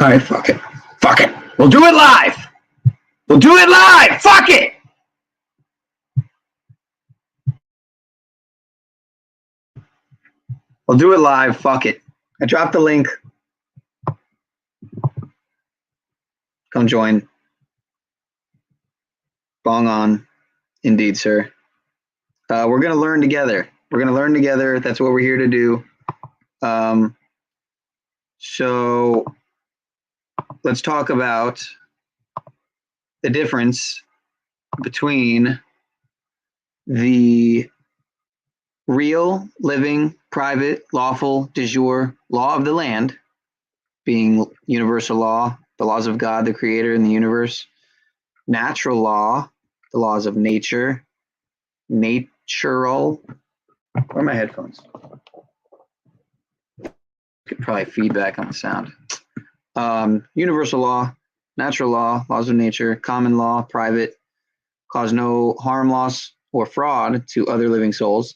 All right, fuck it. Fuck it. We'll do it live. We'll do it live. Fuck it. We'll do it live. Fuck it. I dropped the link. Come join. Bong on. Indeed, sir. We're going to learn together. We're going to learn together. That's what we're here to do. So let's talk about the difference between the real, living, private, lawful, de jure law of the land, being universal law, the laws of God, the creator in the universe, natural law, the laws of nature, natural. Where are my headphones? Could probably feedback on the sound. Universal law, natural law, laws of nature, common law, private, cause no harm, loss, or fraud to other living souls,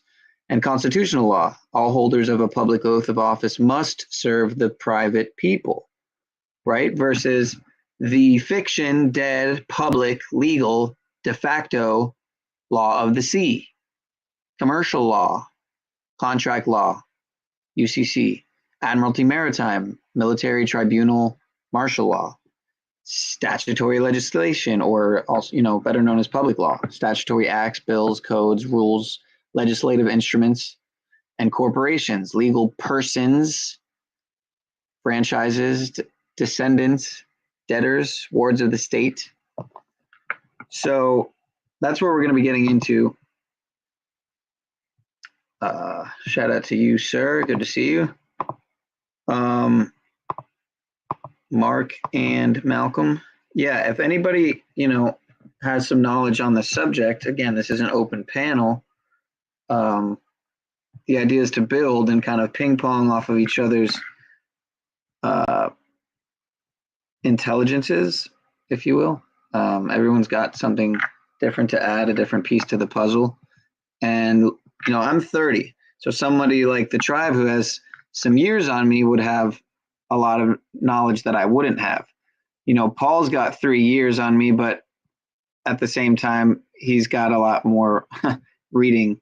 and constitutional law. All holders of a public oath of office must serve the private people, right? Versus the fiction, dead, public, legal, de facto law of the sea, commercial law, contract law, UCC, Admiralty, Maritime, military tribunal, martial law, statutory legislation, or also, better known as public law, statutory acts, bills, codes, rules, legislative instruments, and corporations, legal persons, franchises, descendants, debtors, wards of the state. So that's where we're going to be getting into. Shout out to you, sir. Good to see you. Mark and Malcolm. Yeah, if anybody, has some knowledge on the subject, again, this is an open panel. The idea is to build and kind of ping pong off of each other's intelligences, if you will. Everyone's got something different to add, a different piece to the puzzle. And, I'm 30. So somebody like the tribe who has some years on me would have a lot of knowledge that I wouldn't have. Paul's got 3 years on me, but at the same time, he's got a lot more reading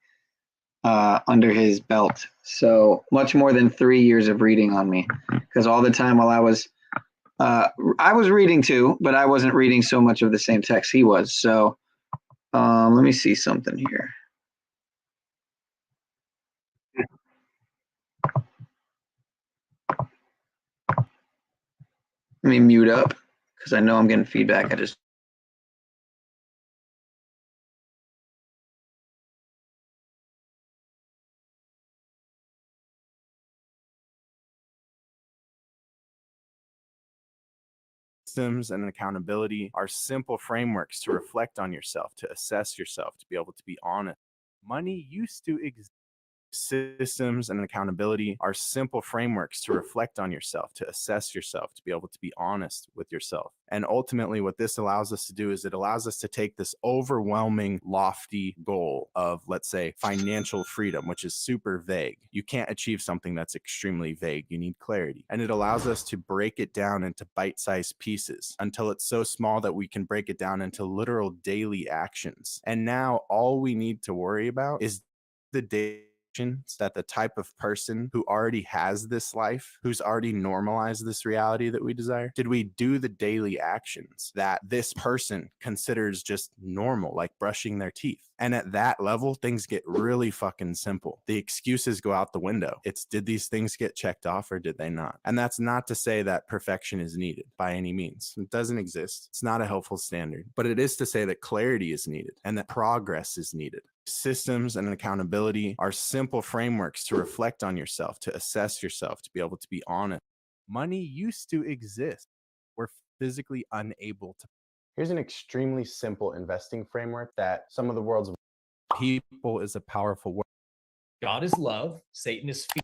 under his belt. So much more than 3 years of reading on me, because all the time while I was reading too, but I wasn't reading so much of the same text he was. So let me see something here. Let me mute up because I know I'm getting feedback. Systems and accountability are simple frameworks to reflect on yourself, to assess yourself, to be able to be honest. Money used to exist. Systems and accountability are simple frameworks to reflect on yourself, to assess yourself, to be able to be honest with yourself. And ultimately, what this allows us to do is it allows us to take this overwhelming, lofty goal of, let's say, financial freedom, which is super vague. You can't achieve something that's extremely vague. You need clarity. And it allows us to break it down into bite-sized pieces until it's so small that we can break it down into literal daily actions. And now all we need to worry about is the day that the type of person who already has this life, who's already normalized this reality that we desire, did we do the daily actions that this person considers just normal, like brushing their teeth? And at that level, things get really fucking simple. The excuses go out the window. It's, did these things get checked off or did they not? And that's not to say that perfection is needed by any means. It doesn't exist. It's not a helpful standard, but it is to say that clarity is needed and that progress is needed. Systems and accountability are simple frameworks to reflect on yourself, to assess yourself, to be able to be honest. Money used to exist. We're physically unable to. Here's an extremely simple investing framework that some of the world's people is a powerful word. God is love. Satan is fear.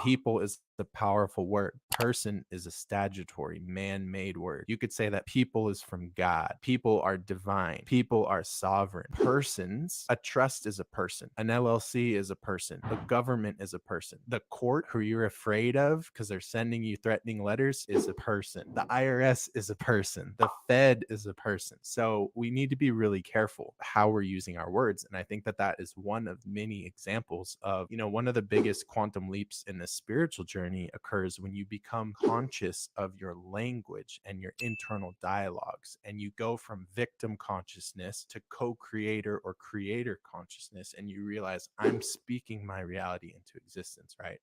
People is The powerful word. Person is a statutory, man-made word. You could say that people is from God. People are divine. People are sovereign. Persons, a trust is a person. An LLC is a person. A government is a person. The court, who you're afraid of because they're sending you threatening letters, is a person. The IRS is a person. The Fed is a person. So we need to be really careful how we're using our words. And I think that that is one of many examples of, one of the biggest quantum leaps in the spiritual journey occurs when you become conscious of your language and your internal dialogues, and you go from victim consciousness to co-creator or creator consciousness, and you realize I'm speaking my reality into existence, right?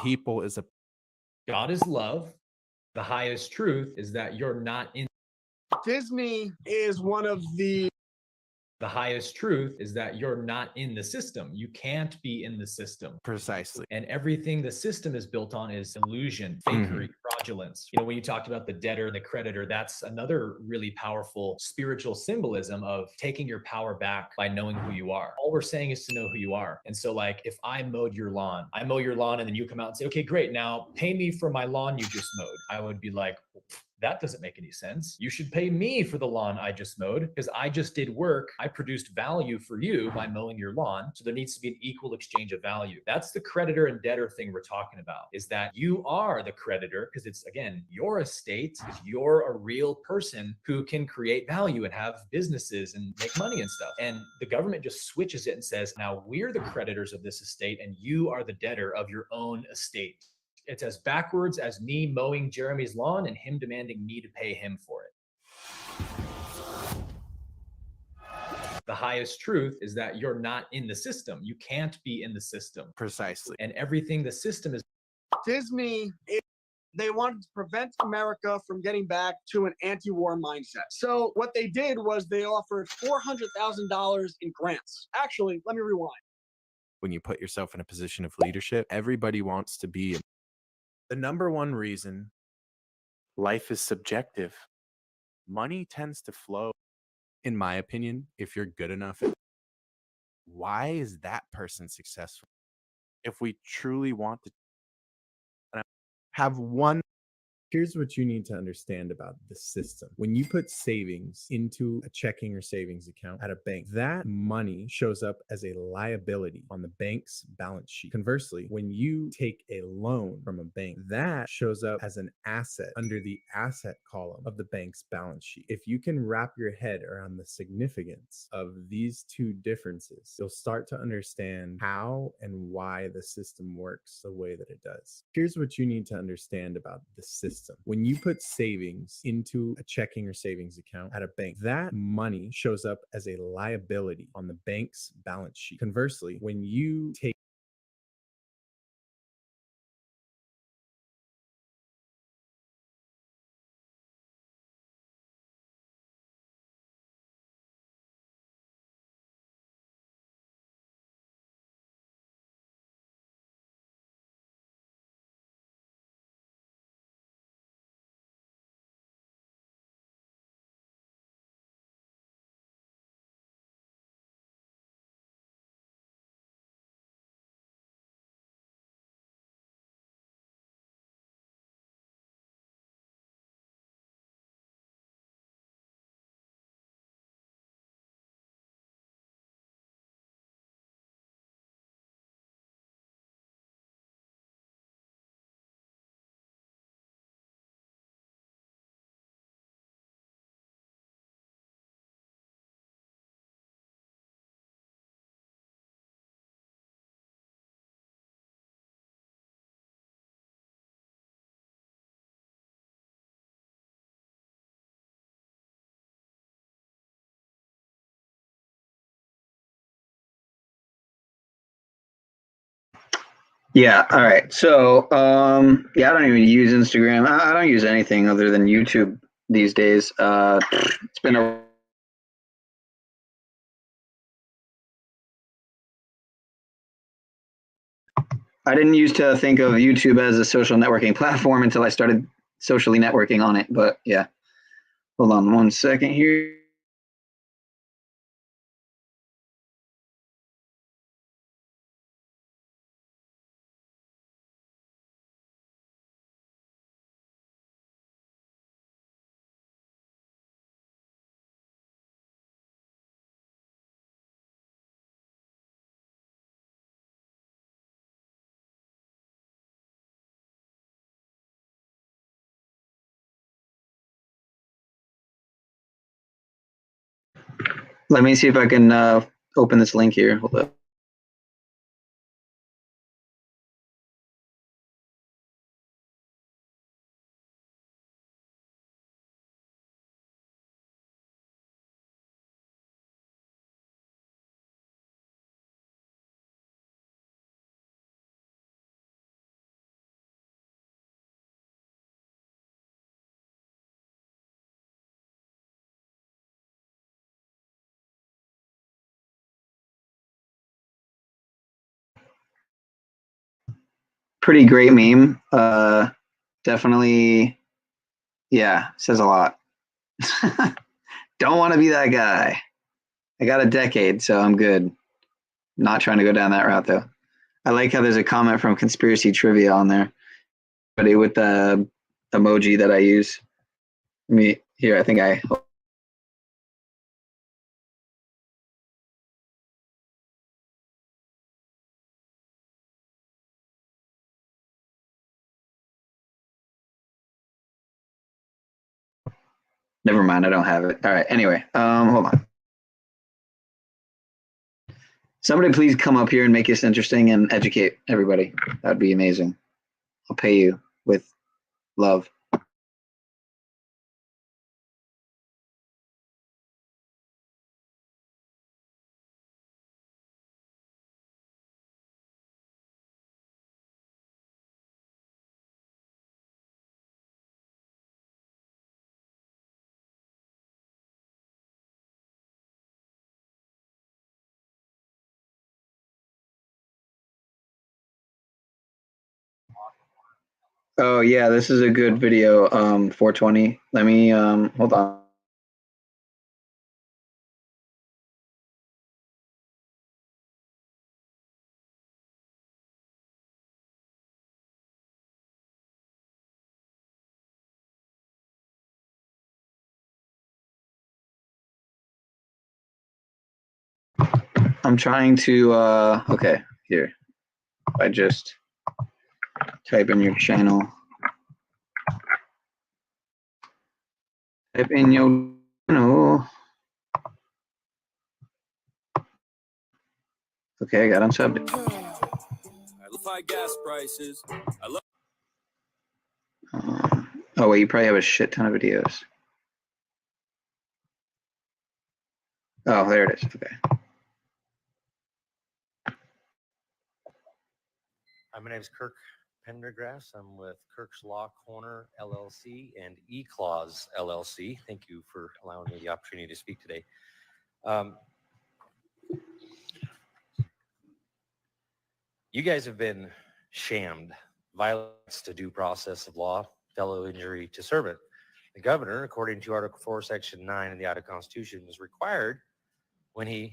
People is a God is love. The highest truth is that you're not in. Disney is one of the highest truth is that you're not in the system. You can't be in the system. precisely. And everything the system is built on is illusion, fakery, fraudulence. When you talked about the debtor and the creditor, that's another really powerful spiritual symbolism of taking your power back by knowing who you are. All we're saying is to know who you are. And so like, if I mowed your lawn, I mow your lawn and then you come out and say, okay, great. Now pay me for my lawn you just mowed. I would be like, that doesn't make any sense. You should pay me for the lawn I just mowed because I just did work. I produced value for you by mowing your lawn. So there needs to be an equal exchange of value. That's the creditor and debtor thing we're talking about, is that you are the creditor because it's, again, your estate, because you're a real person who can create value and have businesses and make money and stuff. And the government just switches it and says, now we're the creditors of this estate and you are the debtor of your own estate. It's as backwards as me mowing Jeremy's lawn and him demanding me to pay him for it. The highest truth is that you're not in the system. You can't be in the system. Precisely. And everything the system is. Disney. They wanted to prevent America from getting back to an anti-war mindset. So what they did was they offered $400,000 in grants. Actually, let me rewind. When you put yourself in a position of leadership, everybody wants to be. The number one reason life is subjective. Money tends to flow, in my opinion, if you're good enough. Why is that person successful? If we truly want to have one. Here's what you need to understand about the system. When you put savings into a checking or savings account at a bank, that money shows up as a liability on the bank's balance sheet. Conversely, when you take a loan from a bank, that shows up as an asset under the asset column of the bank's balance sheet. If you can wrap your head around the significance of these two differences, you'll start to understand how and why the system works the way that it does. Here's what you need to understand about the system. When you put savings into a checking or savings account at a bank, that money shows up as a liability on the bank's balance sheet. Conversely, when you take Yeah. All right. So, yeah, I don't even use Instagram. I don't use anything other than YouTube these days. It's been a I didn't used to think of YouTube as a social networking platform until I started socially networking on it. But yeah, Hold on 1 second here. Let me see if I can open this link here. Hold up. Pretty great meme. Definitely, yeah, says a lot. Don't want to be that guy. I got a decade, so I'm good. Not trying to go down that route though. I like how there's a comment from Conspiracy Trivia on there, but with the emoji that I use. Here, I think I. Never mind, I don't have it. All right. Anyway, hold on. Somebody please come up here and make this interesting and educate everybody. That'd be amazing. I'll pay you with love. Oh yeah, this is a good video. 420. Let me hold on. I'm trying to okay, here. I just type in your channel. Type in your channel. Okay, I got unsubbed. I love high gas prices. I love Oh wait, you probably have a shit ton of videos. Oh, there it is. Okay. My name is Kirk Pendergrass. I'm with Kirk's Law Corner LLC and eClause LLC. Thank you for allowing me the opportunity to speak today. You guys have been shammed, violence to due process of law, fellow injury to servant. The governor, according to Article 4, Section 9 of the Idaho Constitution, was required when he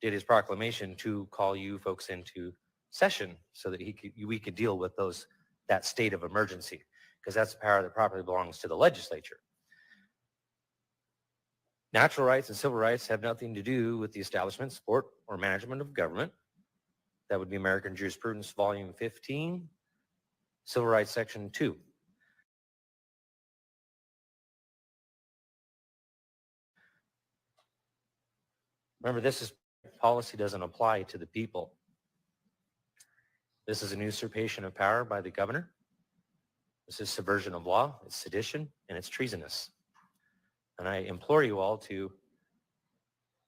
did his proclamation to call you folks into session so that we could deal with that state of emergency, because that's the power that properly belongs to the legislature. Natural rights and civil rights have nothing to do with the establishment, support, or management of government. That would be American Jurisprudence, Volume 15, Civil Rights, Section 2. Remember, policy doesn't apply to the people. This is an usurpation of power by the governor. This is subversion of law, it's sedition, and it's treasonous. And I implore you all to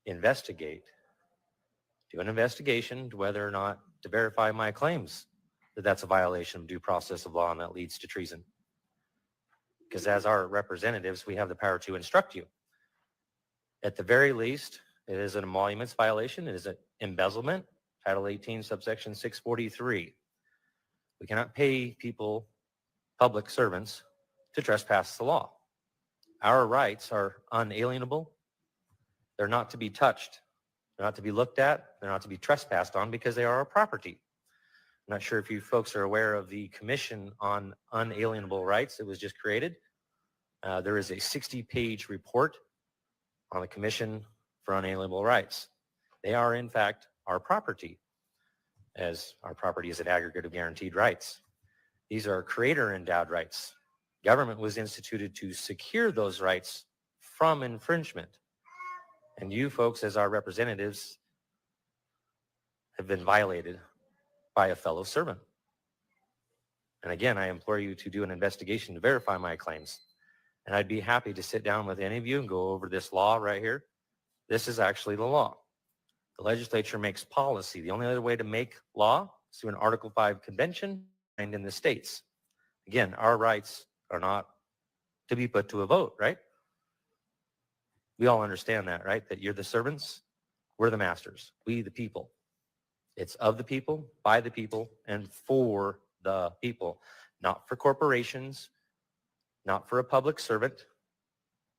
investigate, do an investigation to whether or not to verify my claims that that's a violation of due process of law and that leads to treason. Because as our representatives, we have the power to instruct you. At the very least, it is an emoluments violation. It is an embezzlement, Title 18, subsection 643. We cannot pay people, public servants, to trespass the law. Our rights are unalienable. They're not to be touched. They're not to be looked at. They're not to be trespassed on because they are our property. I'm not sure if you folks are aware of the Commission on Unalienable Rights that was just created. There is a 60-page report on the Commission for Unalienable Rights. They are, in fact, our property, as our property is an aggregate of guaranteed rights. These are creator-endowed rights. Government was instituted to secure those rights from infringement. And you folks, as our representatives, have been violated by a fellow servant. And again, I implore you to do an investigation to verify my claims. And I'd be happy to sit down with any of you and go over this law right here. This is actually the law. The legislature makes policy. The only other way to make law is through an Article 5 convention and in the states. Again, our rights are not to be put to a vote, right? We all understand that, right? That you're the servants, we're the masters, we the people. It's of the people, by the people, and for the people, not for corporations, not for a public servant,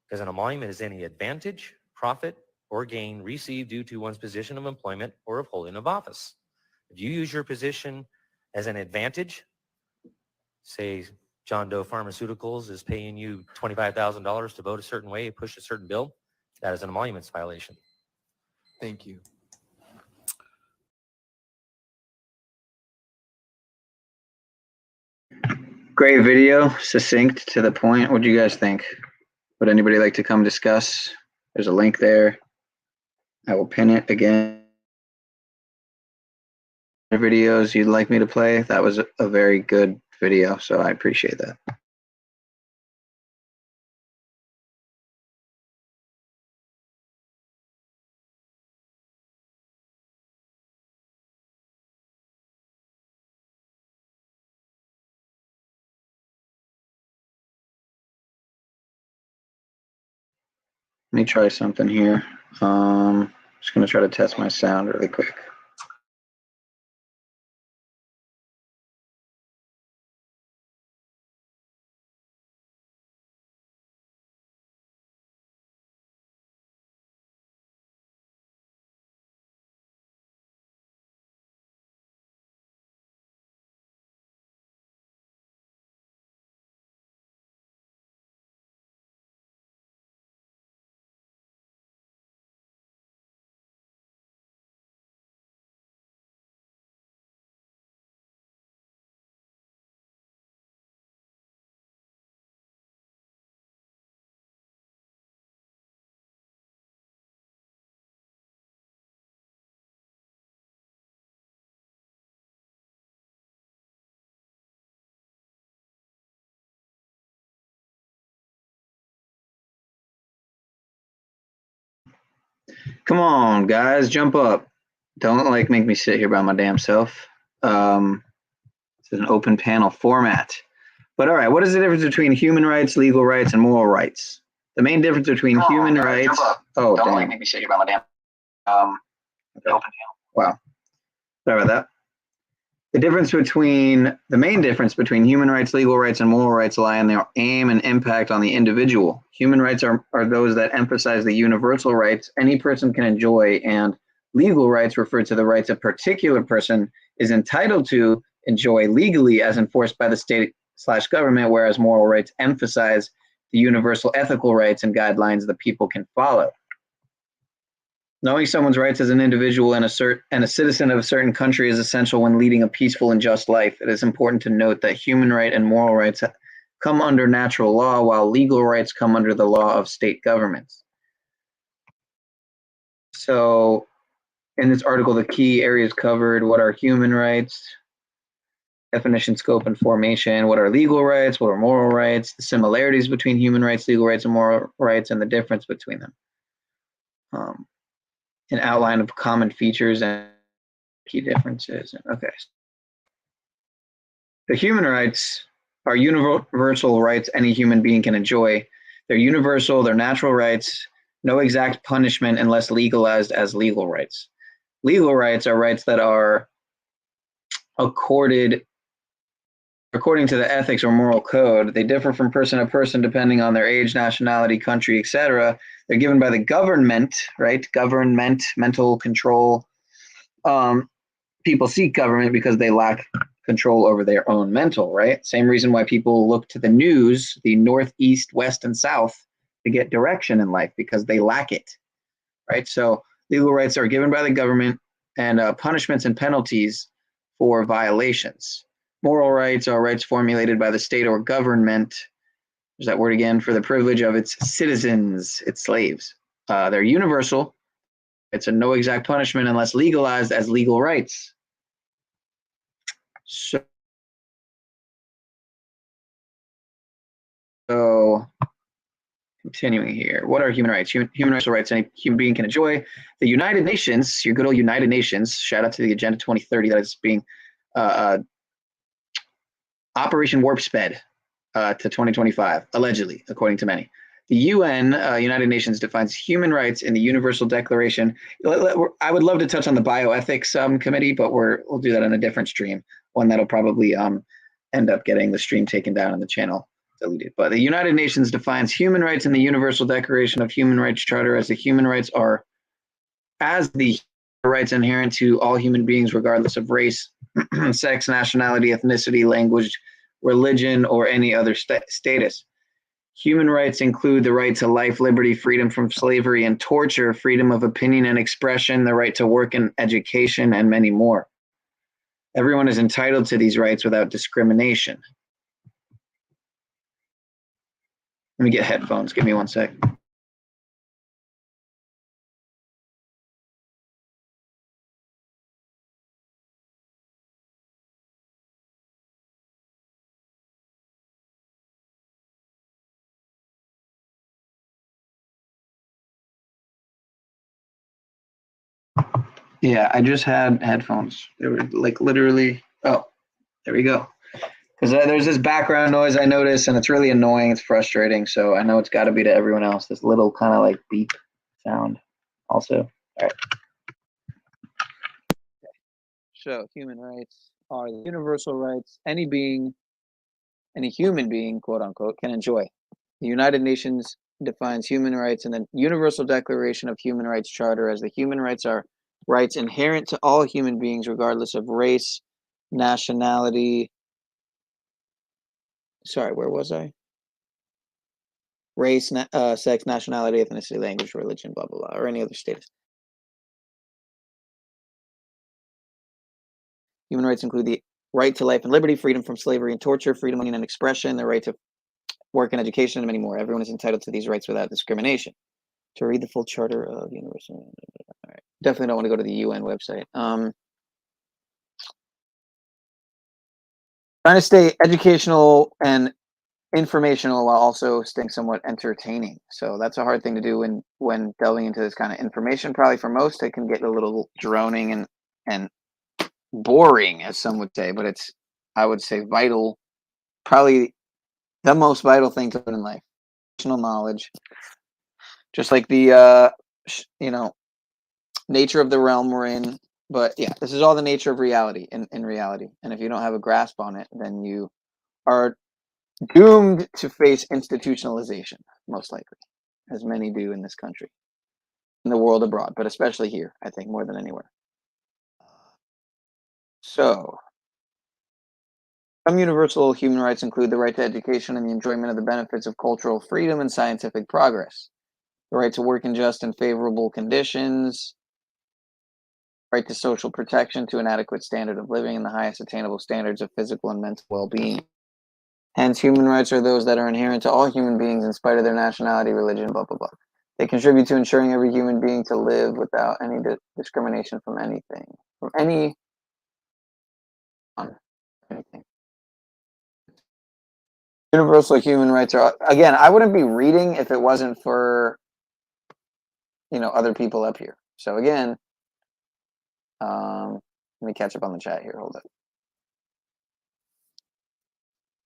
because an emolument is any advantage, profit, or gain received due to one's position of employment or of holding of office. If you use your position as an advantage, say John Doe Pharmaceuticals is paying you $25,000 to vote a certain way, push a certain bill, that is an emoluments violation. Thank you. Great video, succinct, to the point. What do you guys think? Would anybody like to come discuss? There's a link there. I will pin it again. Videos you'd like me to play? That was a very good video, so I appreciate that. Let me try something here. Just gonna try to test my sound really quick. Come on, guys, jump up. Don't make me sit here by my damn self. This is an open panel format. But all right, what is the difference between human rights, legal rights, and moral rights? The main difference between human rights. Oh, don't make me sit here by my damn. Okay. Open panel. Wow. Sorry about that. The main difference between human rights, legal rights, and moral rights lie in their aim and impact on the individual. Human rights are those that emphasize the universal rights any person can enjoy, and legal rights refer to the rights a particular person is entitled to enjoy legally as enforced by the state/government, whereas moral rights emphasize the universal ethical rights and guidelines the people can follow. Knowing someone's rights as an individual and a citizen of a certain country is essential when leading a peaceful and just life. It is important to note that human right and moral rights come under natural law, while legal rights come under the law of state governments. So in this article, the key areas covered: what are human rights, definition, scope, and formation; what are legal rights, what are moral rights, the similarities between human rights, legal rights, and moral rights, and the difference between them. An outline of common features and key differences. Okay. The human rights are universal rights any human being can enjoy. They're universal, they're natural rights, no exact punishment unless legalized as legal rights. Legal rights are rights that are accorded according to the ethics or moral code. They differ from person to person depending on their age, nationality, country, etc. They're given by the government, right? Government, mental control. People seek government because they lack control over their own mental, right? Same reason why people look to the news, the north, east, west, and south to get direction in life, because they lack it, right? So legal rights are given by the government, and punishments and penalties for violations. Moral rights are rights formulated by the state or government. There's that word again, for the privilege of its citizens, its slaves. They're universal. It's a no exact punishment unless legalized as legal rights. So continuing here, what are human rights? Human rights are rights any human being can enjoy. The United Nations, your good old United Nations, shout out to the Agenda 2030 that is being Operation Warp Sped to 2025, allegedly, according to many. The UN, United Nations, defines human rights in the Universal Declaration. I would love to touch on the bioethics committee, but we'll do that on a different stream, one that'll probably end up getting the stream taken down and the channel deleted. But the United Nations defines human rights in the Universal Declaration of Human Rights Charter as the human rights are as the rights inherent to all human beings, regardless of race, sex, nationality, ethnicity, language, religion, or any other status. Human rights include the right to life, liberty, freedom from slavery and torture, freedom of opinion and expression, the right to work and education, and many more. Everyone is entitled to these rights without discrimination. Let me get headphones. Give me 1 sec. Yeah, I just had headphones. They were like literally, oh, there we go. Because there's this background noise I notice, and it's really annoying. It's frustrating. So I know it's got to be to everyone else. This little kind of like beep sound also. All right. So human rights are the universal rights any being, any human being, quote unquote, can enjoy. The United Nations defines human rights in the Universal Declaration of Human Rights Charter as the human rights are rights inherent to all human beings, regardless of race, nationality. Sorry, where was I? Race, sex, nationality, ethnicity, language, religion, blah, blah, blah, or any other status. Human rights include the right to life and liberty, freedom from slavery and torture, freedom of union and expression, the right to work and education, and many more. Everyone is entitled to these rights without discrimination. To read the full Charter of Universal. All right. Definitely don't want to go to the UN website. Trying to stay educational and informational while also staying somewhat entertaining. So that's a hard thing to do when delving into this kind of information. Probably for most, it can get a little droning and boring, as some would say, but it's, I would say, vital, probably the most vital thing to learn in life. Personal knowledge, just like the nature of the realm we're in. But yeah, this is all the nature of reality in reality. And if you don't have a grasp on it, then you are doomed to face institutionalization, most likely, as many do in this country, in the world abroad, but especially here, I think, more than anywhere. So, some universal human rights include the right to education and the enjoyment of the benefits of cultural freedom and scientific progress, the right to work in just and favorable conditions, right to social protection, to an adequate standard of living, and the highest attainable standards of physical and mental well-being. Hence, human rights are those that are inherent to all human beings in spite of their nationality, religion, blah, blah, blah. They contribute to ensuring every human being to live without any discrimination from anything, from anything. Universal human rights are, again, I wouldn't be reading if it wasn't for, other people up here. So again, let me catch up on the chat here. Hold up.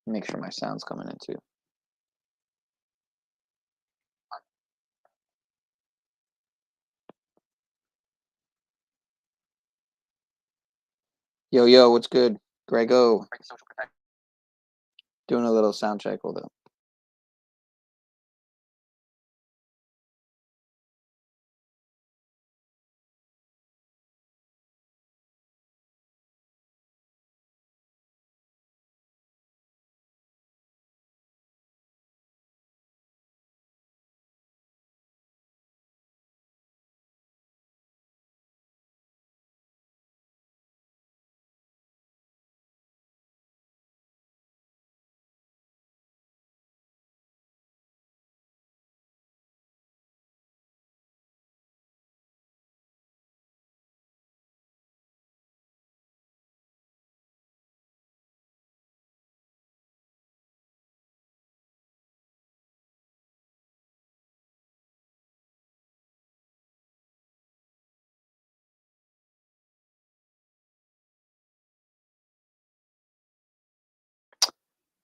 Make sure my sound's coming in too. Yo, what's good? Grego. Doing a little sound check. Hold up.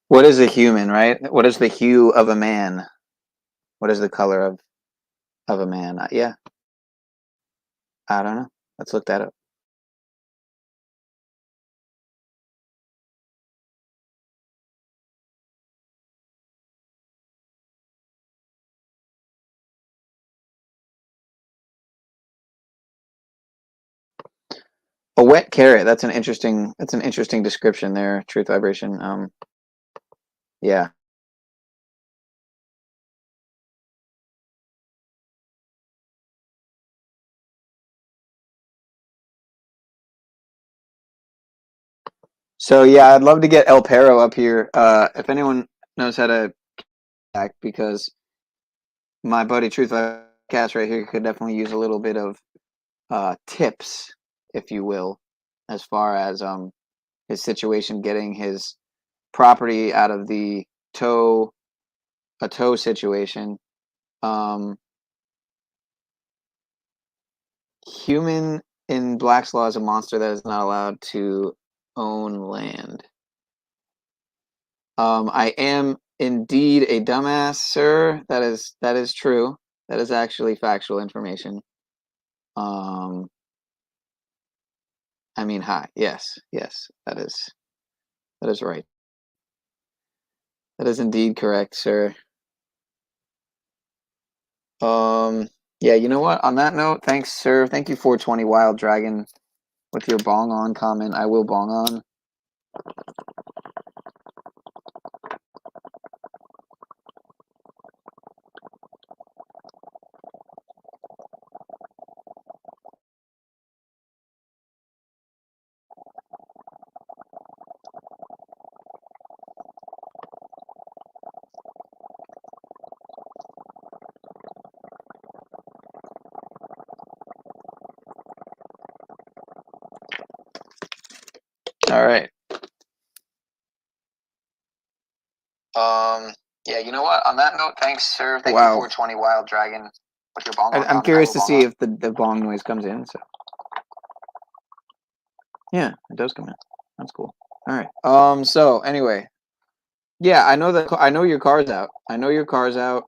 What is a human, right? What is the hue of a man? What is the color of a man? Yeah, I don't know. Let's look that up. A wet carrot. That's an interesting description there. Truth vibration. Yeah. So yeah, I'd love to get El Perro up here. If anyone knows how to act, because my buddy Truth Cast right here could definitely use a little bit of tips, if you will, as far as his situation, getting his property out of the tow situation. Human in Black's Law is a monster that is not allowed to own land. I am indeed a dumbass, sir. That is true. That is actually factual information. I mean, hi. Yes, that is right. That is indeed correct, sir. Yeah, you know what? On that note, thanks, sir. Thank you, 420 Wild Dragon, with your bong on comment. I will bong on. All right. Yeah, you know what? On that note, thanks, sir. Thank you, 420 Wild Dragon, with your bong on. I'm curious to see if the bong noise comes in. So, yeah, it does come in. That's cool. All right. So anyway, yeah, I know your car's out. I know your car's out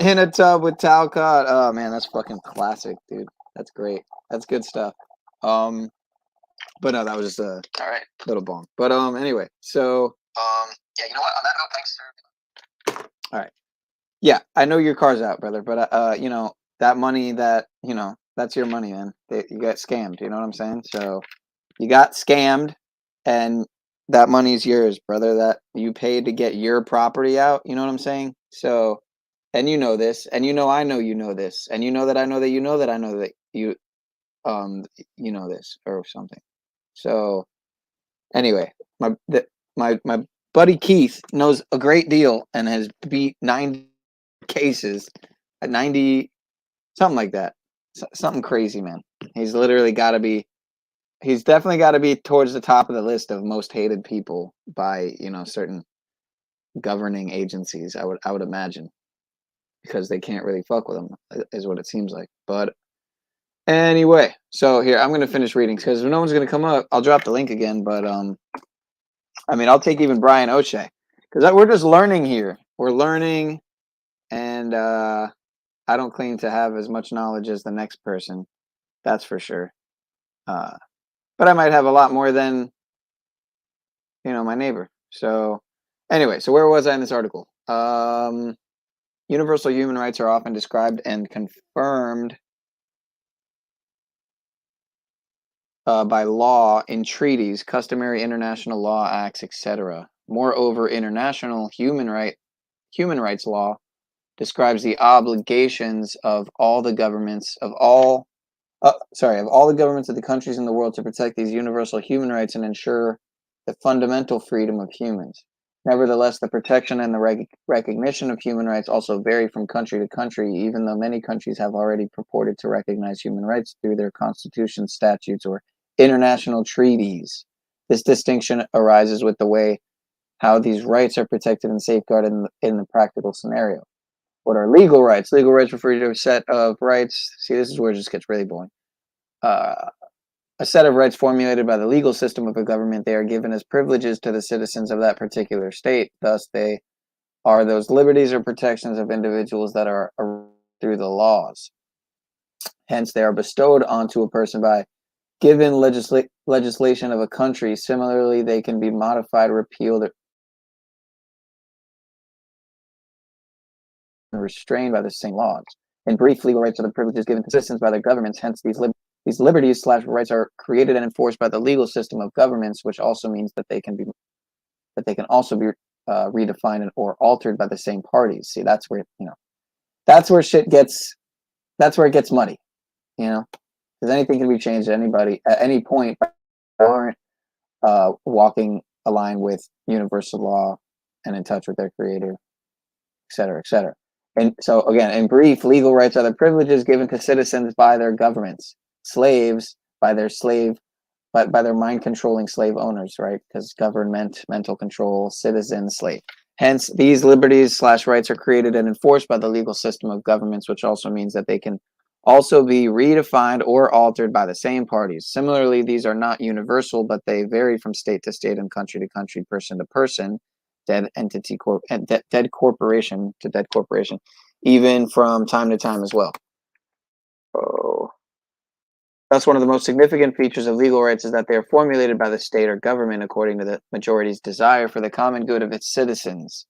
in a tub with Talcott. Oh man, that's fucking classic, dude. That's great. That's good stuff. But no, that was just a little bong. But anyway, so yeah, you know what? On that note, thanks, sir. All right. Yeah, I know your car's out, brother, but you know, that money that's your money, man. You got scammed, you know what I'm saying? So you got scammed, and that money's yours, brother. That you paid to get your property out, you know what I'm saying? So, and you know this, and you know I know you know this, and you know that I know that you know that I know that you know this or something. So anyway, my buddy Keith knows a great deal and has beat 90 cases at 90 something like that. Something crazy, man. He's literally got to be. He's definitely got to be towards the top of the list of most hated people by, you know, certain governing agencies. I would imagine, because they can't really fuck with him, is what it seems like. But anyway, so here I'm gonna finish reading because no one's gonna come up. I'll drop the link again, but I mean, I'll take even Brian O'Shea because we're just learning here. We're learning, and I don't claim to have as much knowledge as the next person. That's for sure. But I might have a lot more than, you know, my neighbor. So Anyway, so where was I in this article? Universal human rights are often described and confirmed by law in treaties, customary international law acts, etc. Moreover, international human rights law describes the obligations of all the governments of all the governments of the countries in the world to protect these universal human rights and ensure the fundamental freedom of humans. Nevertheless, the protection and the recognition of human rights also vary from country to country, even though many countries have already purported to recognize human rights through their constitutions, statutes, or international treaties. This distinction arises with the way how these rights are protected and safeguarded in the practical scenario. What are legal rights? Legal rights refer to a set of rights. See, this is where it just gets really boring. A set of rights formulated by the legal system of a government. They are given as privileges to the citizens of that particular state. Thus, they are those liberties or protections of individuals that are through the laws. Hence, they are bestowed onto a person by given legislation of a country. Similarly, they can be modified, repealed, or restrained by the same laws. In brief, legal rights are the privileges given to citizens by their governments. Hence, these liberties / rights are created and enforced by the legal system of governments, which also means that they can also be redefined or altered by the same parties. See, that's where that's where it gets muddy, because anything can be changed at any point by walking a line with universal law and in touch with their creator, et cetera, et cetera. And so again, in brief, legal rights are the privileges given to citizens by their governments, slaves by their mind controlling slave owners, right? Because government, mental control, citizen, slave. Hence, these liberties / rights are created and enforced by the legal system of governments, which also means that they can also be redefined or altered by the same parties. Similarly, these are not universal, but they vary from state to state and country to country, person to person, dead corporation to dead corporation, even from time to time as well. Oh. Thus, one of the most significant features of legal rights is that they are formulated by the state or government according to the majority's desire for the common good of its citizens,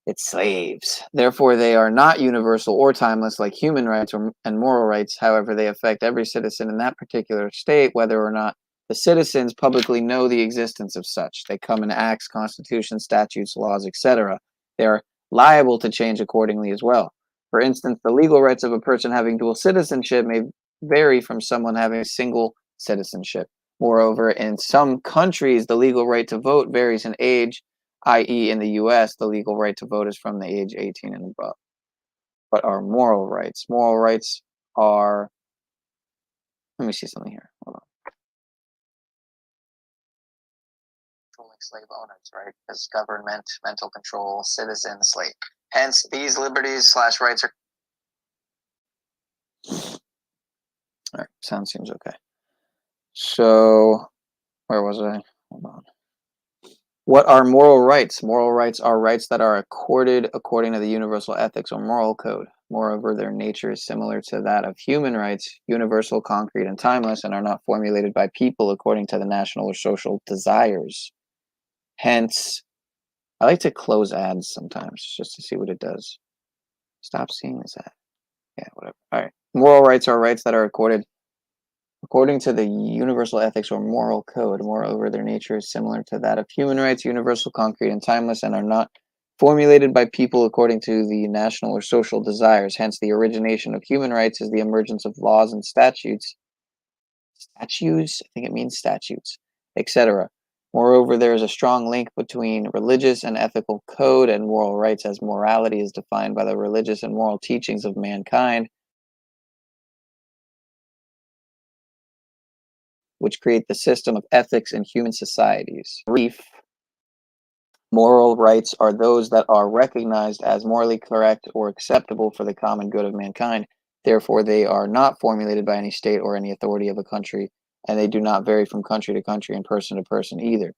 its slaves. Therefore, they are not universal or timeless like human rights and moral rights. However, they affect every citizen in that particular state, whether or not the citizens publicly know the existence of such. They come in acts, constitutions, statutes, laws, etc. They are liable to change accordingly as well. For instance, the legal rights of a person having dual citizenship may vary from someone having a single citizenship. Moreover, in some countries, the legal right to vote varies in age, i.e. in the US, the legal right to vote is from the age 18 and above. But our moral rights are, let me see something here, hold on. Slave owners, right? Because government, mental control, citizen, slave. Hence, these liberties / rights are. All right, sound seems okay. So, where was I? Hold on. What are moral rights? Moral rights are rights that are accorded according to the universal ethics or moral code. Moreover, their nature is similar to that of human rights, universal, concrete, and timeless, and are not formulated by people according to the national or social desires. Hence, I like to close ads sometimes just to see what it does. Stop seeing this ad. Yeah, whatever. All right. Moral rights are rights that are accorded according to the universal ethics or moral code. Moreover, their nature is similar to that of human rights, universal, concrete, and timeless, and are not formulated by people according to the national or social desires. Hence, the origination of human rights is the emergence of laws and statutes. Statutes? I think it means statutes, etc. Moreover, there is a strong link between religious and ethical code and moral rights, as morality is defined by the religious and moral teachings of mankind, which create the system of ethics in human societies. Brief, moral rights are those that are recognized as morally correct or acceptable for the common good of mankind. Therefore, they are not formulated by any state or any authority of a country, and they do not vary from country to country and person to person either.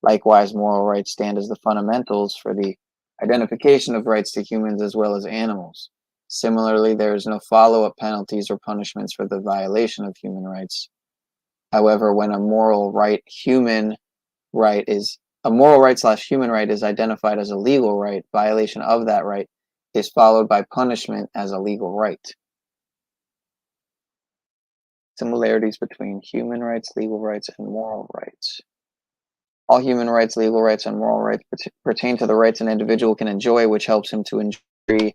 Likewise, moral rights stand as the fundamentals for the identification of rights to humans as well as animals. Similarly, there is no follow-up penalties or punishments for the violation of human rights. However, when a moral right, human right is a moral right / human right is identified as a legal right, violation of that right is followed by punishment as a legal right. Similarities between human rights, legal rights, and moral rights. All human rights, legal rights, and moral rights pertain to the rights an individual can enjoy, which helps him to enjoy a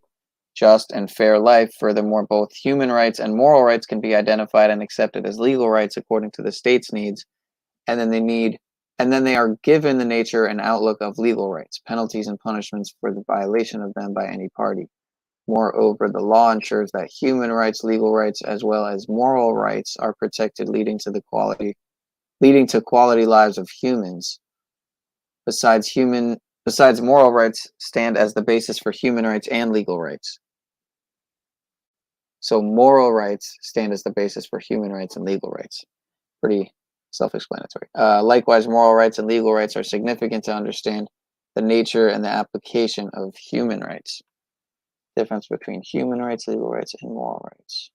just and fair life. Furthermore, both human rights and moral rights can be identified and accepted as legal rights according to the state's needs, and then they are given the nature and outlook of legal rights, penalties and punishments for the violation of them by any party. Moreover, the law ensures that human rights, legal rights, as well as moral rights are protected, leading to quality lives of humans. Besides, moral rights stand as the basis for human rights and legal rights. So moral rights stand as the basis for human rights and legal rights. Pretty self-explanatory. Likewise, moral rights and legal rights are significant to understand the nature and the application of human rights. Difference between human rights, legal rights, and moral rights.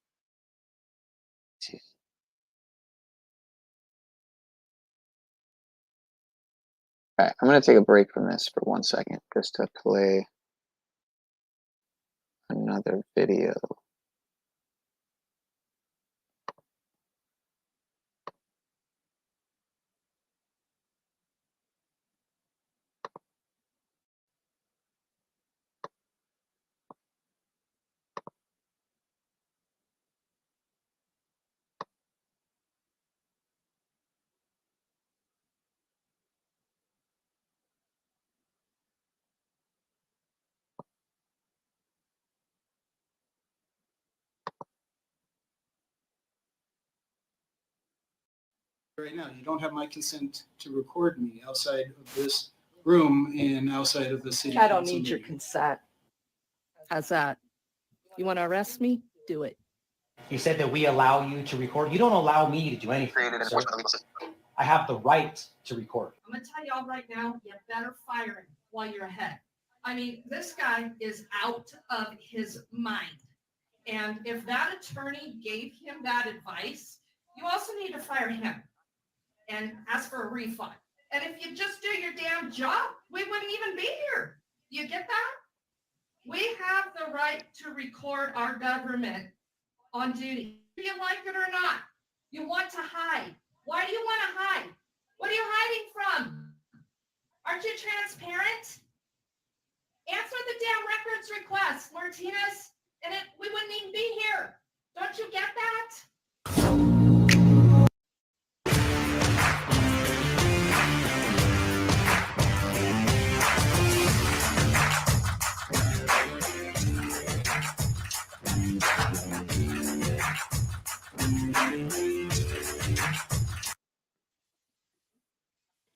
All right, I'm going to take a break from this for 1 second just to play another video. Right now, you don't have my consent to record me outside of this room and outside of the city. I don't council need your meeting. consent. How's that? You want to arrest me? Do it. You said that we allow you to record. You don't allow me to do anything. Sir. I have the right to record. I'm gonna tell y'all right now, you better fire him while you're ahead. I mean, this guy is out of his mind. And if that attorney gave him that advice, you also need to fire him and ask for a refund. And if you just do your damn job, we wouldn't even be here. You get that? We have the right to record our government on duty. Do you like it or not? You want to hide. Why do you want to hide? What are you hiding from? Aren't you transparent? Answer the damn records request, Martinez, and we wouldn't even be here. Don't you get that?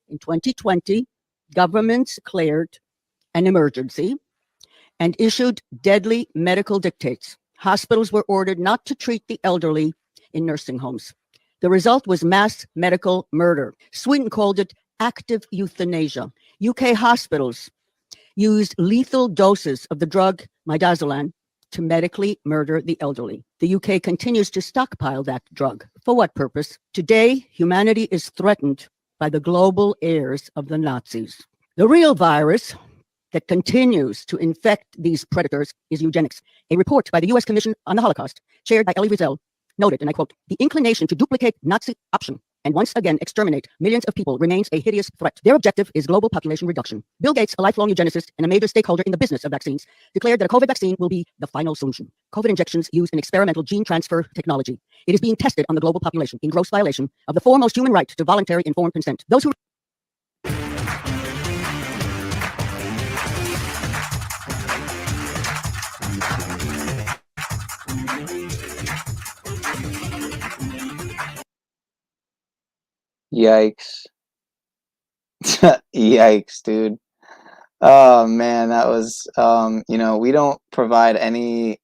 In 2020, governments declared an emergency and issued deadly medical dictates. Hospitals were ordered not to treat the elderly in nursing homes. The result was mass medical murder. Sweden called it active euthanasia. UK hospitals used lethal doses of the drug midazolam to medically murder the elderly. The UK continues to stockpile that drug. For what purpose? Today, humanity is threatened by the global heirs of the Nazis. The real virus that continues to infect these predators is eugenics. A report by the U.S. Commission on the Holocaust, chaired by Elie Wiesel, noted, and I quote, "The inclination to duplicate Nazi option and once again exterminate millions of people remains a hideous threat. Their objective is global population reduction." Bill Gates, a lifelong eugenicist and a major stakeholder in the business of vaccines, declared that a COVID vaccine will be the final solution. COVID injections use an experimental gene transfer technology. It is being tested on the global population in gross violation of the foremost human right to voluntary informed consent. Those who Yikes. Yikes, dude. Oh man, that was we don't provide any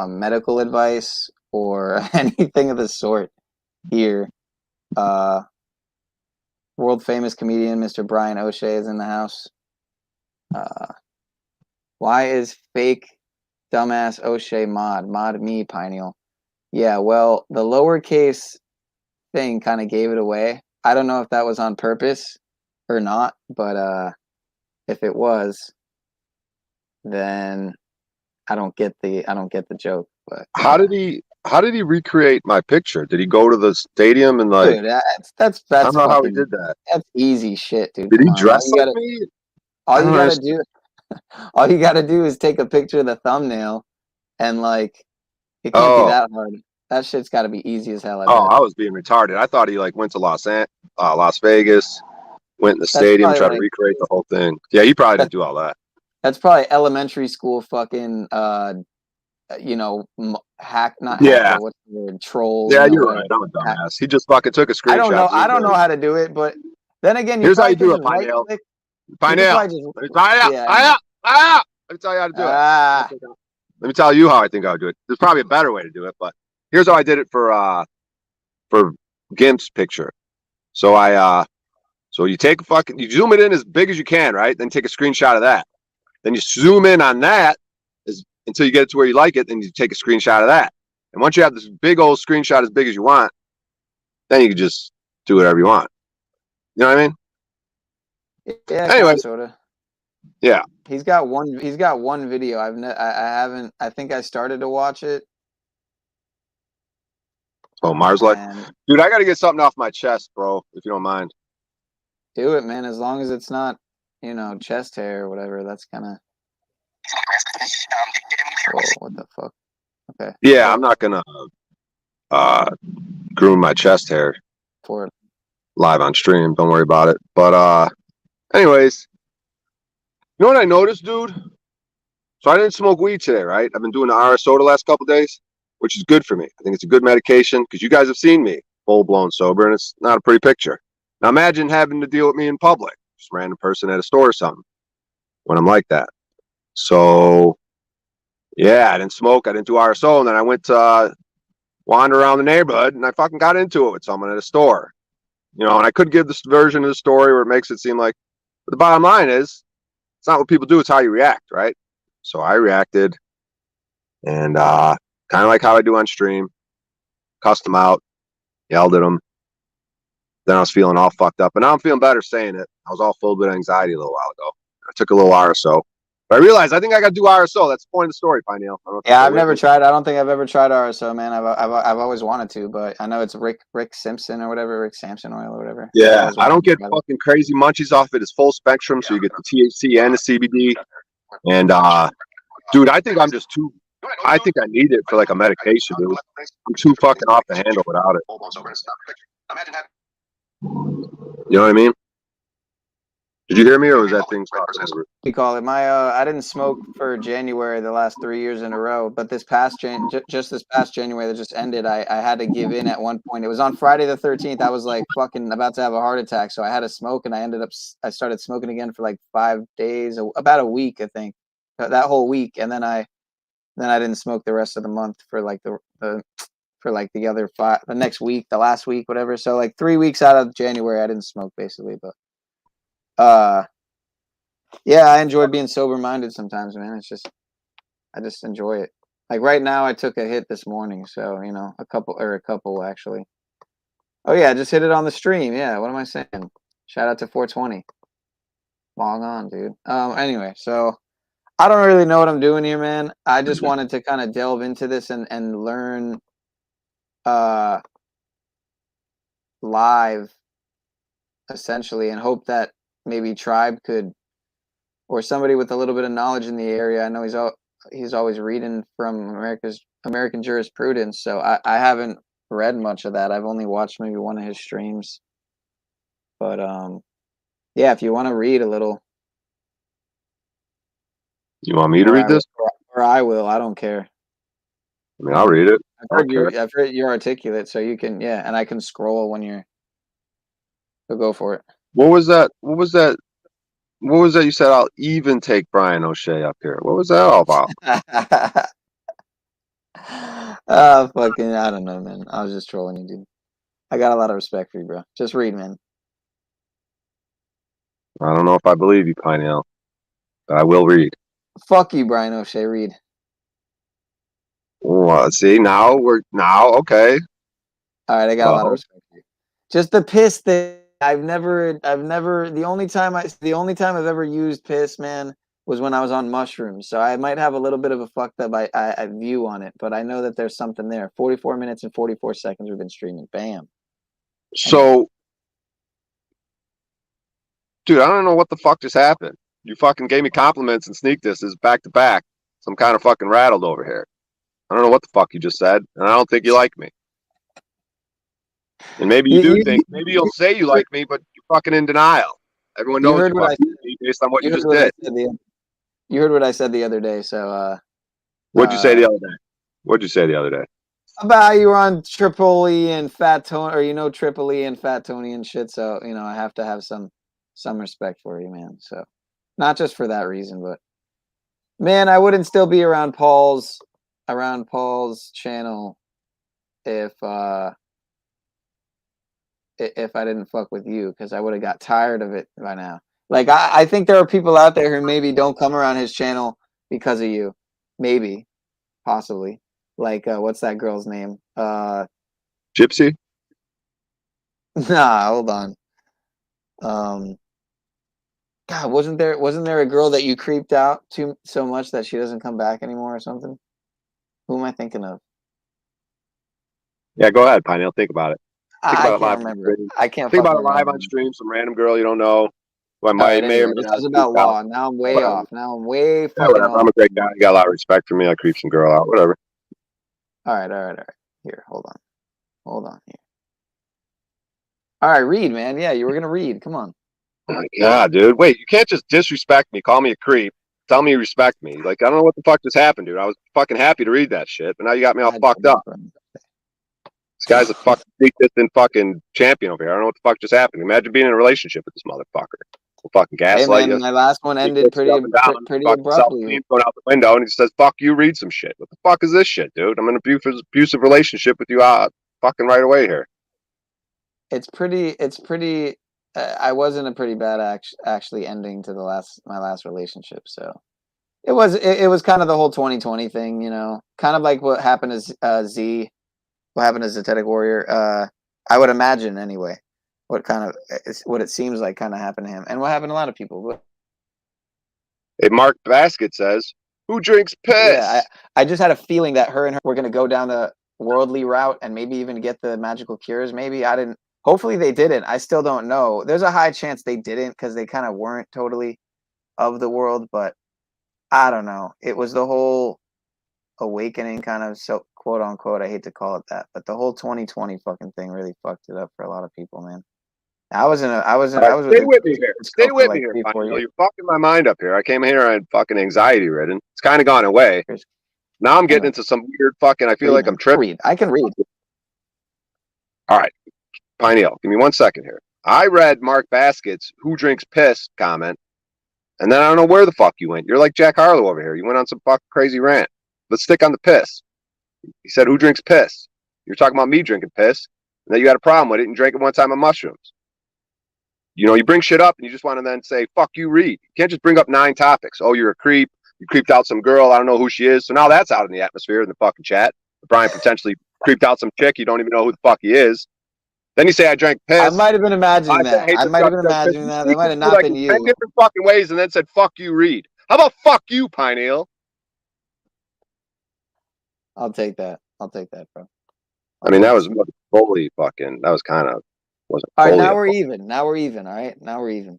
medical advice or anything of the sort here. World famous comedian Mr. Brian O'Shea is in the house. Why is fake dumbass O'Shea mod me, Pineal? Yeah, well, the lowercase thing kind of gave it away. I don't know if that was on purpose or not, but if it was, then I don't get the joke. But How did he recreate my picture? Did he go to the stadium and like? dude, that's I don't know how he fucking, did that. that's easy shit, dude. Did Come he on. dress like me? All I you don't gotta understand. do, all you gotta do is take a picture of the thumbnail, and like, it can't be Oh, that hard. That shit's got to be easy as hell. I oh, bet. I was being retarded. I thought he like went to Las Vegas, went in the That's stadium, probably tried to like recreate the whole thing. Yeah, he probably that's didn't do all that. that's probably elementary school fucking hack, not Yeah, hacker. What's the word? Troll. yeah, You know, you're whatever. right. I'm a dumbass. He just fucking took a I don't screenshot. know. To I don't know recreate. how to do it, but then again, you Here's how probably you could do it, just right Pineal. click. You could Pineal. probably just Let me tell you. yeah. Let me tell you how to do it. Ah, Let me tell you how I think I would do it. There's probably a better way to do it, but here's how I did it for Gimp's picture. So so you take you zoom it in as big as you can, right? Then take a screenshot of that. Then you zoom in on that until you get it to where you like it. Then you take a screenshot of that. And once you have this big old screenshot as big as you want, then you can just do whatever you want. You know what I mean? yeah, Anyway, kind of, sorta. yeah. He's got one video. I haven't. I think I started to watch it. Oh, Mars Life. And Dude, I got to get something off my chest, bro, if you don't mind. do it, man. As long as it's not, chest hair or whatever. That's kind of. Whoa, what the fuck? Okay. Yeah, I'm not going to groom my chest hair For it. live on stream. Don't worry about it. But anyways, you know what I noticed, dude? So I didn't smoke weed today, right? I've been doing the RSO the last couple days, which is good for me. I think it's a good medication because you guys have seen me full-blown sober, and it's not a pretty picture. Now imagine having to deal with me in public, just a random person at a store or something, when I'm like that. So, yeah, I didn't smoke. I didn't do RSO, and then I went to wander around the neighborhood, and I fucking got into it with someone at a store. And I could give this version of the story where it makes it seem like, but the bottom line is, it's not what people do, it's how you react, right? So I reacted, and kind of like how I do on stream, cussed them out, yelled at them. Then I was feeling all fucked up, and now I'm feeling better saying it. I was all filled with anxiety a little while ago. I took a little RSO, but I realized I think I got to do RSO. That's the point of the story, Pineal. Yeah, I've never tried. I don't think I've ever tried RSO, man. I've always wanted to, but I know it's Rick Simpson or whatever, Rick Sampson oil or whatever. Yeah, I don't get fucking crazy munchies off it. It's full spectrum, so you get the THC and the CBD. And dude, I think I'm just too. I think I need it for like a medication, dude. I'm too fucking off the handle without it. You know what I mean? Did you hear me, or was that thing talking over? We call it I didn't smoke for January the last 3 years in a row, but this past just this past January that just ended, I had to give in at one point. It was on Friday the 13th. I was like fucking about to have a heart attack, so I had to smoke, and I started smoking again for like 5 days, about a week, I think, that whole week, and then I didn't smoke the rest of the month for like the other the next week, the last week, whatever. So like 3 weeks out of January, I didn't smoke basically, but. Yeah, I enjoy being sober-minded sometimes, man. I just enjoy it. Like right now, I took a hit this morning, so a couple actually. Oh yeah, I just hit it on the stream. Yeah, what am I saying? Shout out to 420. Long on, dude. Anyway, so I don't really know what I'm doing here, man. I just wanted to kind of delve into this and learn live, essentially, and hope that maybe Tribe could, or somebody with a little bit of knowledge in the area. I know he's always reading from American jurisprudence, so I haven't read much of that. I've only watched maybe one of his streams. But yeah, if you want to read a little. You want me to read this? Or I will. I don't care. I mean, I'll read it. I've heard you're articulate, so you can, yeah, and I can scroll when you're. So go for it. What was that you said? I'll even take Brian O'Shea up here. What was that all about? Fucking, I don't know, man. I was just trolling you, dude. I got a lot of respect for you, bro. Just read, man. I don't know if I believe you, Pineal, but I will read. Fuck you, Brian O'Shea. Read. Well, see, now okay. All right, I got a lot of respect for you. Just the piss thing. I've never. The only time I've ever used piss, man, was when I was on mushrooms. So I might have a little bit of a fucked up I view on it, but I know that there's something there. 44 minutes and 44 seconds we've been streaming. Bam. So, dude, I don't know what the fuck just happened. You fucking gave me compliments and sneak disses back to back. So I'm kind of fucking rattled over here. I don't know what the fuck you just said, and I don't think you like me. And maybe you do think, maybe you'll say you like me, but you're fucking in denial. Everyone knows you're fucking me based on what you just did. You heard what I said the other day, so What'd you say the other day? What'd you say the other day? About how you were on Tripoli and Fat Tony, or Tripoli and Fat Tony and shit. So I have to have some respect for you, man. So not just for that reason, but man, I wouldn't still be around Paul's channel if I didn't fuck with you, because I would have got tired of it by now. Like I think there are people out there who maybe don't come around his channel because of you, maybe, possibly. Like what's that girl's name? Gypsy? Nah, hold on. God, wasn't there a girl that you creeped out to so much that she doesn't come back anymore or something? Who am I thinking of? Yeah, go ahead, Pineal. Think about it. Think I about can't it live remember. I can't think about it fucking live remember. on stream. Some random girl you don't know. Who I All might right, may or anyway, may this not is about creep out. law. Now I'm way Whatever. off. Now I'm way Yeah, fucking whatever. off. I'm a great guy. You got a lot of respect for me. I creep some girl out. Whatever. All right. Here, hold on here. All right, read, man. Yeah, you were gonna read. Come on. Oh my God, dude. Wait, you can't just disrespect me, call me a creep, tell me you respect me. Like, I don't know what the fuck just happened, dude. I was fucking happy to read that shit, but now you got me all fucked up. This guy's a fucking distant fucking champion over here. I don't know what the fuck just happened. Imagine being in a relationship with this motherfucker. We'll fucking Hey, gaslight man, you. my last one ended pretty Fucking abruptly. self-esteem going out the window, and he says, "Fuck you, read some shit." What the fuck is this shit, dude? I'm in an abusive relationship with you, fucking right away here. It's pretty. I was in a pretty bad actually ending to my last relationship. So it was kind of the whole 2020 thing, kind of like what happened to Z, what happened to Zetetic Warrior. I would imagine anyway, what it seems like kind of happened to him, and what happened to a lot of people. But Hey, Mark Basket says, "Who drinks piss?" yeah, I just had a feeling that her and her were gonna go down the worldly route and maybe even get the magical cures. Maybe I didn't. Hopefully they didn't. I still don't know. There's a high chance they didn't, because they kind of weren't totally of the world. But I don't know. It was the whole awakening kind of, so quote unquote. I hate to call it that, but the whole 2020 fucking thing really fucked it up for a lot of people, man. I was Stay with me here. Stay with me here, Pineal. You're fucking my mind up here. I came here and fucking anxiety ridden. It's kind of gone away. Now I'm getting into some weird fucking. I feel like I'm tripping. I can read. All right, Pineal, give me 1 second here. I read Mark Basket's "Who Drinks Piss" comment, and then I don't know where the fuck you went. You're like Jack Harlow over here. You went on some fucking crazy rant. Let's stick on the piss. He said, "Who drinks piss?" You're talking about me drinking piss, and then you had a problem with it and drank it one time on mushrooms. You bring shit up and you just want to then say, "Fuck you, Reed." You can't just bring up 9 topics. Oh, you're a creep. You creeped out some girl. I don't know who she is. So now that's out in the atmosphere in the fucking chat. Brian potentially creeped out some chick. You don't even know who the fuck he is. Then you say I drank piss. I might have been imagining that. I might have been imagining that. That might have not been you. 10 different fucking ways, and then said, "Fuck you, Reed." How about "fuck you, Pineal"? I'll take that, bro. I mean, that was fully fucking. That was kind of wasn't. All right, now we're even. All right, now we're even.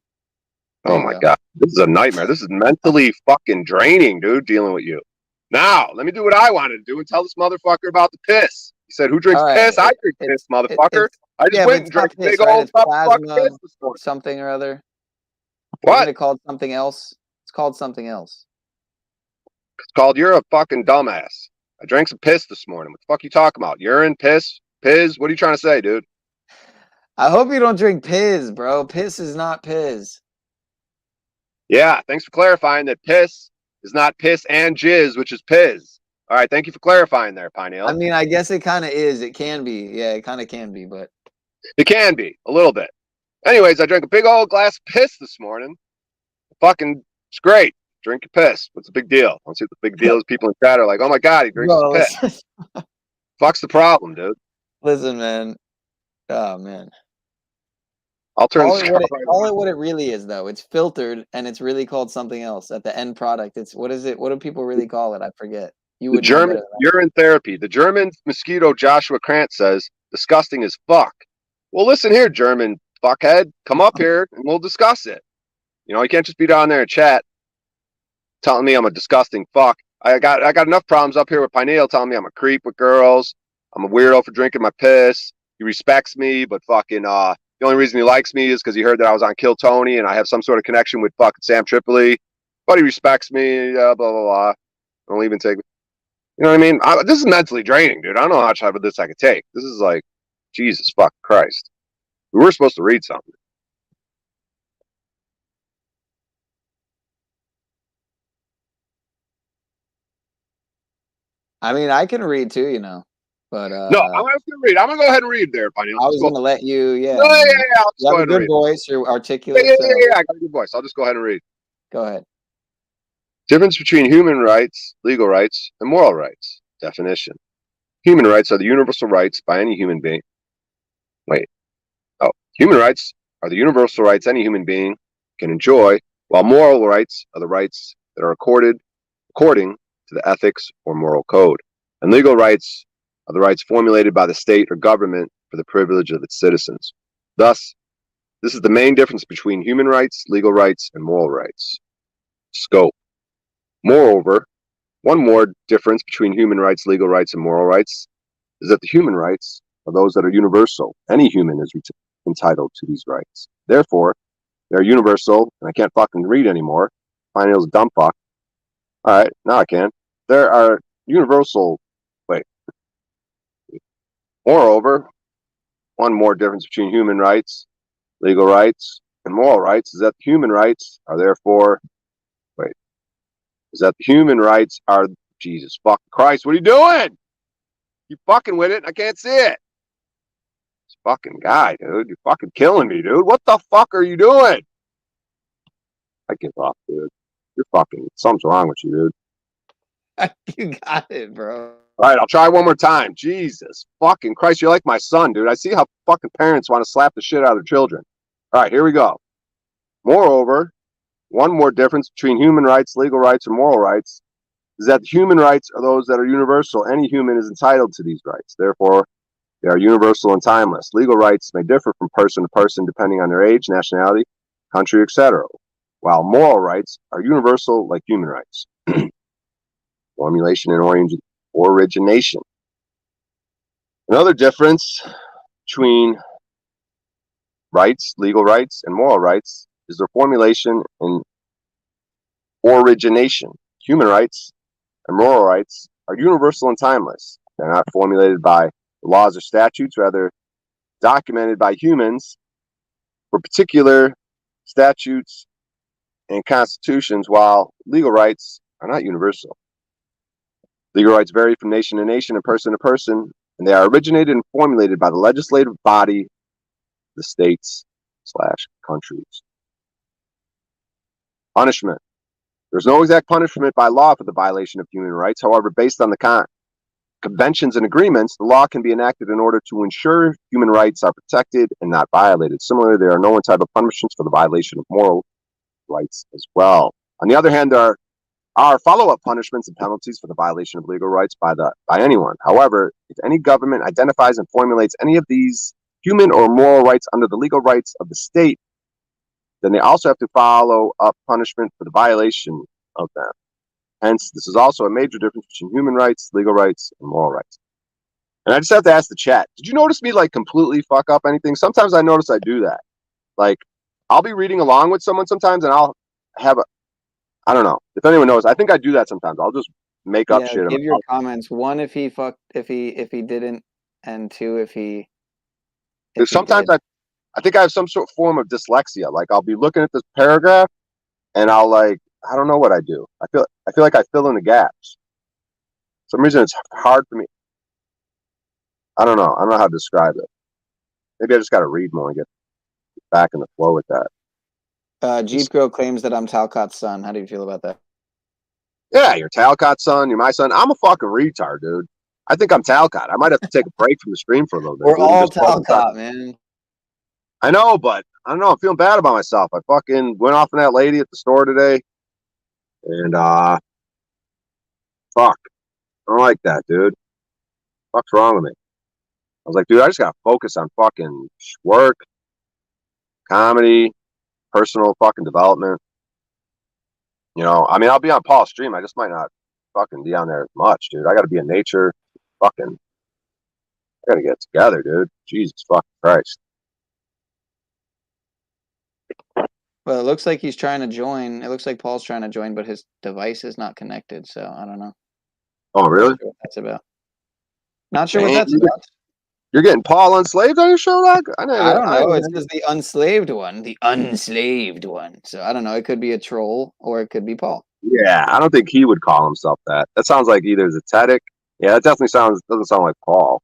Oh my God, this is a nightmare. This is mentally fucking draining, dude. Dealing with you. Now, let me do what I wanted to do and tell this motherfucker about the piss. He said, "Who drinks piss?" I drink piss, motherfucker. I just went and drank a big old fucking piss this morning. Something or other. What? Isn't it called something else? It's called something else. It's called "You're a fucking dumbass." I drank some piss this morning. What the fuck you talking about? Urine, piss, piz? What are you trying to say, dude? I hope you don't drink piss, bro. Piss is not piss. Yeah, thanks for clarifying that piss is not piss and jizz, which is piz. All right, thank you for clarifying there, Pineal. I mean, I guess it kind of is. It can be. Yeah, it kind of can be, but it can be a little bit. Anyways, I drank a big old glass of piss this morning. Fucking, it's great. Drink your piss. What's the big deal? Let's see what the big deal is. People in chat are like, "Oh my God, he drinks his piss." Fuck's the problem, dude? Listen, man. Oh man. I'll turn Call the it what sound it, right call on. it what it really is, though. It's filtered, and it's really called something else at the end product. It's what is it? What do people really call it? I forget. You The would know German better than urine therapy. The German mosquito Joshua Krantz says, disgusting as fuck. Well, listen here, German fuckhead. Come up here and we'll discuss it. You know, you can't just be down there and chat telling me I'm a disgusting fuck. I got enough problems up here with Pineal telling me I'm a creep with girls. I'm a weirdo for drinking my piss. He respects me, but fucking the only reason he likes me is because he heard that I was on Kill Tony and I have some sort of connection with fucking Sam Tripoli. But he respects me, blah blah blah. Don't even take me. You know what I mean? This is mentally draining, dude. I don't know how much of this I could take. This is like, Jesus fucking Christ. We were supposed to read something. I mean, I can read too, you know. But No, I'm going to read. I'm going to go ahead and read there, Pineal. I was going to let you, yeah. No, I mean, yeah. I'll just you go have a ahead and good read. voice. You're articulate. Yeah, so I got a good voice. I'll just go ahead and read. Go ahead. Difference between human rights, legal rights, and moral rights. Definition. Human rights are the universal rights by any human being. Human rights are the universal rights any human being can enjoy, while moral rights are the rights that are according to the ethics or moral code. And legal rights are the rights formulated by the state or government for the privilege of its citizens. Thus, this is the main difference between human rights, legal rights, and moral rights. Scope. Moreover, one more difference between human rights, legal rights, and moral rights is that the human rights are those that are universal. Any human is entitled to these rights. Therefore, they're universal, and I can't fucking read anymore. Pineal's a dumb fuck. All right, now I can. There are universal. Moreover, one more difference between human rights, legal rights, and moral rights is that human rights are therefore. Is that human rights are. Jesus fucking Christ, what are you doing? You fucking with it? I can't see it. This fucking guy, dude. You're fucking killing me, dude. What the fuck are you doing? I give up, dude. You're fucking. Something's wrong with you, dude. You got it, bro. All right, I'll try one more time. Jesus fucking Christ, you're like my son, dude. I see how fucking parents want to slap the shit out of their children. All right, here we go. Moreover, one more difference between human rights, legal rights, and moral rights is that human rights are those that are universal. Any human is entitled to these rights. Therefore, they are universal and timeless. Legal rights may differ from person to person depending on their age, nationality, country, etc., while moral rights are universal like human rights. Formulation and origination. Another difference between rights, legal rights, and moral rights is their formulation and origination. Human rights and moral rights are universal and timeless. They're not formulated by laws or statutes, rather documented by humans for particular statutes and constitutions, while legal rights are not universal. Legal rights vary from nation to nation and person to person, and they are originated and formulated by the legislative body, the states/countries. Punishment. There's no exact punishment by law for the violation of human rights. However, based on the conventions and agreements, the law can be enacted in order to ensure human rights are protected and not violated. Similarly, there are no type of punishments for the violation of moral rights as well. On the other hand, there are follow-up punishments and penalties for the violation of legal rights by anyone. However, if any government identifies and formulates any of these human or moral rights under the legal rights of the state, then they also have to follow up punishment for the violation of them. Hence, this is also a major difference between human rights, legal rights, and moral rights. And I just have to ask the chat, did you notice me like completely fuck up anything? Sometimes I notice I do that. Like, I'll be reading along with someone sometimes and I'll have I don't know. If anyone knows, I think I do that sometimes. I'll just make up shit. Give your comments. One, if he didn't, and two, if he sometimes did. I think I have some sort of form of dyslexia. Like I'll be looking at this paragraph and I'll I don't know what I do. I feel like I fill in the gaps. For some reason it's hard for me. I don't know how to describe it. Maybe I just gotta read more and get back in the flow with that. Jeep Girl claims that I'm Talcott's son. How do you feel about that? Yeah, you're Talcott's son. You're my son. I'm a fucking retard, dude. I think I'm Talcott. I might have to take a break from the stream for a little bit. We're all Talcott, man. I know, but I don't know. I'm feeling bad about myself. I fucking went off on that lady at the store today, and fuck, I don't like that, dude. What's wrong with me? I was like, dude, I just gotta focus on fucking work, comedy, personal fucking development. You know, I mean, I'll be on Paul's stream. I just might not fucking be on there as much, dude. I gotta be in nature. Fucking, I gotta get it together, dude. Jesus fucking Christ. Well, it looks like he's trying to join. It looks like Paul's trying to join, but his device is not connected. So I don't know. Oh, really? Not sure what that's about. Not sure what that's about. You're getting Paul unslaved on your show, dog? I don't know. It says the unslaved one, the unslaved one. So I don't know. It could be a troll or it could be Paul. Yeah, I don't think he would call himself that. That sounds like either Zetetic. Yeah, that definitely doesn't sound like Paul.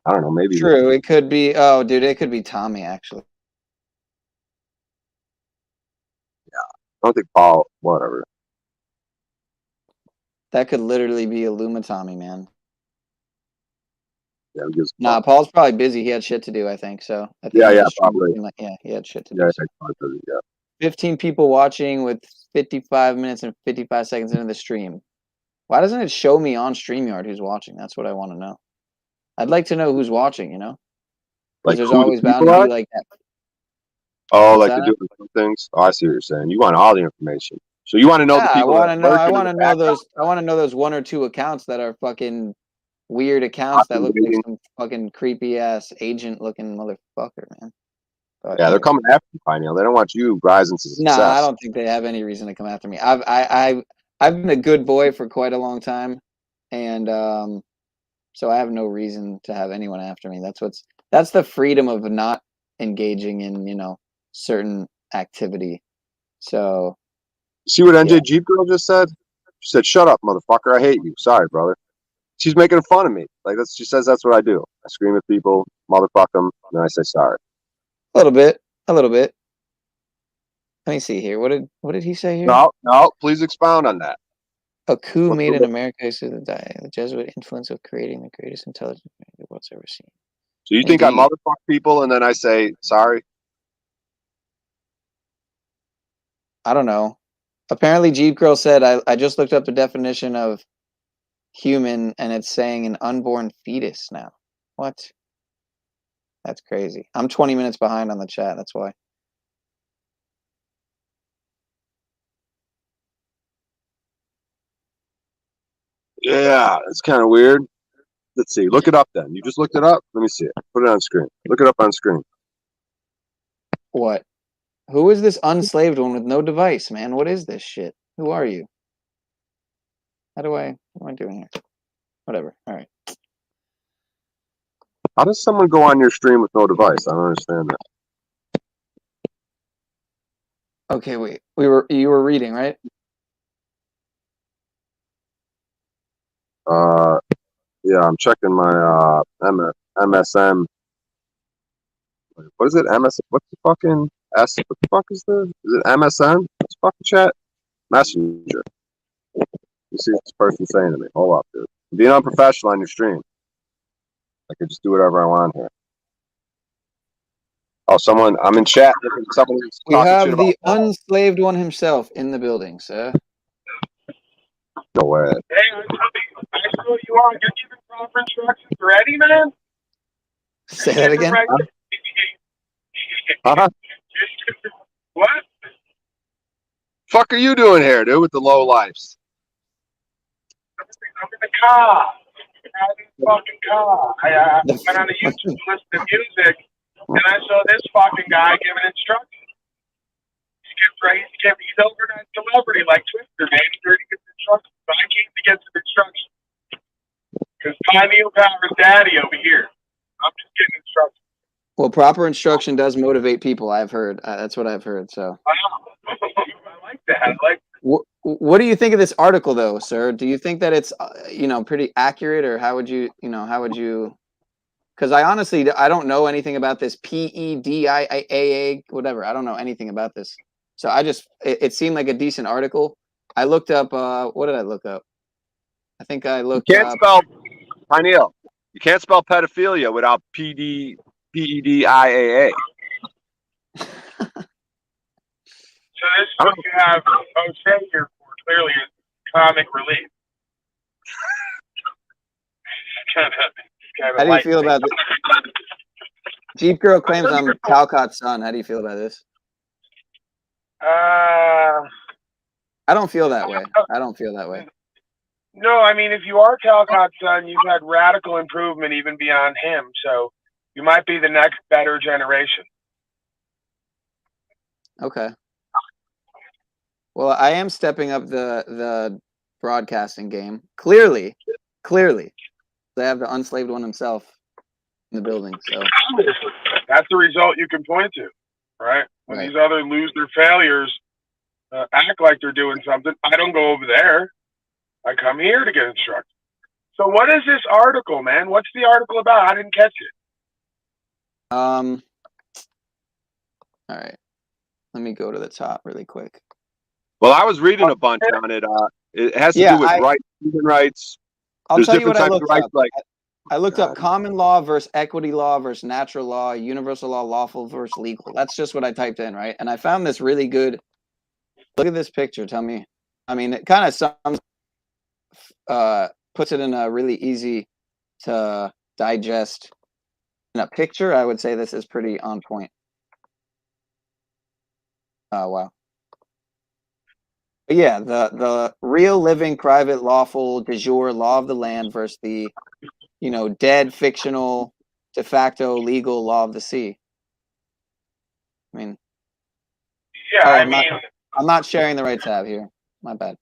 I don't know. Maybe True. It could be. Oh, dude, it could be Tommy actually. Yeah, I don't think Paul. Whatever. That could literally be Illuma Tommy, man. Yeah, nah, Paul's probably busy. He had shit to do, I think. So I think yeah, probably. Yeah, he had shit to do. So. Yeah. 15 people watching with 55 minutes and 55 seconds into the stream. Why doesn't it show me on StreamYard who's watching? That's what I want to know. I'd like to know who's watching, you know? Like there's always bound to be like that. Oh, like they're doing some things? Oh, I see what you're saying. You want all the information. So you want to know the people. I want to know those one or two accounts that are fucking weird accounts that look like some fucking creepy ass agent looking motherfucker, man. But yeah, they're coming after you, Pineal. They don't want you rising to success. Nah, I don't think they have any reason to come after me. I've been a good boy for quite a long time, and so I have no reason to have anyone after me. That's the freedom of not engaging in certain activity. So see what NJ Jeep Girl just said? She said, "Shut up, motherfucker! I hate you." Sorry, brother. She's making fun of me. Like she says that's what I do. I scream at people, motherfuck them, and then I say sorry. A little bit. Let me see here. What did he say here? No. Please expound on that. A coup made in America is the Jesuit influence of creating the greatest intelligence the world's ever seen. So you think I motherfuck people and then I say sorry? I don't know. Apparently, Jeep Girl said I just looked up the definition of human and it's saying an unborn fetus now. What? That's crazy. I'm 20 minutes behind on the chat. That's why. Yeah, it's kind of weird. Let's see. Look it up then. You just looked it up? Let me see it. Put it on screen. Look it up on screen. What? Who is this unslaved one with no device, man? What is this shit? Who are you? What am I doing here? Whatever. All right. How does someone go on your stream with no device? I don't understand that. Okay, wait. You were reading, right? Yeah, I'm checking my MSM. What is it? MS? What's the fucking S? What the fuck is this? Is it MSN? What's fucking chat? Messenger. You see what this person's saying to me. Hold up, dude. I'm being unprofessional on your stream. I could just do whatever I want here. Oh, I'm in chat. We have the unslaved one himself in the building, sir. No way. Hey, I saw you are. You're giving proper instructions already, man? Say that again? What? Fuck are you doing here, dude, with the low lives? I'm in the car. I'm in the fucking car. I went on the YouTube to listen to music, and I saw this fucking guy giving instructions. He's overnight celebrity like Twister, man. He's already gives instructions. So I came to get some instructions. Because Pineal Power's daddy over here. I'm just getting instructions. Well, proper instruction does motivate people, I've heard. That's what I've heard, so. I like that. What do you think of this article, though, sir? Do you think that it's, pretty accurate, or how would you, because I honestly, I don't know anything about this PEDIAA, whatever. I don't know anything about this. So it seemed like a decent article. I looked up, what did I look up? I think I looked up. You can't spell, Pineal, you can't spell pedophilia without PD, PEDIAA. So this is what you have Jose here for, clearly is comic relief. kind How do you feel about this? Jeep Girl claims I'm Calcott's son. How do you feel about this? I don't feel that way. I don't feel that way. No, I mean, if you are Calcott's son, you've had radical improvement even beyond him. So you might be the next better generation. Okay. Well, I am stepping up the broadcasting game. Clearly. They have the unslaved one himself in the building. So that's the result you can point to, right? When these other loser failures act like they're doing something, I don't go over there. I come here to get instructed. So what is this article, man? What's the article about? I didn't catch it. All right. Let me go to the top really quick. Well, I was reading a bunch on it. It has to do with human rights. I'll tell you what I looked up. Like, I looked up common law versus equity law versus natural law, universal law, lawful versus legal. That's just what I typed in, right? And I found this really good. Look at this picture. Tell me. I mean, it kind of sums, puts it in a really easy to digest. In a picture, I would say this is pretty on point. Oh, wow. But yeah, the real living private lawful de jure law of the land versus the, dead fictional de facto legal law of the sea. I mean, yeah, I'm not sharing the right tab here. My bad.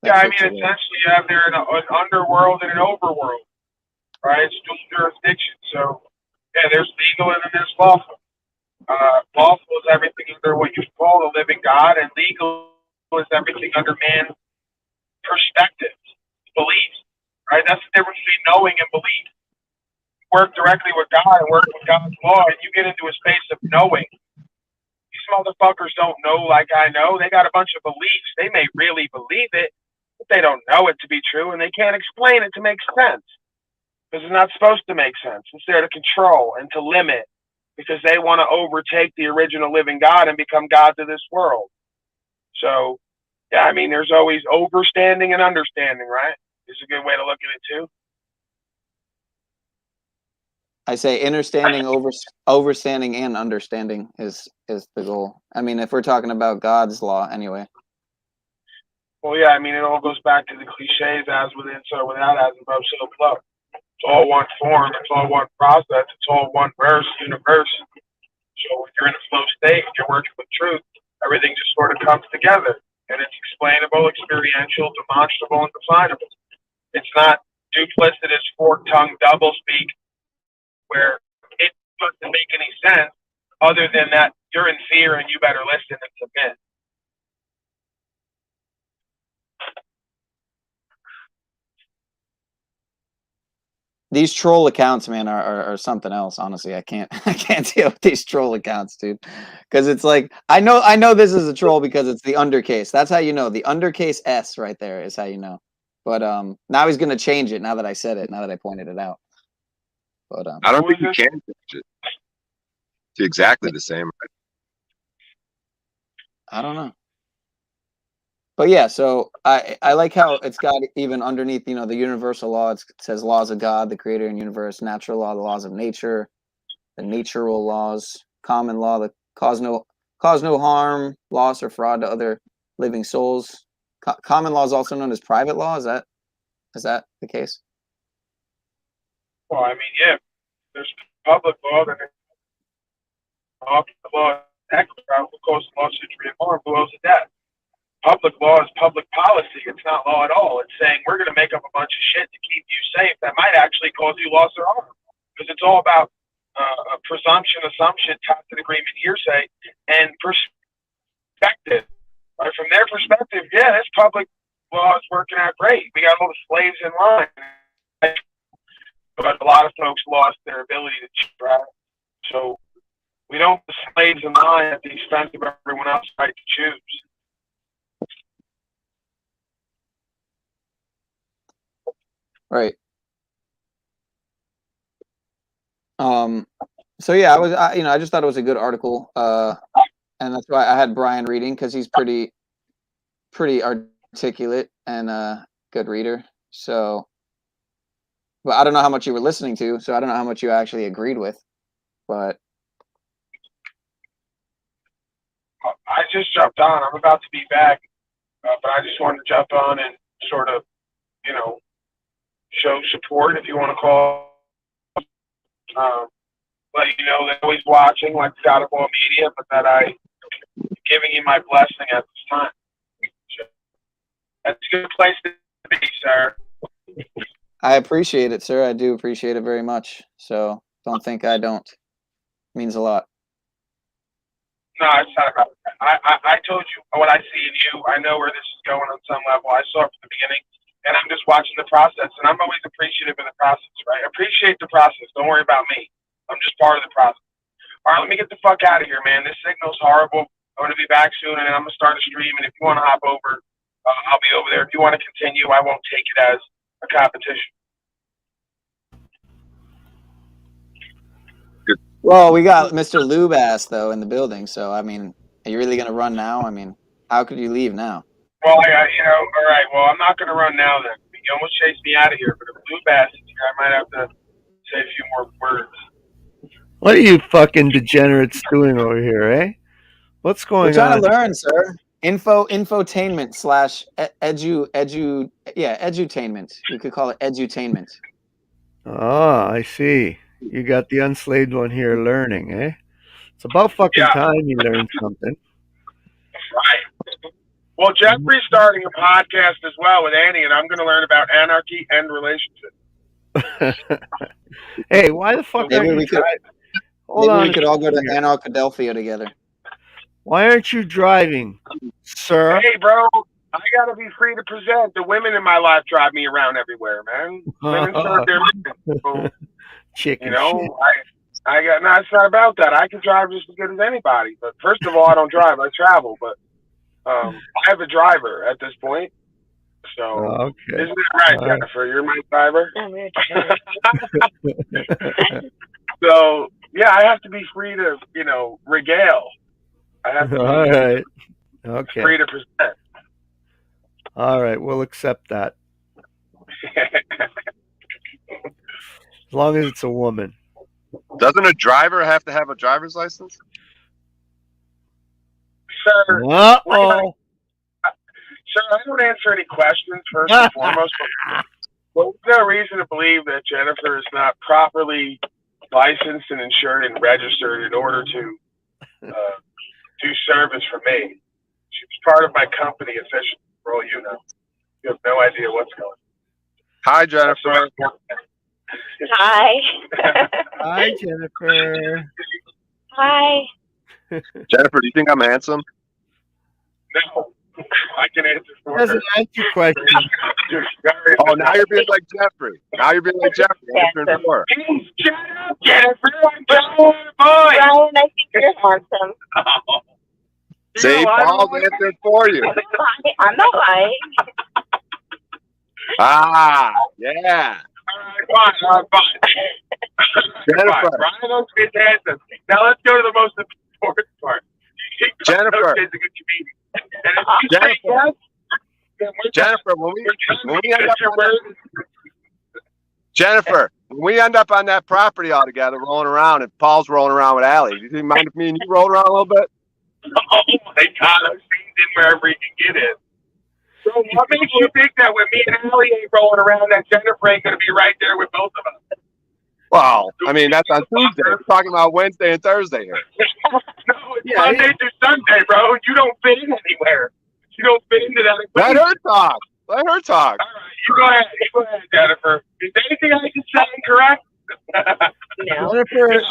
Essentially you have there an underworld and an overworld, right? It's dual jurisdiction. So yeah, there's legal and then there's lawful. Lawful is everything under what you call the living God, and legal is everything under man's perspective, belief, right? That's the difference between knowing and belief. You work directly with God and work with God's law, and you get into a space of knowing. These motherfuckers don't know like I know. They got a bunch of beliefs. They may really believe it, but they don't know it to be true, and they can't explain it to make sense. Because it's not supposed to make sense. It's there to control and to limit, because they want to overtake the original living God and become God to this world. So, yeah, I mean, there's always overstanding and understanding, right? It's a good way to look at it, too. I say understanding, overstanding, and understanding is the goal. I mean, if we're talking about God's law, anyway. Well, yeah, I mean, it all goes back to the cliches, as within, so without, as above, so below. It's all one form. It's all one process. It's all one verse, universe. So when you're in a flow state and you're working with truth, everything just sort of comes together. And it's explainable, experiential, demonstrable, and definable. It's not duplicitous, fork-tongued doublespeak where it doesn't make any sense other than that you're in fear and you better listen and submit. These troll accounts, man, are something else. Honestly, I can't deal with these troll accounts, dude. Because it's like I know this is a troll because it's the undercase. That's how you know. The undercase S right there is how you know. But now he's gonna change it. Now that I said it. Now that I pointed it out. But I don't think you can change it. It's exactly the same. I don't know. But yeah, so I like how it's got even underneath, the universal law, it says laws of God, the creator and universe, natural law, the laws of nature, the natural laws, common law, the cause no harm, loss, or fraud to other living souls. Common law is also known as private law. Is that the case? Well, I mean, yeah, there's public law, then there's law, equity, who caused lawsuit to reform, who owes a debt. Public law is public policy. It's not law at all. It's saying we're going to make up a bunch of shit to keep you safe that might actually cause you loss or harm. Because it's all about presumption, assumption, tacit agreement, hearsay, and perspective. Right? From their perspective, yeah, this public law is working out great. We got all the slaves in line. But a lot of folks lost their ability to choose, right? So we don't put slaves in line at the expense of everyone else's right to choose. Right. So yeah, I just thought it was a good article. And that's why I had Brian reading, because he's pretty articulate and a good reader. So, but I don't know how much you were listening to, so I don't know how much you actually agreed with. But I just jumped on. I'm about to be back, but I just wanted to jump on and sort of, show support, if you want to call it. Let you know that always watching, like Scottaball Media, but that I'm giving you my blessing at this time. So that's a good place to be, sir. I appreciate it, sir. I do appreciate it very much. So don't think I don't. It means a lot. No, it's not about that. I told you what I see in you. I know where this is going on some level. I saw it from the beginning, and I'm just watching the process, and I'm always appreciative of the process, right? Appreciate the process. Don't worry about me. I'm just part of the process. All right, let me get the fuck out of here, man. This signal's horrible. I'm going to be back soon, and I'm going to start a stream, and if you want to hop over, I'll be over there. If you want to continue, I won't take it as a competition. Well, we got Mr. Lubass, though, in the building. So, I mean, are you really going to run now? I mean, how could you leave now? Well, all right. Well, I'm not going to run now then. You almost chased me out of here, but if Lubass is here, I might have to say a few more words. What are you fucking degenerates doing over here, eh? What's going on? We're trying to learn, sir. Infotainment slash edutainment. You could call it edutainment. Oh, I see. You got the unslaved one here learning, eh? It's about fucking time you learned something. Right. Well, Jeffrey's starting a podcast as well with Annie, and I'm going to learn about anarchy and relationships. Hey, why the fuck Maybe aren't we you could, Hold maybe on we could all go to Anarchadelphia together. Why aren't you driving, sir? Hey, bro, I got to be free to present. The women in my life drive me around everywhere, man. Women serve their men. So, Chicken shit. I got, no, it's not about that. I can drive just as good as anybody. But first of all, I don't drive. I travel. But I have a driver at this point. So, okay. Isn't it right, Jennifer? You're my driver. I'm your driver. So, yeah, I have to be free to, regale. I have to be all right. Okay. free to present. All right, we'll accept that. As long as it's a woman. Doesn't a driver have to have a driver's license? Sir, Uh-oh. Sir, I don't answer any questions, first and foremost. But there's no reason to believe that Jennifer is not properly licensed and insured and registered in order to do service for me. She's part of my company officially, for all you know. You have no idea what's going on. Hi, Jennifer. Hi. Hi, Jennifer. Hi. Jennifer, do you think I'm handsome? No, I can answer for Doesn't her. answer questions. Oh, now you're being like Jeffrey. Now you're being like Jeffrey. Answering for her. Hey, shut up, Jennifer. I'm telling you, boy. Brian, I think you're handsome. Oh. See, Paul's answered for you. I'm not lying. Ah, yeah. All right, fine. Jennifer. Brian Oak's handsome. Now let's go to the most important part. Jennifer. Is a good comedian. And if you say Jennifer. yes, then Jennifer, when we end up on Jennifer, when we end up on that property all together, rolling around, and Paul's rolling around with Allie, do you mind if me and you roll around a little bit? Oh my God, I've seen him wherever he can get in. So what makes you think that when me and Allie ain't rolling around, that Jennifer ain't going to be right there with both of us? Well, I mean, that's on Tuesday. We're talking about Wednesday and Thursday here. No, it's Monday through Sunday, bro. You don't fit in anywhere. You don't fit into that Let equation. her talk. Let her talk. All right, you go ahead. You go ahead, Jennifer. Is anything I can say incorrect? No. Jennifer,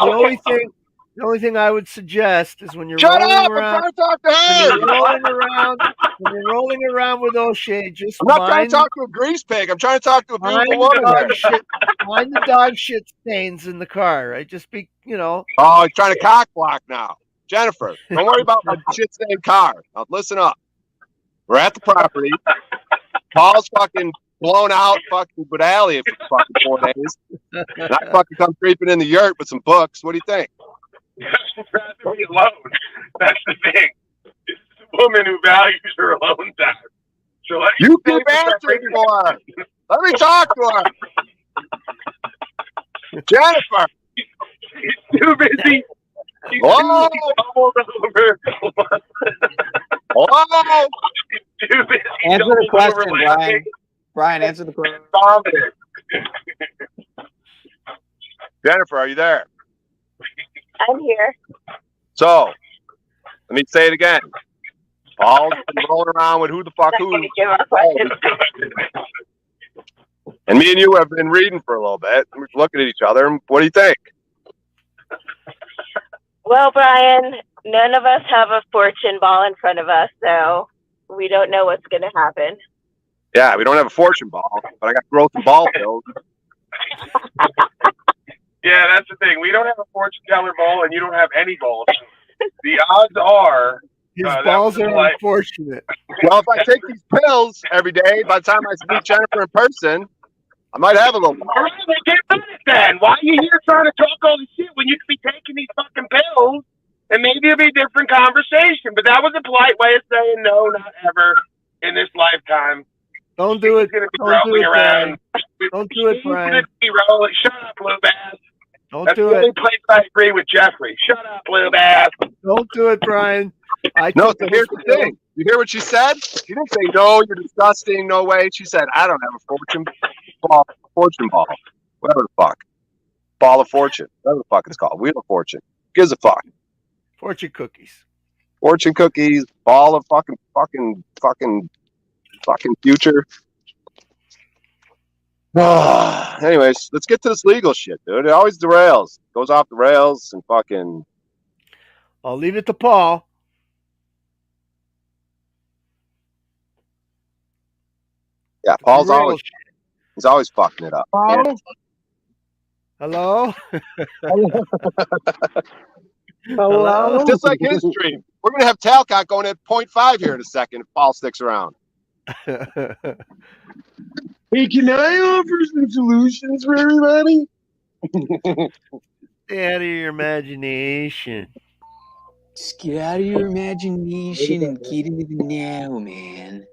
the only thing I would suggest is when you're Shut rolling up! around, I'm trying to talk to when you're rolling around with O'Shea, just I'm not trying mind, to talk to a grease pig. I'm trying to talk to a mind beautiful the woman dog here. shit, mind the dog shit stains in the car. Right? Just be, Oh, he's trying to cock block now. Jennifer, don't worry about my shit stained car. Now listen up. We're at the property. Paul's fucking blown out fucking Alley for fucking 4 days. And I fucking come creeping in the yurt with some books. What do you think? I'd rather be alone. That's the thing. It's a woman who values her alone time. So you keep answering for her. Let me talk to her. Jennifer. She's too busy. She's Whoa. doubled over. Whoa. She's too busy. Answer the doubled over question, my Brian. thing. Brian, answer the question. Dominant. Jennifer, are you there? I'm here. So, let me say it again. Paul's been rolling around with who the fuck who. And me and you have been reading for a little bit. We're looking at each other. What do you think? Well, Brian, none of us have a fortune ball in front of us, so we don't know what's going to happen. Yeah, we don't have a fortune ball, but I got growth and ball pills. Yeah, that's the thing. We don't have a fortune teller ball, and you don't have any balls. The odds are his balls are unfortunate. Well, if I take these pills every day, by the time I meet Jennifer in person, I might have a little ball. All right, well, get on it then. Why are you here trying to talk all this shit when you could be taking these fucking pills and maybe it'll be a different conversation? But that was a polite way of saying no, not ever in this lifetime. Don't do it. Gonna be Don't do rolling it, around. Brian. Don't do it, Brian. Shut up, Blue Bass. Don't That's do the only it. place I agree with Jeffrey. Shut up, Blue Bass. Don't do it, Brian. No, so here's the thing. You hear what she said? She didn't say, no, you're disgusting, no way. She said, I don't have a fortune ball, whatever the fuck. Ball of fortune, whatever the fuck it's called. Wheel of fortune. Gives a fuck. Fortune cookies. Fortune cookies, ball of fucking future. Anyways, let's get to this legal shit, dude. It always derails. Goes off the rails and fucking. I'll leave it to Paul. Yeah, Paul's always he's always fucking it up. Paul? Hello? Hello? Just like his stream. We're gonna have Talcott going at 0.5 here in a second if Paul sticks around. Hey, can I offer some solutions for everybody? Stay out of your imagination. Just get out of your imagination and get into the now, man.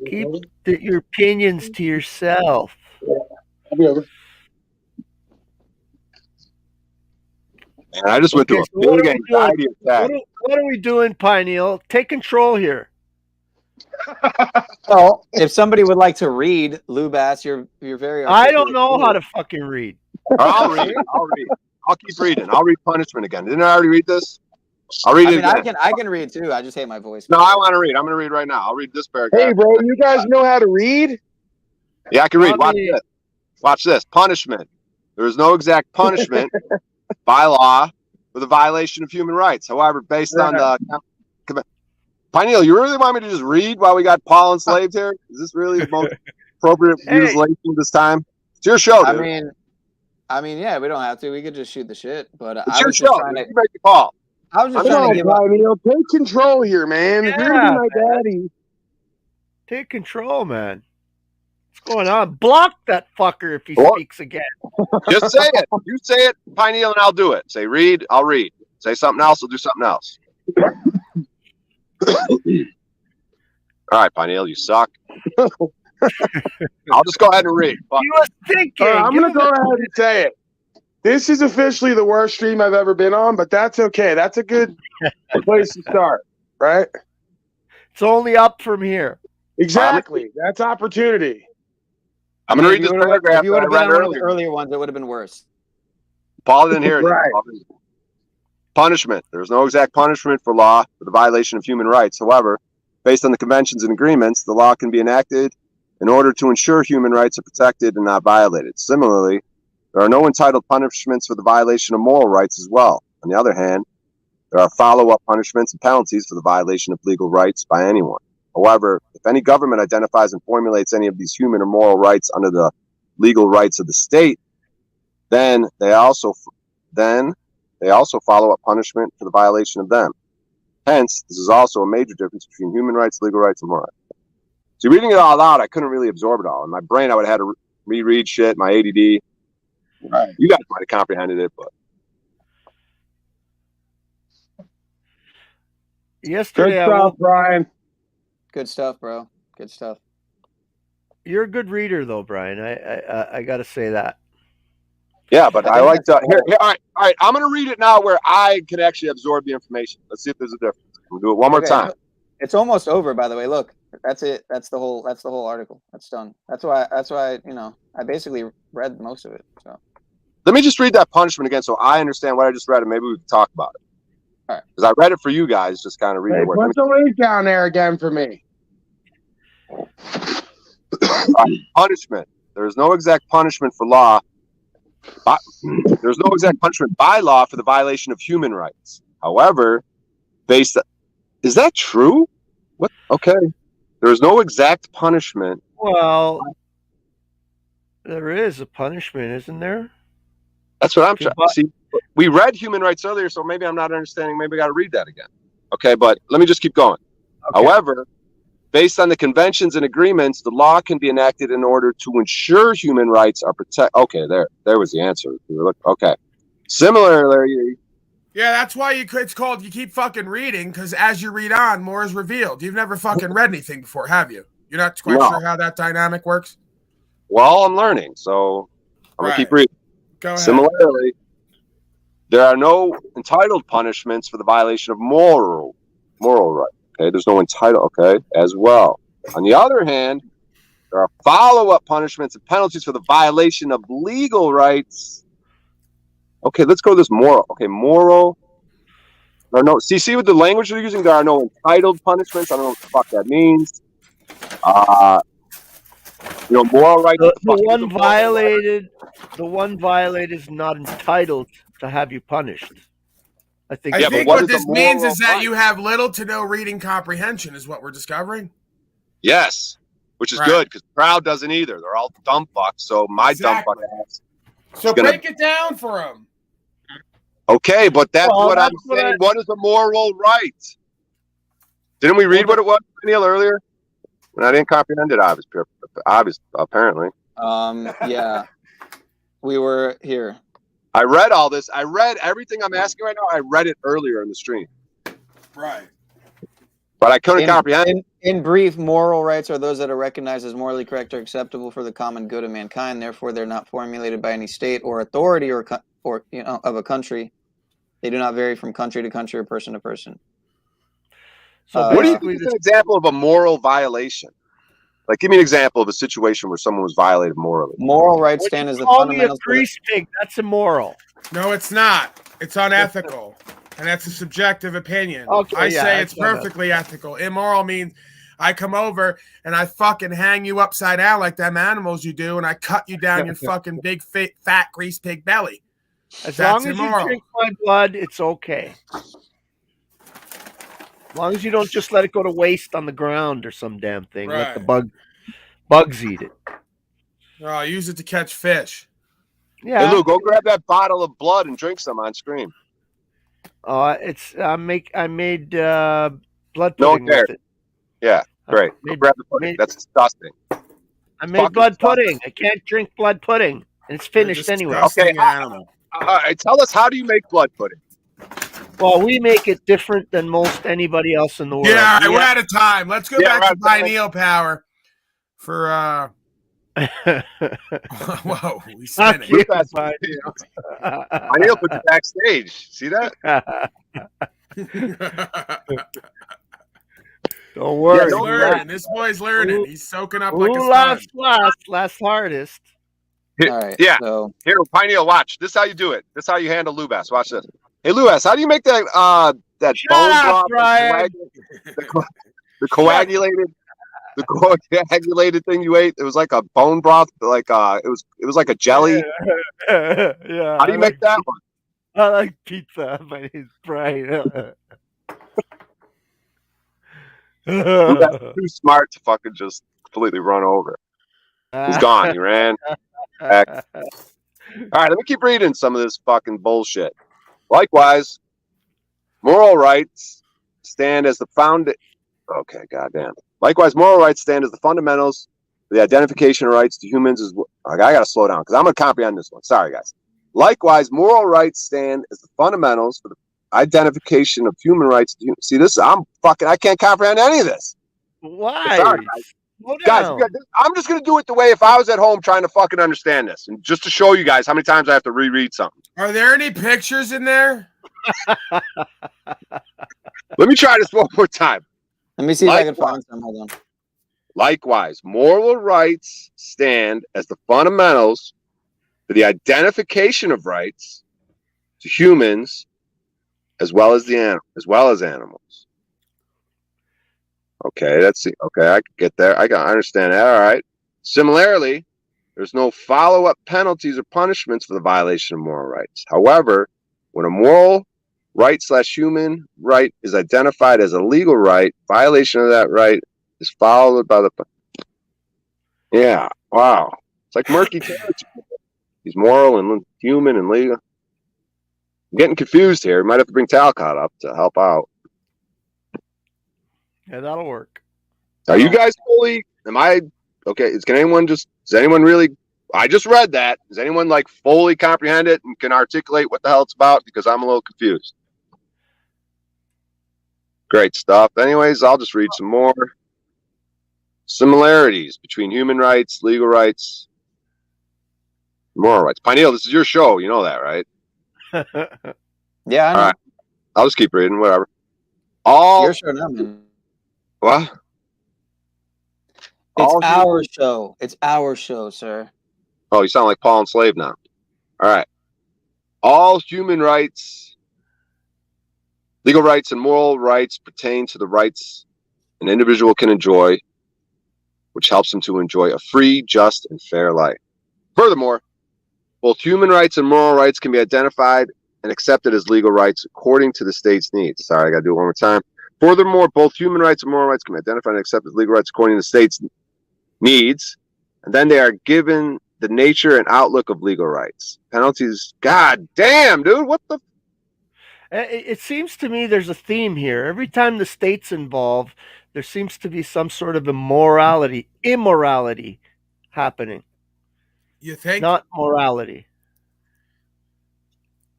Keep your opinions to yourself. I'll be over. And I just went through a big anxiety attack. What are we doing, Pineal? Take control here. Well, if somebody would like to read, Lou Bass, you're very. I don't know how to fucking read. I'll read. I'll keep reading. I'll read Punishment again. Didn't I already read this? I'll read it again. I can read too. I just hate my voice. No, I want to read. I'm going to read right now. I'll read this paragraph. Hey, bro, you guys know how to read? Yeah, I can read. Watch this. Watch this. Punishment. There is no exact punishment by law for the violation of human rights. However, based on the Pineal, you really want me to just read while we got Paul enslaved here? Is this really the most appropriate utilization this time? It's your show, dude. I mean, yeah, we don't have to. We could just shoot the shit. But it's your show. You make the call. I was just trying to give up. Take control here, man. If you're gonna be my daddy, take control, man. What's going on? Block that fucker if he speaks again. Just say it. You say it, Pineal, and I'll do it. Say read, I'll read. Say something else, I'll do something else. All right, Pineal, you suck. I'll just go ahead and read. Fuck. You was thinking. I'm going to go ahead and say it. This is officially the worst stream I've ever been on, but that's okay. That's a good place to start, right? It's only up from here. Exactly. That's opportunity. I'm going to read this paragraph. If you would have been on one of the earlier ones, it would have been worse. Paul didn't hear it. Right. Punishment. There is no exact punishment for law for the violation of human rights. However, based on the conventions and agreements, the law can be enacted in order to ensure human rights are protected and not violated. Similarly, there are no entitled punishments for the violation of moral rights as well. On the other hand, there are follow-up punishments and penalties for the violation of legal rights by anyone. However, if any government identifies and formulates any of these human or moral rights under the legal rights of the state, then they also follow up punishment for the violation of them. Hence, this is also a major difference between human rights, legal rights, and moral rights. See, reading it all out, I couldn't really absorb it all. In my brain, I would have had to reread shit, my ADD. Right. You guys might have comprehended it, but. Yesterday, Good stuff, Brian. Good stuff, bro. Good stuff. You're a good reader, though, Brian. I got to say that. Yeah, but I like to. Here, all right. I'm going to read it now where I can actually absorb the information. Let's see if there's a difference. We'll do it one more time. It's almost over, by the way. Look, that's it. That's the whole article. That's done. That's why I basically read most of it. So let me just read that punishment again so I understand what I just read, and maybe we can talk about it. All right. Because I read it for you guys, just kind of read Hey, it. put the link down there again for me. Punishment. There is no exact punishment for law. There's no exact punishment by law for the violation of human rights. However, is that true? What? Okay. There is no exact punishment. Well, there is a punishment, isn't there? That's what I'm trying to see. We read human rights earlier, so maybe I'm not understanding. Maybe I got to read that again. Okay, but let me just keep going. Okay. However, based on the conventions and agreements, the law can be enacted in order to ensure human rights are protected. Okay, there was the answer. Okay. Similarly, yeah, that's why it's called you keep fucking reading, because as you read on, more is revealed. You've never fucking read anything before, have you? You're not quite sure how that dynamic works? Well, I'm learning, so I'm going to keep reading. Go ahead. Similarly, there are no entitled punishments for the violation of moral right. Okay, there's no entitled, okay, as well. On the other hand, there are follow-up punishments and penalties for the violation of legal rights. Okay, let's go to this moral. Okay, moral. There are no, see what the language they're using? There are no entitled punishments. I don't know what the fuck that means. Moral rights. The one violated is not entitled to have you punished. I think what this means is that you have little to no reading comprehension, is what we're discovering. Yes, which is good because the crowd doesn't either. They're all dumb fucks. So my dumb fuck ass. So break it down for them. Okay, but that's what I'm saying. What is a moral right? Didn't we read what it was, Neil, earlier? And I didn't comprehend it. Apparently. Yeah, we were here. I read all this. I read everything I'm asking right now. I read it earlier in the stream. Right. But I couldn't comprehend it. In brief, moral rights are those that are recognized as morally correct or acceptable for the common good of mankind. Therefore, they're not formulated by any state or authority or of a country. They do not vary from country to country or person to person. So what do you think is an example of a moral violation? Like, give me an example of a situation where someone was violated morally. Moral rights stand as the fundamental. A grease pig, that's immoral. No, it's not. It's unethical, and that's a subjective opinion. Okay, I say it's perfectly ethical. Immoral means I come over and I fucking hang you upside down like them animals you do, and I cut you down your fucking big, fat grease pig belly. As long as you drink my blood, it's okay. As long as you don't just let it go to waste on the ground or some damn thing. Let the bugs eat it. Oh, I use it to catch fish. Yeah. Hey, Lou, go grab that bottle of blood and drink some on stream. I made blood pudding with it. Yeah, great. Go grab the pudding. That's disgusting. I made blood pudding. I can't drink blood pudding, and it's finished anyway. Okay. All right. Tell us, how do you make blood pudding? Well, we make it different than most anybody else in the world. Yeah, all right, we're out of time. Let's go back to pineal power for whoa, we spinning. Pineal put you backstage. See that? Don't worry. He's learning. This boy's learning. He's soaking up like a Who sponge. laughs hardest. All right. Yeah. So here, Pineal, watch. This is how you do it. This is how you handle Lubas. Watch this. Hey, Lubas, how do you make that bone broth? The coagulated thing you ate. It was like a bone broth, like it was like a jelly. Yeah. How do you make that one? I like pizza. My name's Brian. That's too smart to fucking just completely run over. He's gone. He ran back. All right, let me keep reading some of this fucking bullshit. Likewise, moral rights stand as the Okay, goddamn. Likewise, moral rights stand as the fundamentals for the identification of rights to humans. I got to slow down because I'm going to comprehend this one. Sorry, guys. Likewise, moral rights stand as the fundamentals for the identification of human rights. See, I can't comprehend any of this. Why? Sorry, guys, I'm just going to do it the way if I was at home trying to fucking understand this. And just to show you guys how many times I have to reread something. Are there any pictures in there? Let me try this one more time. Let me see if I can find some. Hold on. Likewise, moral rights stand as the fundamentals for the identification of rights to humans as well as animals. Okay, let's see. Okay, I can get there. I understand that. All right. Similarly, there's no follow-up penalties or punishments for the violation of moral rights. However, when a moral right/human right is identified as a legal right, violation of that right is followed by the. Yeah. Wow. It's like murky territory. He's moral and human and legal. I'm getting confused here. Might have to bring Talcott up to help out. Yeah, that'll work. Are you guys fully? Am I okay? Does anyone really? I just read that. Does anyone like fully comprehend it and can articulate what the hell it's about? Because I'm a little confused. Great stuff. Anyways, I'll just read some more. Similarities between human rights, legal rights, moral rights. Pineal, this is your show. You know that, right? Yeah, I know. All right. I'll just keep reading. Whatever. All Your show now, man. What? It's our show. It's our show, sir. Oh, you sound like Paul and Slave now. All right. All human rights, legal rights, and moral rights pertain to the rights an individual can enjoy, which helps them to enjoy a free, just, and fair life. Furthermore, both human rights and moral rights can be identified and accepted as legal rights according to the state's needs. Sorry, I got to do it one more time. Furthermore, both human rights and moral rights can be identified and accepted as legal rights according to the state's needs, and then they are given the nature and outlook of legal rights. Penalties. God damn, dude, what the? It seems to me there's a theme here. Every time the state's involved, there seems to be some sort of immorality happening. You think? Not morality.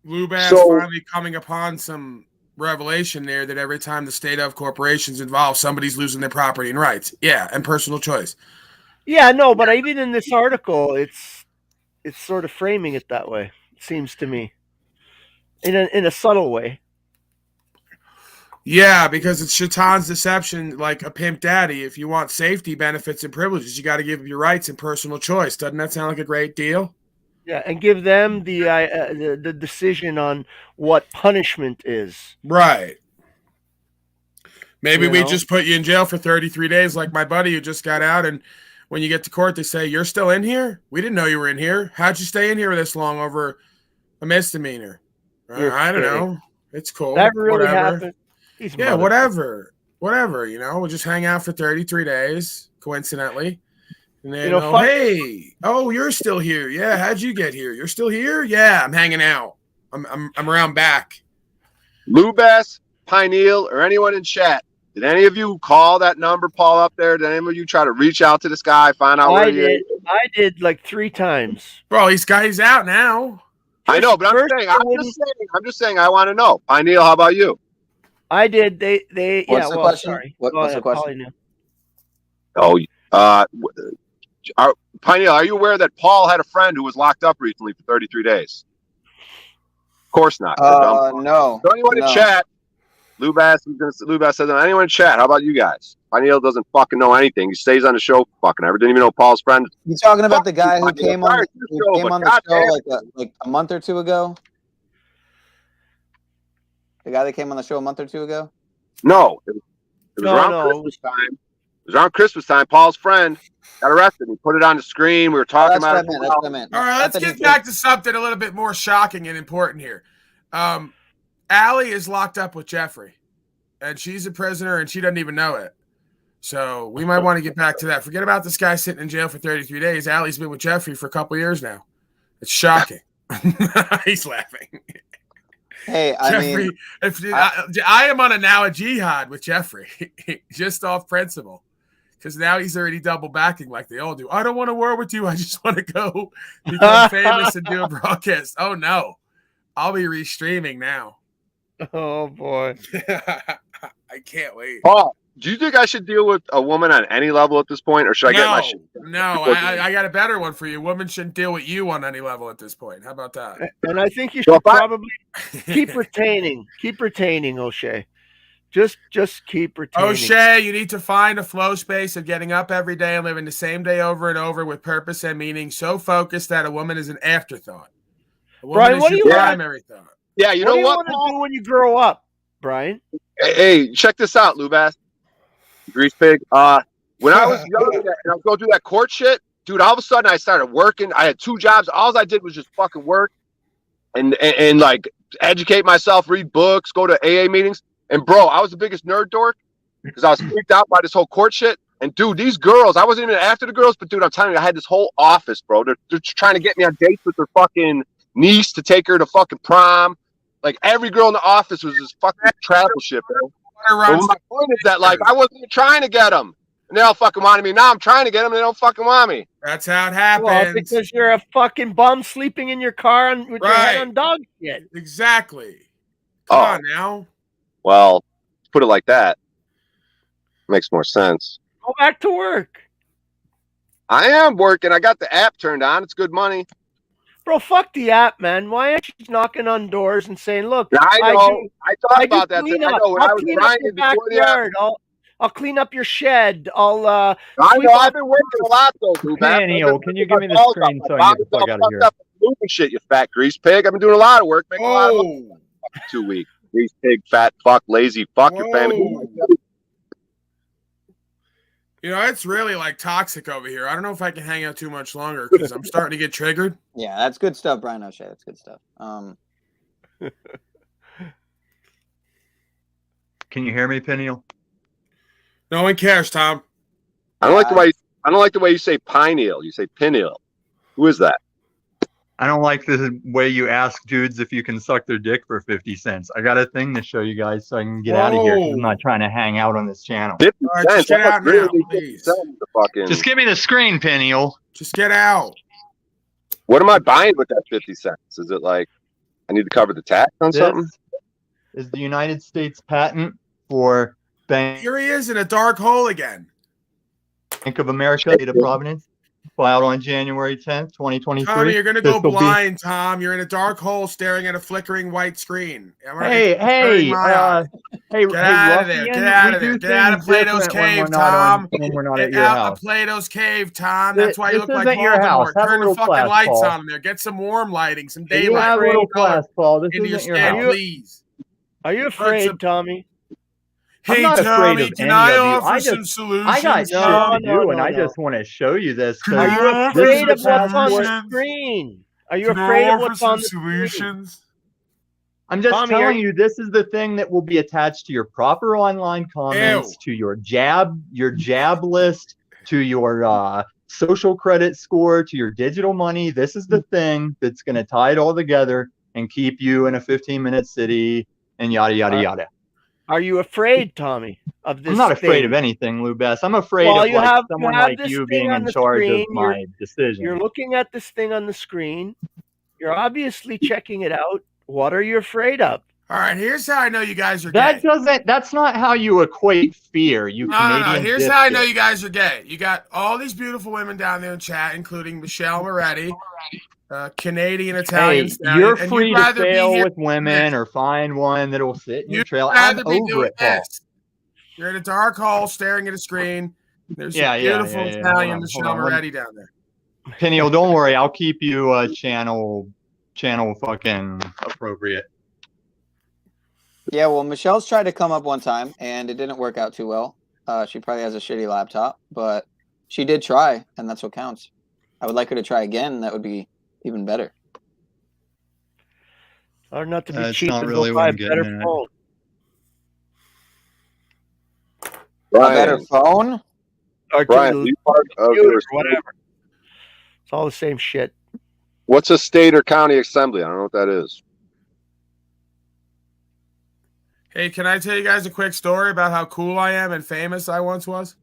Lubass finally coming upon some revelation there that every time the state of corporations involved, somebody's losing their property and rights. Yeah, and personal choice. Yeah, no, but even in this article, it's sort of framing it that way. It seems to me, in a subtle way. Yeah, because it's Shaitan's deception, like a pimp daddy. If you want safety, benefits, and privileges, you got to give up your rights and personal choice. Doesn't that sound like a great deal? Yeah, and give them the decision on what punishment is. Right. Maybe we just put you in jail for 33 days like my buddy who just got out, and when you get to court, they say, "You're still in here? We didn't know you were in here. How'd you stay in here this long over a misdemeanor?" I don't know. It's cool. That really happened. Yeah, whatever. Whatever, we'll just hang out for 33 days, coincidentally. And then, hey, you're still here. Yeah, how'd you get here? You're still here? Yeah, I'm hanging out. I'm around back. Lubass, Pineal, or anyone in chat, did any of you call that number, Paul, up there? Did any of you try to reach out to this guy, find out where he is? I did like 3 times. Bro, he's out now. I know, but I'm just saying I want to know. Pineal, how about you? I did. What's the question? Sorry. What's the question? Pineal, are you aware that Paul had a friend who was locked up recently for 33 days? Of course not. No. So anyone in chat, Lubass says, anyone in chat, how about you guys? Pineal doesn't fucking know anything. He stays on the show fucking ever. Didn't even know Paul's friend. You talking about the guy who came on the show like a month or two ago? The guy that came on the show a month or two ago? No. It was around Christmas time. It was around Christmas time. Paul's friend got arrested. He put it on the screen. We were talking about it. That's what I meant. All right, let's get back to something a little bit more shocking and important here. Allie is locked up with Jeffrey, and she's a prisoner, and she doesn't even know it. So we might want to get back to that. Forget about this guy sitting in jail for 33 days. Allie's been with Jeffrey for a couple of years now. It's shocking. He's laughing. Hey, I Jeffrey, mean, I am on a now a jihad with Jeffrey, just off principle. Because now he's already double backing like they all do. I don't want to war with you. I just want to go become famous and do a broadcast. Oh, no. I'll be restreaming now. Oh, boy. I can't wait. Oh, do you think I should deal with a woman on any level at this point, or should I get my shit? No, I got a better one for you. Women shouldn't deal with you on any level at this point. How about that? And I think you should probably keep retaining. Keep retaining, O'Shea. Just keep retaining. O'Shea, you need to find a flow space of getting up every day and living the same day over and over with purpose and meaning, so focused that a woman is an afterthought. A woman Brian, is what do your you primary thought. Yeah, you know what? What do you want to do when you grow up, Brian? Hey, check this out, Lubass. Grease pig. When I was young and I was going through that court shit, dude, all of a sudden I started working. I had 2 jobs. All I did was just fucking work and like educate myself, read books, go to AA meetings. And bro, I was the biggest nerd dork because I was freaked out by this whole court shit. And dude, these girls, I wasn't even after the girls, but dude, I'm telling you, I had this whole office, bro. They're trying to get me on dates with their fucking niece to take her to fucking prom. Like every girl in the office was this fucking travel shit, bro. But my point is that like I wasn't even trying to get them, and they all fucking wanted me. Now I'm trying to get them, and they don't fucking want me. That's how it happens. Well, because you're a fucking bum sleeping in your car with your head on dog shit. Exactly. Come on now. Well, put it like that. Makes more sense. Go back to work. I am working. I got the app turned on. It's good money. Bro, fuck the app, man. Why aren't you knocking on doors and saying, look, I know. I thought about that. Clean I up. know when I'll I was clean up your grinding before the app. backyard. I'll clean up your shed. I'll I know. I've been working a lot though, dude. Hey, Neil, can you give me the screen so I can get the fuck out of here? Moving shit, you fat grease pig. I've been doing a lot of work, making a lot of money. 2 weeks. Grease pig, fat fuck, lazy fuck. Your family. You know, it's really like toxic over here. I don't know if I can hang out too much longer because I'm starting to get triggered. Yeah, that's good stuff, Brian O'Shea. That's good stuff. Can you hear me, Peniel? No one cares, Tom. I don't like the way you say pineal. You say pineal. Who is that? I don't like the way you ask dudes if you can suck their dick for 50 cents. I got a thing to show you guys so I can get out of here. I'm not trying to hang out on this channel. 50 cents. Just get out now, please. Just give me the screen, Peniel. Just get out. What am I buying with that 50 cents? Is it like I need to cover the tax on something? Is the United States patent for Bank Here he is in a dark hole again. of America, Data Providence, filed on January 10th, 2023. Tommy, you're going to go This will be- blind, Tom. You're in a dark hole staring at a flickering white screen. Hey, Get out of there. ruffian, Get out we of there. do Get out of things Plato's different when cave, we're not Tom. when we're not at Get your out house. of Plato's cave, Tom. That's why you This look like isn't your house. Voldemort. Have a Turn the little fucking class, lights Paul. on in there. Get some warm lighting, some You daylight. have a little class, Paul. This into your isn't your skin, house. please. Are you afraid, Tommy? I'm Hey, not afraid Tommy, of can any I of you. offer some solutions? I got shit Tom? to do, and I just want to show you this. Can 'cause I Are you offer this afraid is of what's on the solutions? screen? Are you Can I afraid of offer what's some on the screen? solutions? I'm just Tommy, telling you, this is the thing that will be attached to your proper online comments, to your jab list, to your social credit score, to your digital money. This is the thing that's going to tie it all together and keep you in a 15-minute city and yada, yada, yada. Are you afraid, Tommy, of this I'm not afraid thing? of anything, Lou Bess. I'm afraid Well, of you like have- you someone have like this you thing being on in the charge of screen. my decision. You're looking at this thing on the screen. You're obviously checking it out. What are you afraid of? All right, here's how I know you guys are That gay. that's not how you equate fear, you No. Canadian Here's how I dipshit. know you guys are gay. You got all these beautiful women down there in chat, including Michelle Moretti, Canadian Italian Hey, stallion, you're and free you'd to rather be fail here with women or find one that'll sit in your You'd trail. I'm rather be over doing it, Paul. this. You're in a dark hole staring at a screen. There's Yeah, a yeah, beautiful yeah, yeah. Italian Hold Michelle on. Moretti down there. Peniel, don't worry. I'll keep you channel fucking appropriate. Yeah, well, Michelle's tried to come up one time, and it didn't work out too well. She probably has a shitty laptop, but she did try, and that's what counts. I would like her to try again. That would be even better. Or not to be That's cheap not and really go what buy a I'm getting better at. phone. A better phone? Or Brian, to you part of computer, your whatever. It's all the same shit. What's a state or county assembly? I don't know what that is. Hey, can I tell you guys a quick story about how cool I am and famous I once was?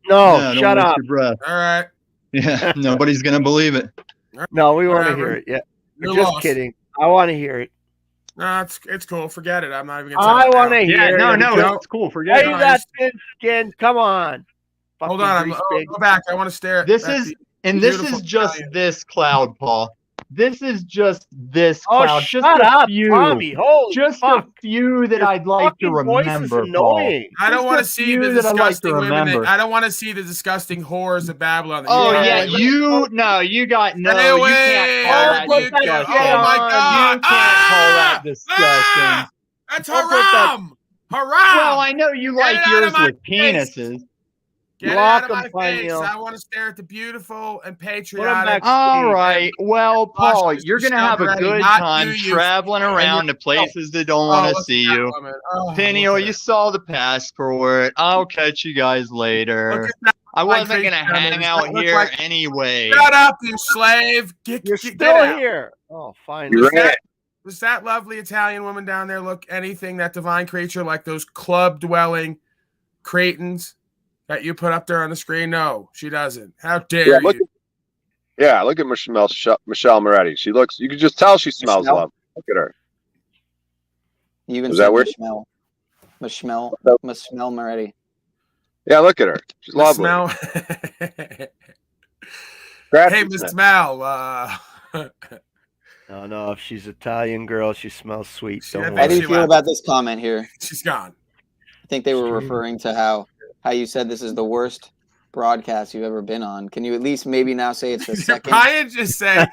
No, don't shut waste up. your breath. All right. Yeah, nobody's gonna believe it. No, we want to Whatever. hear it. Yeah, You're just lost. kidding. I want to hear it. No, it's cool. Forget it. I'm not even gonna tell I it want to now. hear it. No, it's cool. Forget Hey, it. that thin skin. Come on. Hold Fucking on. grease Go pig. back. I want to stare at This at is the and this beautiful is just Italian. this cloud, Paul. This is just this Oh, cloud. shut Just a up, few. Tommy. Holy Just fuck. a few that Your I'd like to fucking voice is remember, Paul. annoying. I don't Just want a to see the few that I'd like to disgusting women. remember. I don't want to see the disgusting whores of Babylon. That Oh you yeah, got. you got no. Stay You can't call away. that Put that disgusting. shit Oh my on. God! You can't call that disgusting. That's Don't put that- haram. Haram. Well, I know you Get like it out yours of my with face. penises. Get Block it out 'em, of my face. Pioneer. I want to stare at the beautiful and back. patriotic. All right. Well, Paul, Luscious you're going to Michelle have a Moretti, good not time you, you traveling and around to your- places that don't Oh, want to look at see that you. woman. Oh, Peniel, look at you her. saw the passport. I'll catch you guys later. Look at that I fine wasn't going to creature down there. hang Does out that look here like- anyway. Shut up, you slave. You're Get still out. here. Oh, fine. Does that lovely Italian woman down there look anything, that divine creature, like those club-dwelling Cretans that you put up there on the screen? No, she doesn't. How dare you? Look at Michelle Moretti. She looks. You can just tell she smells Michelle? love. Look at her. You can Is say that weird? Michelle Moretti. Yeah, look at her. She's lovely. Smell. Scratch Hey, the Miss smell. Smell. No, if she's Italian girl, she smells sweet. I Don't bet How do worry. you feel about this comment here? She's gone. I think they were referring to how you said this is the worst broadcast you've ever been on. Can you at least maybe now say it's the second? Brian just said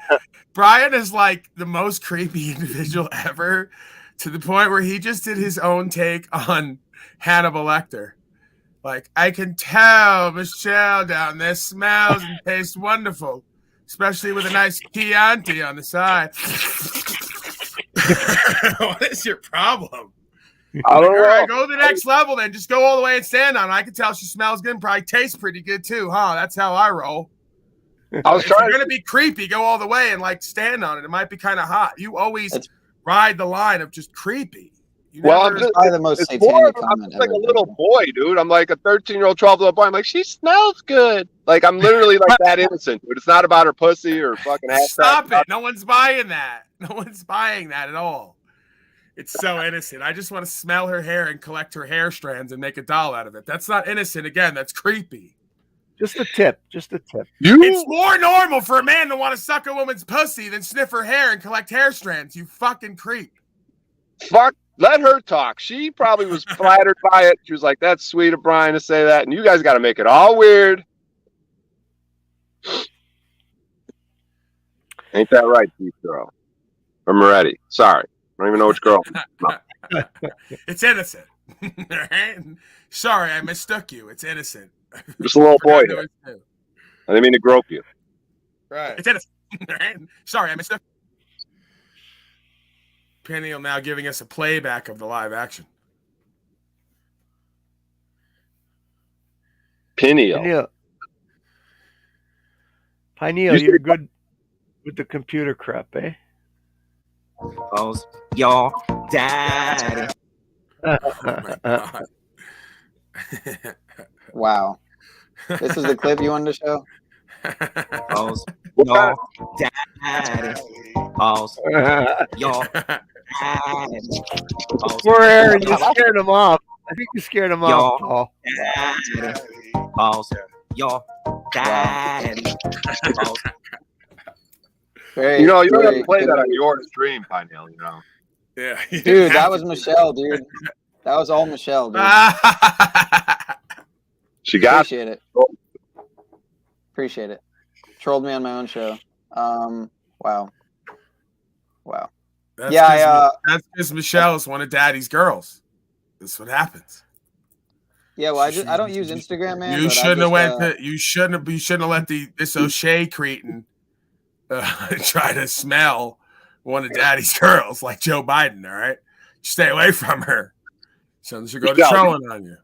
Brian is like the most creepy individual ever, to the point where he just did his own take on Hannibal Lecter. Like, I can tell Michelle down there smells and tastes wonderful, especially with a nice Chianti on the side. What is your problem? I don't All right, know. go to the next level then. Just go all the way and stand on it. I can tell she smells good and probably tastes pretty good too, huh? That's how I roll. I was If you're trying. gonna be creepy, go all the way and like stand on it. It might be kind of hot. You always ride the line of just creepy. You Well, never- I'm just. Probably the most It's satanic more. I'm comment just like a ever. little boy, dude. I'm like a 13-year-old, 12-year-old boy. I'm like, she smells good. Like I'm literally like that innocent, dude. It's not about her pussy or fucking ass. Stop it. No one's buying that. No one's buying that at all. It's so innocent. I just want to smell her hair and collect her hair strands and make a doll out of it. That's not innocent. Again, that's creepy. Just a tip. Just a tip. It's more normal for a man to want to suck a woman's pussy than sniff her hair and collect hair strands. You fucking creep. Fuck. Let her talk. She probably was flattered by it. She was like, "That's sweet of Brian to say that," and you guys got to make it all weird. Ain't that right, Beef Girl? Or Moretti? Sorry, I don't even know which girl. No. It's innocent. Right? Sorry, I mistook you. It's innocent. Just a little boy. Forgot who it was. I didn't mean to grope you. Right. It's innocent. Right? Sorry, I mistook. Peniel now giving us a playback of the live action. Pineal. Pineal, you're good with the computer crap, eh? Y'all daddy. Oh my God. Wow. This is the clip you wanted to show? Y'all daddy. Y'all daddy. Where you scared him off. I think you scared him off, Paul. Daddy. Y'all daddy. Very, You know, you don't have very to play that good. on your stream, Pineal. You know. Yeah. Dude, that was Michelle, dude. That was all Michelle, dude. She got. Appreciate it. Appreciate it. Trolled me on my own show. Wow. That's Yeah, that's because Michelle is one of Daddy's girls. That's what happens. Yeah, well, I don't use Instagram, man. You but shouldn't have I just, went to. You shouldn't have let this O'Shea cretin try to smell one of Daddy's girls like Joe Biden. All right, stay away from her. So she'll go to Michelle, trolling on you.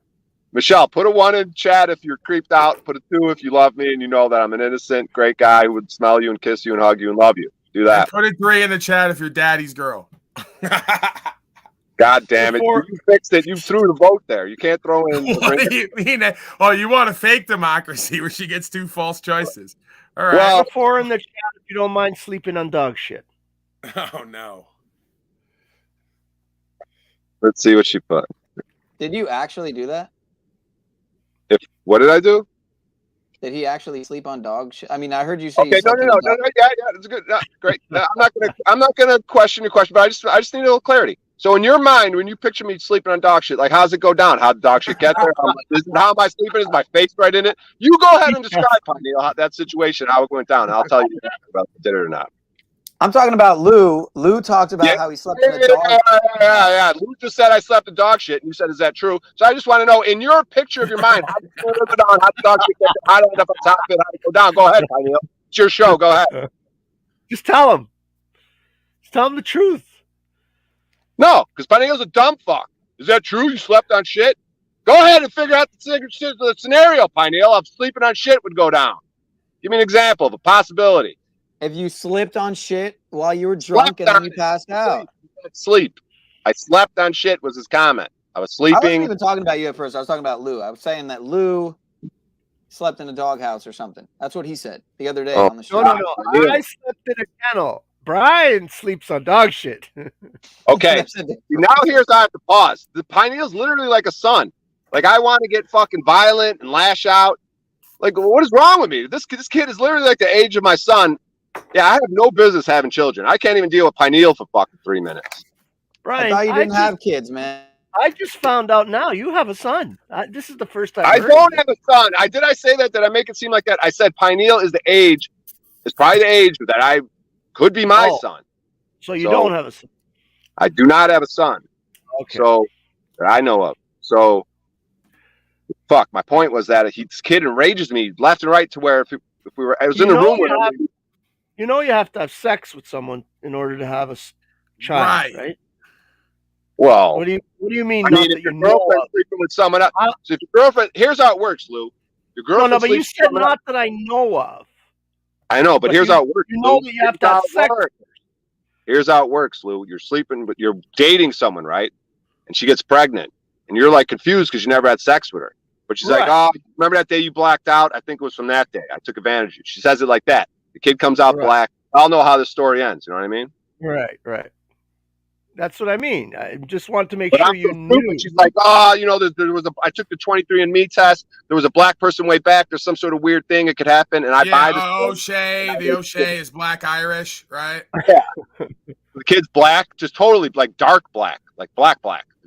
Michelle, put a 1 in chat if you're creeped out. Put a 2 if you love me and you know that I'm an innocent, great guy who would smell you and kiss you and hug you and love you. Do that. And put a 3 in the chat if you're Daddy's girl. God damn it! You fixed it. You threw the vote there. You can't throw in. What do you mean? Oh, you want a fake democracy where she gets 2 false choices? All right. Well, before in the chat, if you don't mind sleeping on dog shit. Oh no. Let's see what she put. Did you actually do that? What did I do? Did he actually sleep on dog shit? I mean, I heard you say. Okay, you slept on no, dog- yeah, it's good. No, great. No, I'm not gonna question your question, but I just need a little clarity. So in your mind, when you picture me sleeping on dog shit, like how's it go down? How did dog shit get there? How am I sleeping? Is my face right in it? You go ahead and describe that situation, how it went down. I'll tell you about if I did it or not. I'm talking about Lou. Lou talked about how he slept in a dog. Yeah. Lou just said I slept in dog shit, and you said, is that true? So I just want to know, in your picture of your mind, how did you live it on? How did dog shit get there? How did it end up on top of it? How did it go down? Go ahead, Neil. It's your show. Go ahead. Just tell him. Just tell him the truth. No, because Pineal's a dumb fuck. Is that true? You slept on shit? Go ahead and figure out the scenario, Pineal, of sleeping on shit would go down. Give me an example of a possibility. If you slipped on shit while you were drunk and then you passed out. Sleep. I slept on shit was his comment. I was sleeping. I wasn't even talking about you at first. I was talking about Lou. I was saying that Lou slept in a doghouse or something. That's what he said the other day on the show. No. I slept in a kennel. Brian sleeps on dog shit. Okay. Now here's how I have to pause. The Pineal's literally like a son. Like I want to get fucking violent and lash out. Like what is wrong with me? This kid is literally like the age of my son. Yeah, I have no business having children. I can't even deal with Pineal for fucking 3 minutes. Brian, I thought you didn't have kids, man. I just found out now you have a son. This is the first time I don't have a son. Did I say that? Did I make it seem like that? I said Pineal is probably the age that I could be my son. So you don't have a son. I do not have a son. Okay. So that I know of. So fuck. My point was that this kid enrages me left and right to where if we were, I was in the room with him. You know you have to have sex with someone in order to have a child, right? Well, what do you mean? I mean, if your girlfriend's sleeping with someone else, so if your girlfriend, here's how it works, Lou. Your girlfriend. No, but you said not that I know of. I know, but here's how it works. You know that you have to have sex. Here's how it works, Lou. You're sleeping, but you're dating someone, right? And she gets pregnant, and you're like confused because you never had sex with her. But she's like, "Oh, remember that day you blacked out? I think it was from that day. I took advantage of you." She says it like that. The kid comes out black. I'll know how the story ends. You know what I mean? Right. That's what I mean. I just wanted to make sure you knew. She's like, there was I took the 23andMe test. There was a black person way back. There's some sort of weird thing that could happen, and I buy this. The O'Shea is black Irish, right? Yeah. The kid's black, just totally like dark black, like black.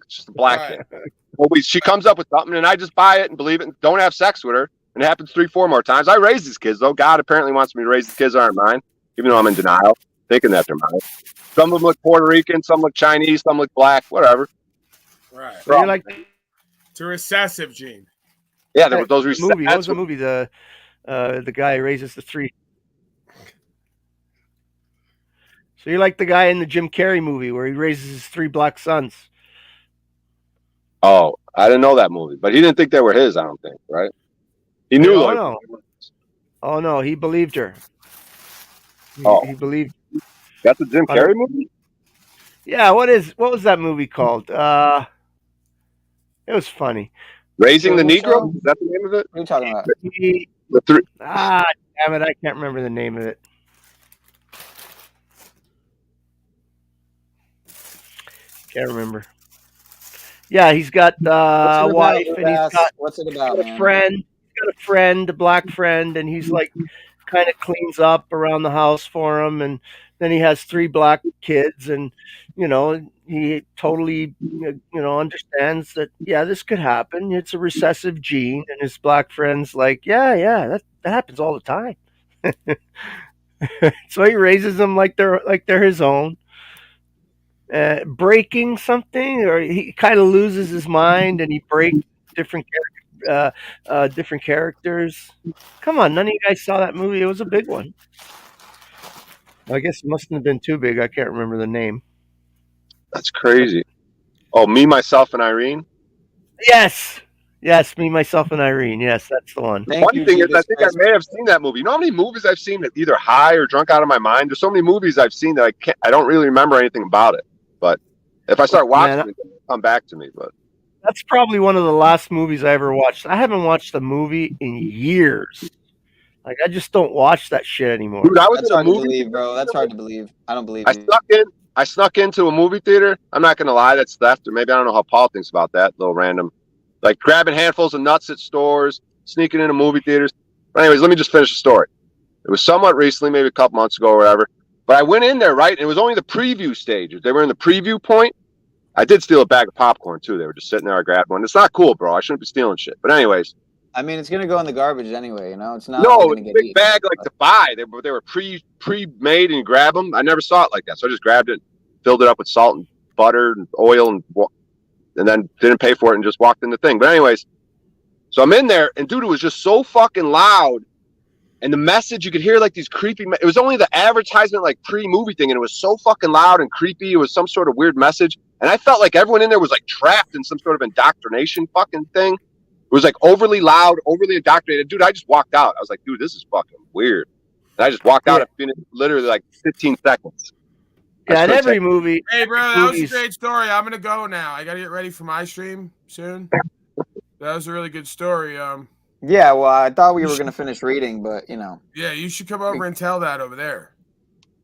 It's just a black kid. Well, she comes up with something, and I just buy it and believe it and don't have sex with her. And it happens 3-4 more times. I raise these kids, though. God apparently wants me to raise the kids that aren't mine, even though I'm in denial, thinking that they're mine. Some of them look Puerto Rican, some look Chinese, some look black, whatever. Right. So you're like it's a recessive gene. Yeah, there were those recessive. Movie. What was the movie? The guy raises the 3. So you're like the guy in the Jim Carrey movie where he raises his 3 black sons. Oh, I didn't know that movie, but he didn't think they were his. I don't think, right? He knew. Oh no, he believed her. He believed. That's a Jim Carrey movie? Yeah, what was that movie called? It was funny. Raising the Negro? Is that the name of it? What are you talking about? Damn it, I can't remember the name of it. Can't remember. Yeah, he's got a wife and he's got a friend. He's got a friend, a black friend, and he's like kind of cleans up around the house for him, and then he has 3 black kids, and he totally understands that this could happen. It's a recessive gene, and his black friend's like, that happens all the time. So he raises them like they're his own. Breaking something, or he kind of loses his mind and he breaks different characters. Come on, none of you guys saw that movie. It was a big one. I guess it mustn't have been too big. I can't remember the name. That's crazy. Oh, Me, Myself, and Irene? Yes, Me, Myself, and Irene. Yes, that's the one. One thing is, I think I may have seen that movie. You know how many movies I've seen that either high or drunk out of my mind? There's so many movies I've seen that I don't really remember anything about it. But If I start watching Man, it, it'll come back to me. But that's probably one of the last movies I ever watched. I haven't watched a movie in years. Like, I just don't watch that shit anymore. dude, I was That's in a hard to movie. believe, bro. That's hard to believe. I don't believe I you. snuck into a movie theater. I'm not gonna lie, that's theft, or maybe I don't know how Paul thinks about that. Little random, like grabbing handfuls of nuts at stores, sneaking into movie theaters. But anyways, let me just finish the story. It was somewhat recently, maybe a couple months ago or whatever. But I went in there, right? And it was only the preview stages. They were in the preview point. I did steal a bag of popcorn too. They were just sitting there. I grabbed one. It's not cool, bro. I shouldn't be stealing shit. But anyways. I mean, it's gonna go in the garbage anyway. You know, it's not No, really it's gonna a get big eaten. bag like to buy. They were pre-made and you grab them. I never saw it like that. So I just grabbed it, filled it up with salt and butter and oil and then didn't pay for it and just walked in the thing. But anyways, so I'm in there and dude, it was just so fucking loud. And the message, you could hear like these creepy, it was only the advertisement, like pre-movie thing. And it was so fucking loud and creepy. It was some sort of weird message. And I felt like everyone in there was like trapped in some sort of indoctrination fucking thing. It was like overly loud, overly indoctrinated. Dude, I just walked out. I was like, dude, this is fucking weird. And I just walked out. It's been literally like 15 seconds. Yeah, in every movie. Hey, bro, that was a great story. I'm gonna go now. I gotta get ready for my stream soon. That was a really good story. Yeah, well, I thought we were gonna finish reading, but you know. Yeah, you should come over and tell that over there,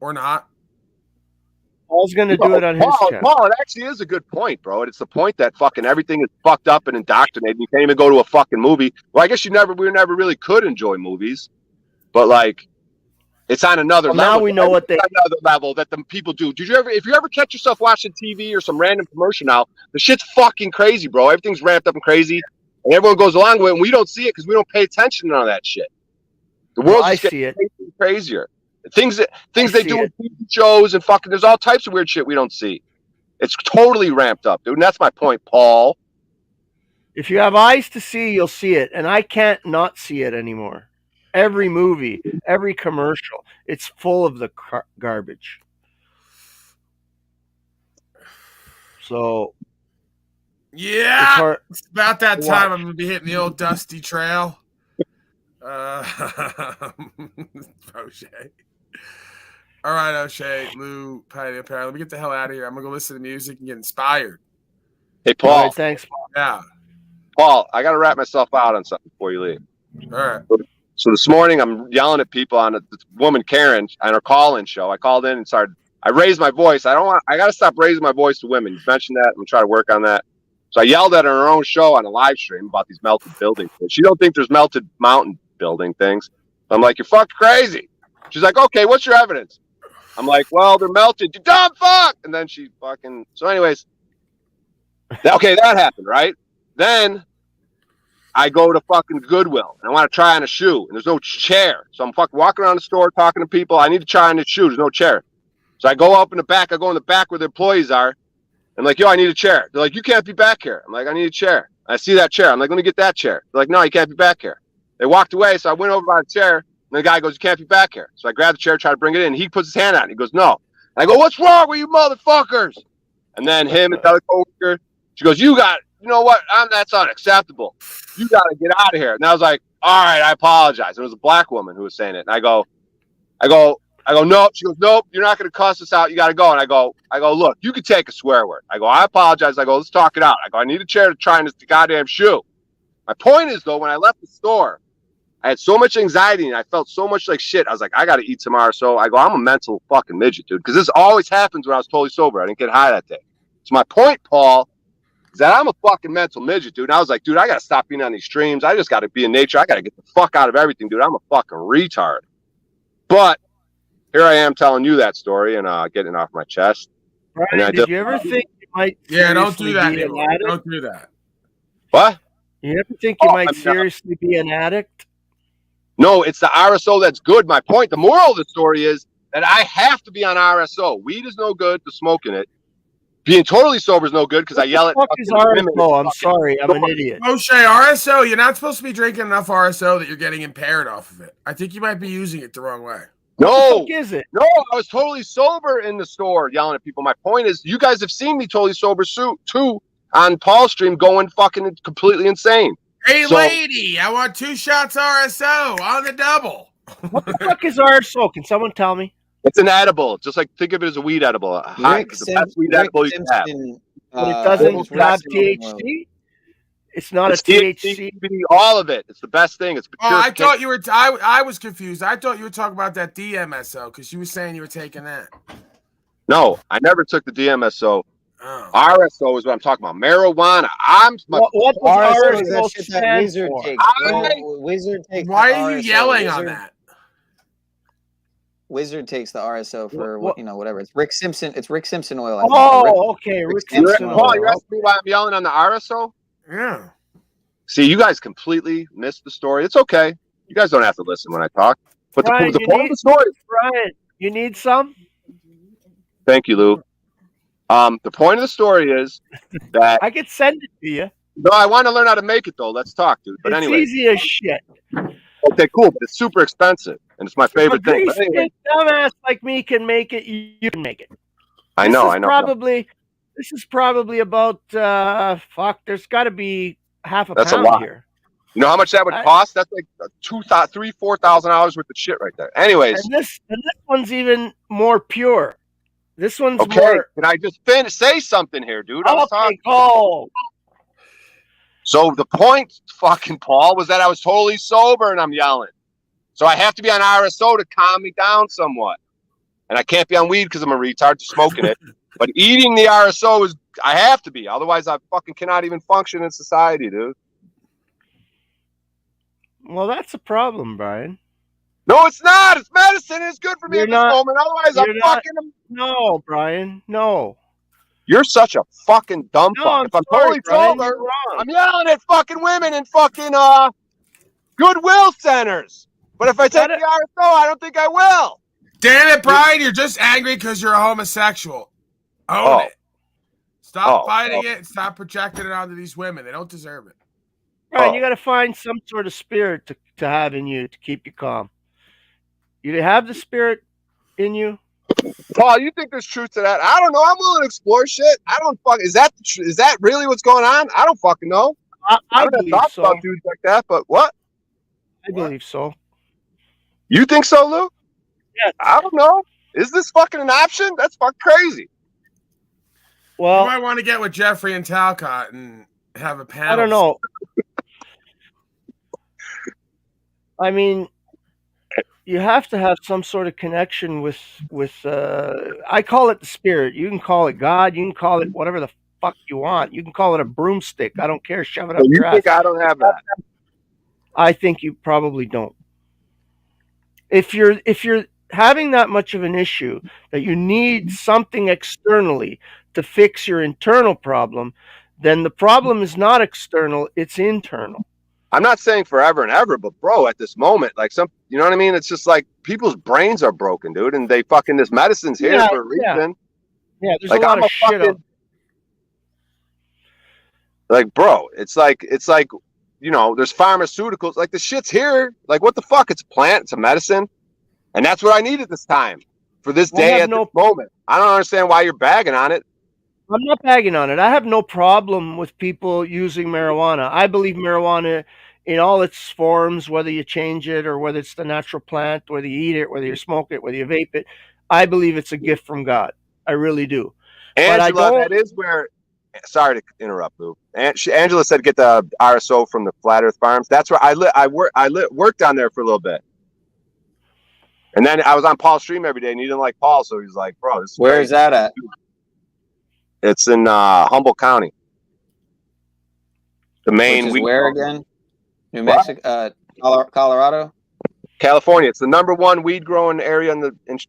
or not. Paul's gonna do it on his channel. Paul, it actually is a good point, bro. It's the point that fucking everything is fucked up and indoctrinated. You can't even go to a fucking movie. Well, I guess we never really could enjoy movies, but like, it's on another level. Now we know what they. Another level that the people do. If you ever catch yourself watching TV or some random commercial now, the shit's fucking crazy, bro. Everything's ramped up and crazy, and everyone goes along with it, and we don't see it because we don't pay attention to none of that shit. The world's just getting crazier. Things they do in TV shows and fucking, there's all types of weird shit we don't see. It's totally ramped up, dude. And that's my point, Paul. If you have eyes to see, you'll see it. And I can't not see it anymore. Every movie, every commercial, it's full of the garbage. So, yeah, it's about that time I'm going to be hitting the old dusty trail. O'Shea. All right, O'Shea, Lou, Patty, let me get the hell out of here. I'm going to go listen to music and get inspired. Hey, Paul. All right, thanks. Yeah. Paul, I got to wrap myself out on something before you leave. All right. So this morning, I'm yelling at people on this woman, Karen, on her call-in show. I called in and I raised my voice. I got to stop raising my voice to women. You mentioned that. I'm going to try to work on that. So I yelled at her on her own show on a live stream about these melted buildings. She don't think there's melted mountain building things. I'm like, you're fucking crazy. She's like, okay, what's your evidence? I'm like, well, they're melted. You dumb fuck. And then she fucking, so anyways, okay, that happened, right? Then I go to fucking Goodwill and I want to try on a shoe and there's no chair. So I'm fucking walking around the store talking to people. I need to try on this shoe. There's no chair. So I go up in the back. I go in the back where the employees are. I'm like, yo, I need a chair. They're like, you can't be back here. I'm like, I need a chair. I see that chair. I'm like, let me get that chair. They're like, no, you can't be back here. They walked away. So I went over by the chair and the guy goes, you can't be back here. So I grab the chair, try to bring it in. He puts his hand out. He goes, no. And I go, what's wrong with you motherfuckers? And then him and the other coworker, she goes, you know what? That's unacceptable. You got to get out of here. And I was like, all right, I apologize. It was a black woman who was saying it. And I go, nope. She goes, nope, you're not going to cuss us out. You got to go. And I go, look, you could take a swear word. I go, I apologize. I go, let's talk it out. I go, I need a chair to try on this goddamn shoe. My point is, though, when I left the store, I had so much anxiety and I felt so much like shit. I was like, I got to eat tomorrow. So I go, I'm a mental fucking midget, dude. Because this always happens when I was totally sober. I didn't get high that day. So my point, Paul, is that I'm a fucking mental midget, dude. And I was like, dude, I got to stop being on these streams. I just got to be in nature. I got to get the fuck out of everything, dude. I'm a fucking retard. But here I am telling you that story and getting it off my chest. Brian, did you ever think you might don't do that be an anymore. addict? Don't do that. What? You ever think you might seriously be an addict? No, it's the RSO that's good. My point, the moral of the story is that I have to be on RSO. Weed is no good to smoking it. Being totally sober is no good because I yell at. What the fuck is RSO? I'm sorry, I'm an idiot. O'Shea, RSO, you're not supposed to be drinking enough RSO that you're getting impaired off of it. I think you might be using it the wrong way. No, what the fuck is it? No, I was totally sober in the store yelling at people. My point is, you guys have seen me totally sober too on Paul's stream going fucking completely insane. Hey, lady, I want 2 shots RSO on the double. What the fuck is RSO? Can someone tell me? It's an edible. Just like think of it as a weed edible. Rick The best weed edible you can have. Simpson, But it doesn't Rick have Simpson THC. It's not It's a THC. CBD, all of it. It's the best thing. It's Oh, pure. I thought you were. I was confused. I thought you were talking about that DMSO because you were saying you were taking that. No, I never took the DMSO. Oh. RSO is what I'm talking about. Marijuana. What does RSO is that RSO shit that stand Wizard for? takes. Wizard takes. Why the are you RSO. yelling on that? Wizard takes the RSO for whatever. It's Rick Simpson. It's Rick Simpson oil. I think. Oh, okay. Rick Simpson Paul, oil. you're asking me why I'm yelling on the RSO? Yeah. See, you guys completely missed the story. It's okay. You guys don't have to listen when I talk. But Brian, the point of the story. Brian, you need some? Thank you, Lou. The point of the story is that I could send it to you. no, I want to learn how to make it though. Let's talk, dude. But It's anyway, easy as shit. okay, cool. But it's super expensive, and it's my favorite A thing. But anyway, greasy dumbass like me can make it. You can make it. I know. This is probably about fuck. There's got to be half a That's a pound lot. here. You know how much that would cost? That's like $3,000-$4,000 worth of shit right there. Anyways, And this one's even more pure. This one's okay. more. Can I just say something here, dude? I was Okay, talking. go. So the point, fucking Paul, was that I was totally sober and I'm yelling. So I have to be on RSO to calm me down somewhat. And I can't be on weed because I'm a retard to smoking it. But eating the RSO is, I have to be. Otherwise, I fucking cannot even function in society, dude. Well, that's a problem, Brian. No, it's not. It's medicine. It's good for me You're at not- this moment. Otherwise, I'm you're not- fucking. No, Brian. No. You're such a fucking dumb No, fuck. I'm If I'm sorry, totally Brian, sober, you're wrong. I'm yelling at fucking women in fucking Goodwill centers. But if I take the RSO, I don't think I will. Damn it, Brian! You're just angry because you're a homosexual. Own it. Stop fighting it and stop projecting it onto these women. They don't deserve it. Brian, you got to find some sort of spirit to have in you to keep you calm. You have the spirit in you. Paul, you think there's truth to that? I don't know. I'm willing to explore shit. I don't fuck. Is that really what's going on? I don't fucking know. I don't believe have thoughts so. about dudes like that. But what? I believe so. You think so, Lou? Yeah. I don't know. Is this fucking an option? That's fucking crazy. Well, you might want to get with Jeffrey and Talcott and have a panel. I don't know. I mean, you have to have some sort of connection with I call it the spirit. You can call it God. You can call it whatever the fuck you want. You can call it a broomstick. I don't care. Shove it up You your think ass. I don't have that? I think you probably don't. If you're having that much of an issue that you need something externally to fix your internal problem, then the problem is not external, it's internal. I'm not saying forever and ever, but bro, at this moment, like you know what I mean? It's just like people's brains are broken, dude, and they fucking this medicine's here for a reason. Yeah, there's Like, a lot I'm of shit fucking, out. like, bro, it's like you know, there's pharmaceuticals. Like the shit's here. Like what the fuck? It's a plant. It's a medicine, and that's what I need at this time for this day at this moment. I don't understand why you're bagging on it. I'm not bagging on it. I have no problem with people using marijuana. I believe marijuana in all its forms, whether you change it or whether it's the natural plant, whether you eat it, whether you smoke it, whether you vape it, I believe it's a gift from God. I really do. But I Angela, don't. that is where. Sorry to interrupt, Lou. Angela said get the RSO from the Flat Earth Farms. That's where I worked on there for a little bit. And then I was on Paul's stream every day, and he didn't like Paul, so he's like, "Bro, this is Where crazy." is that at? It's in Humboldt County. The main. Which is where again? New Mexico, Colorado, California. It's the #1 weed growing area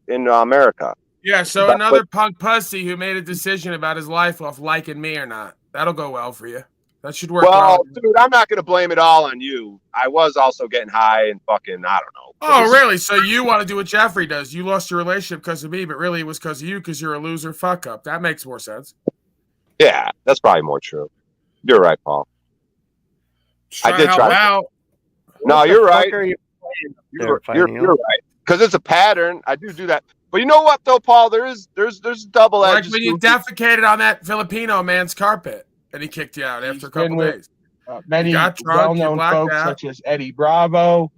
in America. Yeah, so another punk pussy who made a decision about his life off liking me or not. That'll go well for you. That should work well. Dude, I'm not going to blame it all on you. I was also getting high and fucking, I don't know. Oh, really? So you want to do what Jeffrey does. You lost your relationship because of me, but really it was because of you because you're a loser fuck up. That makes more sense. Yeah, that's probably more true. You're right, Paul. I did try. Out. No, you're right. You're right. Because it's a pattern. I do that. But you know what, though, Paul? There's double Like edges. when you defecated on that Filipino man's carpet and he kicked you out after a couple days. Many You got drunk, you well-known blacked folks out. such as Eddie Bravo.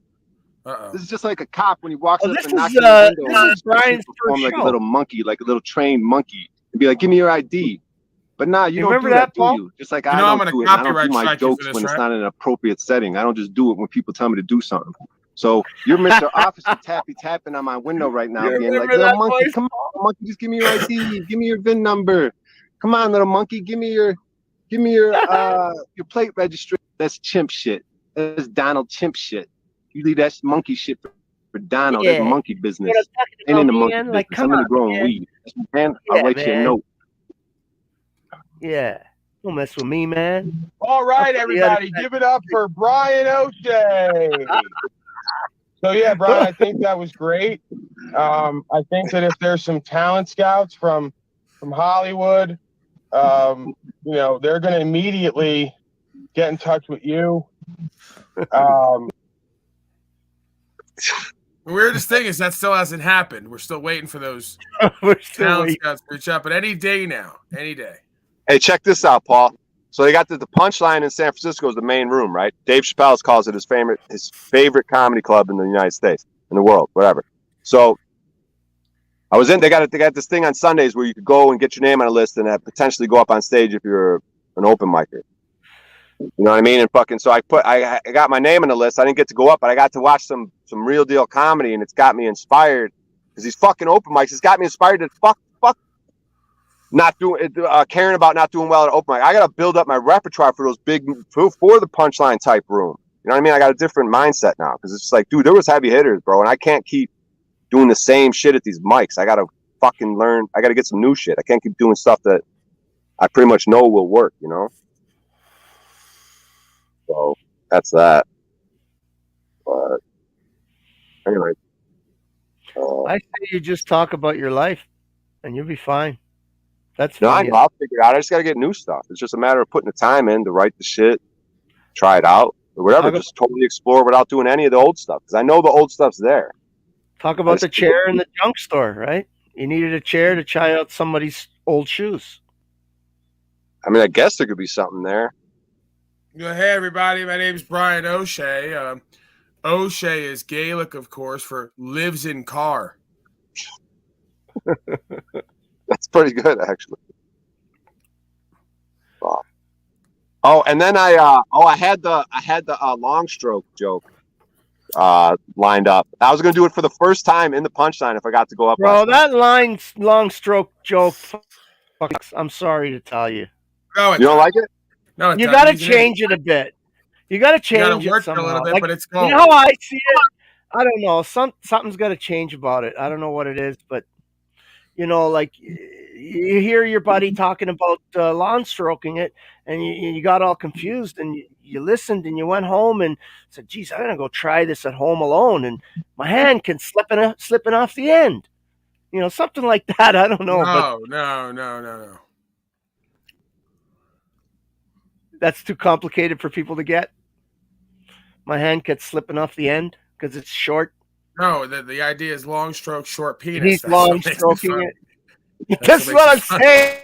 This is just like a cop when he walks up this and knocks is, on the window. this is Brian's perform first like a show. little monkey, like a little trained monkey, and be like, "Give me your ID." But nah, you don't remember do that, that, Paul? do you? Just like You I know I'm don't gonna do it. And I don't do copyright my strike you for jokes this, when it's right? not in an appropriate setting. I don't just do it when people tell me to do something. So you're Mr. Officer tapping on my window right now, You being like, remember "Little that monkey, voice? come on, monkey, just give me your ID, give me your VIN number. Come on, little monkey, give me your your plate registration." That's chimp shit. That's Donald chimp shit. You leave that monkey shit for Donald. That's Yeah. monkey You know business. what I'm talking Ain't about, in the monkey man? business. Like, come I'm into on, growing man. weed. Man, I'll Yeah, write you a man. note. Yeah. Don't mess with me, man. All right, I'll tell you how to everybody, give it up for Brian O'Shea. So yeah, Brian, I think that was great. I think that if there's some talent scouts from Hollywood, you know, they're going to immediately get in touch with you. The weirdest thing is that still hasn't happened. We're still waiting for those talent scouts to reach out, but any day now, any day. Hey, check this out, Paul. So they got the Punchline in San Francisco is the main room, right? Dave Chappelle calls it his favorite comedy club in the United States, in the world, whatever. So I was in. They got this thing on Sundays where you could go and get your name on a list and potentially go up on stage if you're an open micer. You know what I mean? And fucking, so I got my name on the list. I didn't get to go up, but I got to watch some real deal comedy, and it's got me inspired because these fucking open mics. It's got me inspired to fuck. Not doing caring about not doing well at open mic. I gotta build up my repertoire for those for the Punchline type room. You know what I mean? I got a different mindset now because it's just like, dude, there was heavy hitters, bro, and I can't keep doing the same shit at these mics. I gotta fucking learn. I gotta get some new shit. I can't keep doing stuff that I pretty much know will work. You know. So that's that. But anyway, I say you just talk about your life, and you'll be fine. That's no, I funny. know. I'll figure it out. I just got to get new stuff. It's just a matter of putting the time in to write the shit, try it out, or whatever. Just totally explore without doing any of the old stuff because I know the old stuff's there. Talk about the chair in the junk store, right? You needed a chair to try out somebody's old shoes. I mean, I guess there could be something there. Hey, everybody. My name's Brian O'Shea. O'Shea is Gaelic, of course, for lives in car. That's pretty good, actually. Wow. Oh, and then I had the long stroke joke lined up. I was gonna do it for the first time in the Punchline if I got to go up. Bro, that long stroke joke. I'm sorry to tell you. No, you don't like it? No, you got to change it a bit. You got to change it work somehow. a little bit, like, but it's you gone. know how I see it? I don't know. Something's got to change about it. I don't know what it is, but you know, like you hear your buddy talking about lawn stroking it, and you got all confused, and you listened, and you went home and said, "Geez, I'm gonna go try this at home alone," and my hand can slipping off the end. You know, something like that. I don't know. No. That's too complicated for people to get. My hand gets slipping off the end because it's short. No, the idea is long stroke, short penis. He's That's long what makes stroking it. That's what I'm saying.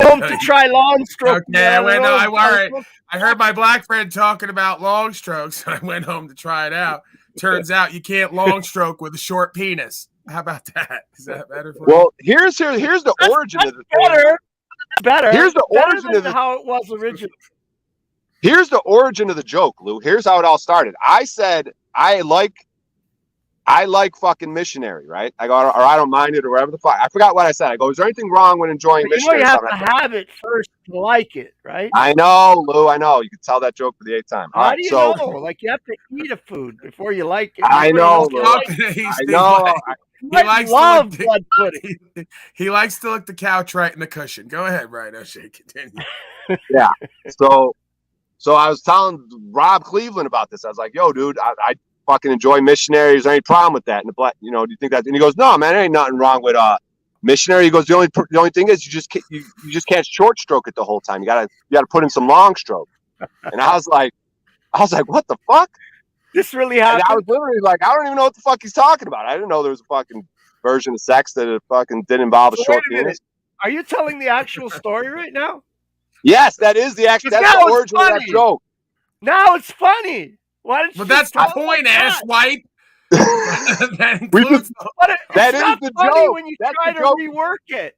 Home to try long stroke. Okay, all right. I heard my black friend talking about long strokes, and I went home to try it out. Turns out you can't long stroke with a short penis. How about that? Is that better for you? Well, here's the origin of the thing. Better. Here's the origin of how it was originally. Here's the origin of the joke, Lou. Here's how it all started. I said I like fucking missionary, right? I go, or I don't mind it, or whatever the fuck. I forgot what I said. I go, is there anything wrong with enjoying missionary? You know, you have to have it first to like it, right? I know, Lou. I know. You can tell that joke for the 8th time. How do you know? Like, you have to eat a food before you like it. I know, Lou. I know. He likes to lick the couch right in the cushion. Go ahead, Brian O'Shea. Continue. Yeah. So I was telling Rob Cleveland about this. I was like, yo, dude, I fucking enjoy missionary. Is there any problem with that? And the black, you know, do you think that? And he goes, no, man, there ain't nothing wrong with missionary. He goes, the only thing is you just can't short stroke it the whole time. You gotta put in some long stroke. And I was like, what the fuck? This really happened. And I was literally like, I don't even know what the fuck he's talking about. I didn't know there was a fucking version of sex that fucking didn't involve a short penis. Are you telling the actual story right now? Yes, that is the actual. That's the origin of that joke. Now it's funny. Why did you? But that's the point, ass wipe. That includes. But That it's is not the funny joke. when you That's try the to joke. rework it.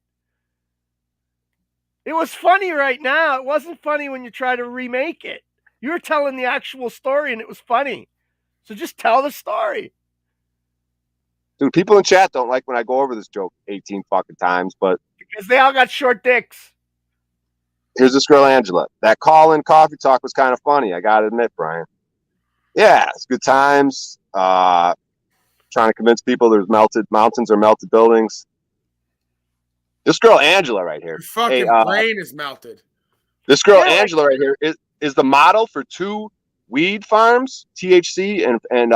It was funny right now. It wasn't funny when you try to remake it. You were telling the actual story and it was funny. So just tell the story. Dude, people in chat don't like when I go over this joke 18 fucking times, but Because they all got short dicks. here's this girl, Angela. That call-in coffee talk was kind of funny. I got to admit, Brian. Yeah, it's good times. Trying to convince people there's melted mountains or melted buildings. This girl, Angela, right here. Your fucking brain is melted. This girl, Angela, right here, is the model for 2 weed farms, THC and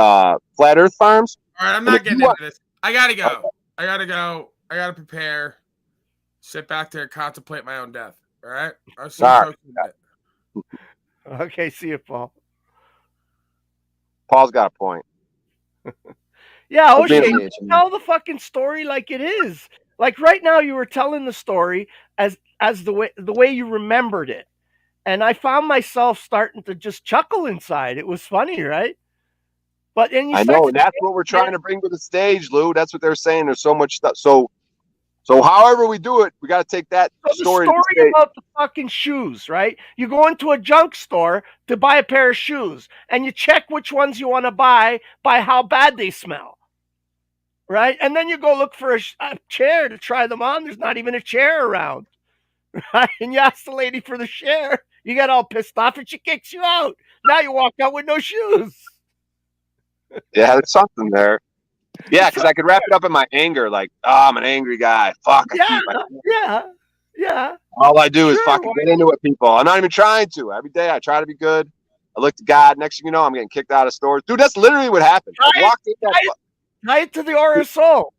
flat earth farms. All right, I'm not getting into this. I gotta go. I gotta prepare. Sit back there and contemplate my own death. All right? I'll see you folks in a bit. Okay, see you, Paul. Paul's got a point. Yeah, O'Shea, tell the fucking story like it is. Like right now, you were telling the story as the way you remembered it, and I found myself starting to just chuckle inside. It was funny, right? But then I know, and that's what we're trying to bring to the stage, Lou. That's what they're saying. There's so much stuff. So however we do it, we got to take that story. The story about the fucking shoes, right? You go into a junk store to buy a pair of shoes, and you check which ones you want to buy by how bad they smell, right? And then you go look for a chair to try them on. There's not even a chair around, right? And you ask the lady for the chair. You get all pissed off, and she kicks you out. Now you walk out with no shoes. Yeah, there's something there. Yeah, because I could wrap it up in my anger, like, I'm an angry guy. Fuck. Yeah. All I do is fucking get into it, people. I'm not even trying to. Every day I try to be good. I look to God. Next thing you know, I'm getting kicked out of stores. Dude, that's literally what happened. Tie it to the RSO.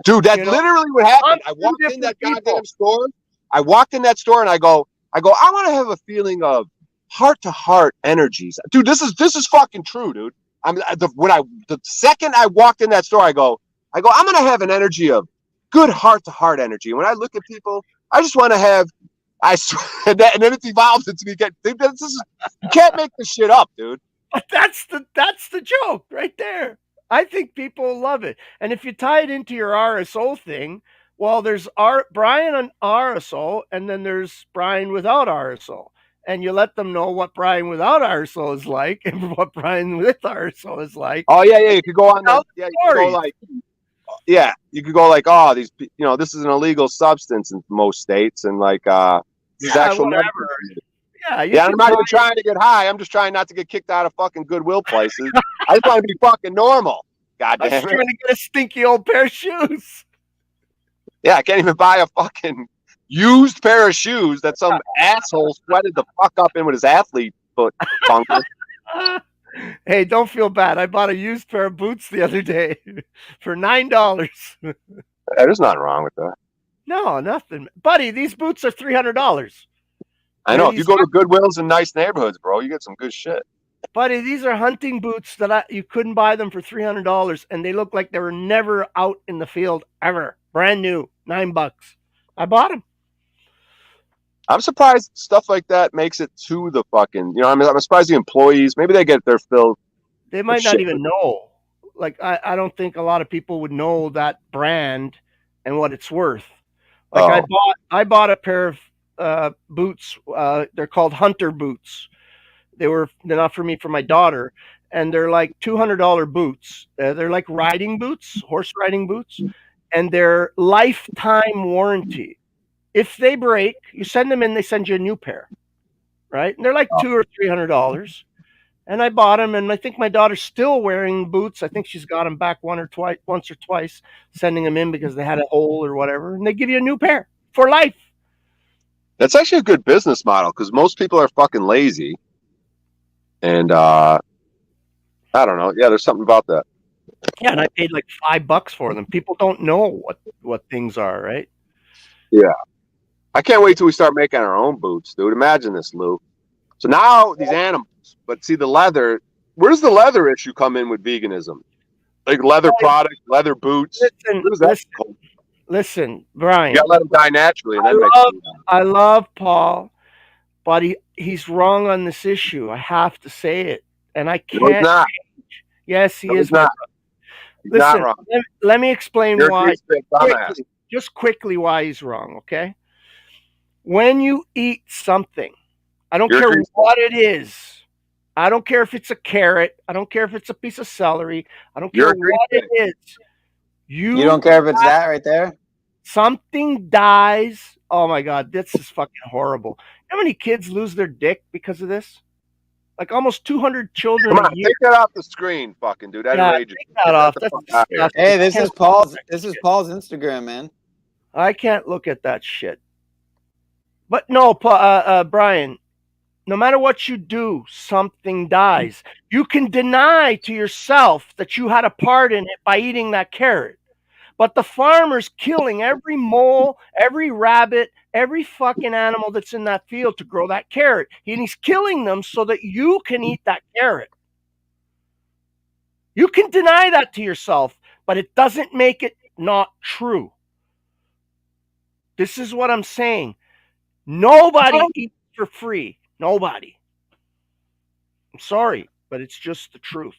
Dude, that's literally what happened. I walked in that goddamn store. I walked in that store and I go, I want to have a feeling of heart-to-heart energies. Dude, this is fucking true, dude. The second I walked in that store, I go, I'm gonna have an energy of good heart-to-heart energy. When I look at people, I just want to have. And then it evolves into me. You can't make this shit up, dude. But that's the joke right there. I think people love it, and if you tie it into your RSO thing, well, there's Brian on RSO, and then there's Brian without RSO. And you let them know what Brian without RSO is like and what Brian with RSO is like. Oh yeah. You could go on. You could go like, oh, these, this is an illegal substance in most states, and like, this is actual medical. Yeah, I'm not even trying to get high. I'm just trying not to get kicked out of fucking Goodwill places. I just want to be fucking normal. God damn it. I'm trying to get a stinky old pair of shoes. Yeah, I can't even buy a fucking used pair of shoes that some asshole sweated the fuck up in with his athlete foot fungus. Hey, don't feel bad. I bought a used pair of boots the other day for $9. There's nothing wrong with that. No, nothing. Buddy, these boots are $300. I know. If you go to Goodwills in nice neighborhoods, bro, you get some good shit. Buddy, these are hunting boots that you couldn't buy them for $300, and they look like they were never out in the field ever. Brand new, $9. I bought them. I'm surprised stuff like that makes it to the fucking, I'm surprised the employees, maybe they get their fill. They might not even know. Like, I don't think a lot of people would know that brand and what it's worth. Like I bought a pair of boots. They're called Hunter boots. They're not for me, for my daughter. And they're like $200 boots. They're like riding boots, horse riding boots. And they're lifetime warranty. If they break, you send them in, they send you a new pair, right? And they're like $200 or $300. And I bought them, and I think my daughter's still wearing boots. I think she's got them back once or twice, sending them in because they had a hole or whatever. And they give you a new pair for life. That's actually a good business model because most people are fucking lazy. And I don't know. Yeah, there's something about that. Yeah, and I paid like $5 for them. People don't know what things are, right? Yeah. I can't wait till we start making our own boots, dude. Imagine this, Lou. So now these animals, but see the leather. Where does the leather issue come in with veganism? Like leather products, leather boots. Listen, Brian. You gotta let them die naturally. And then I love Paul, but he's wrong on this issue. I have to say it, and I can't. No, he's not. Yes, he No, is. he's not. Listen, wrong. let me explain You're a why. great dumbass. Quickly, just quickly why he's wrong, okay? When you eat something, I don't You're a care great what it is. I don't care if it's a carrot. I don't care if it's a piece of celery. I don't You're care a great what it thing. is. You don't care if it's that right there? Something dies. Oh my God, this is fucking horrible. You know how many kids lose their dick because of this? Like almost 200 children Come a on, year. take that off the screen, fucking dude. That Yeah, enrages take me. that Get off. the That's fuck out of here. disgusting. Hey, I this can't is look Paul's. at This is shit. Paul's Instagram, man. I can't look at that shit. But no, Brian, no matter what you do, something dies. You can deny to yourself that you had a part in it by eating that carrot. But the farmer's killing every mole, every rabbit, every fucking animal that's in that field to grow that carrot. And he's killing them so that you can eat that carrot. You can deny that to yourself, but it doesn't make it not true. This is what I'm saying. Nobody eats for free. Nobody. I'm sorry, but it's just the truth.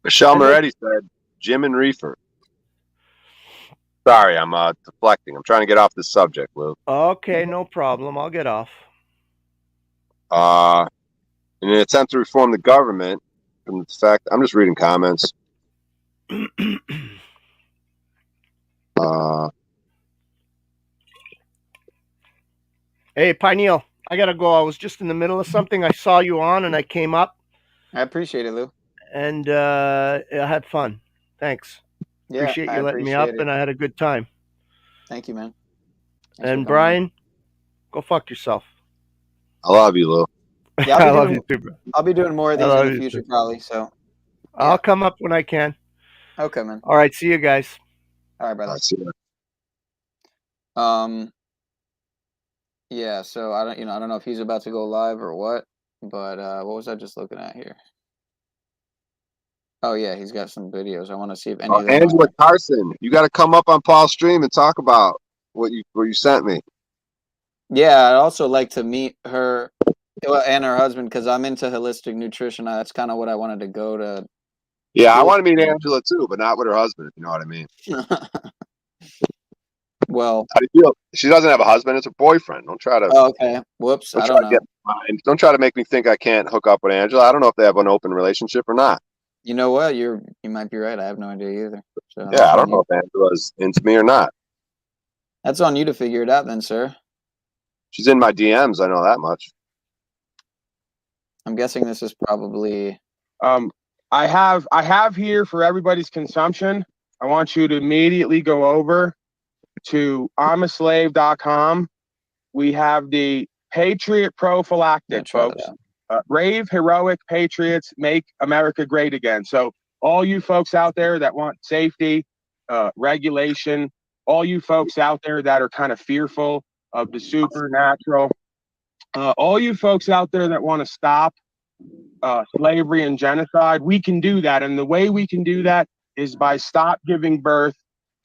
Michelle And then- Moretti said, Jim and Reefer. Sorry, I'm deflecting. I'm trying to get off this subject, Lou. Okay, no problem. I'll get off. In an attempt to reform the government, from the fact, I'm just reading comments. Hey, Pineal, I gotta go. I was just in the middle of something. I saw you on, and I came up. I appreciate it, Lou. And I had fun. Thanks. Yeah, Appreciate I you letting me up, appreciate it. and I had a good time. Thank you, man. Thanks for And coming Brian, go fuck yourself. I love you, Lou. Yeah, I love you too, bro. I'll be doing more of I these love in the you future, too. probably. So, I'll come up when I can. okay, man. All right, see you guys. All right, brother. See you. Yeah. So I don't know if he's about to go live or what, but what was I just looking at here? Oh yeah, he's got some videos. I want to see if any of them. Angela Carson, you got to come up on Paul's stream and talk about what you sent me. Yeah, I'd also like to meet her and her husband because I'm into holistic nutrition. That's kind of what I wanted to go to. Yeah, I want to meet Angela too, but not with her husband, if you know what I mean. Well, how do you feel? She doesn't have a husband; it's her boyfriend. Don't try to. Oh, okay. Whoops. I don't know. Don't try to make me think I can't hook up with Angela. I don't know if they have an open relationship or not. You know what? You might be right. I have no idea either. So Yeah, I don't know if Angela's into me or not. That's on you to figure it out, then, sir. She's in my DMs. I know that much. I'm guessing this is probably. I have here for everybody's consumption. I want you to immediately go over to imaslave.com. We have the Patriot Prophylactic, folks. Brave, heroic patriots make America great again. So all you folks out there that want safety, regulation, all you folks out there that are kind of fearful of the supernatural, all you folks out there that want to stop slavery and genocide, we can do that. And the way we can do that is by stop giving birth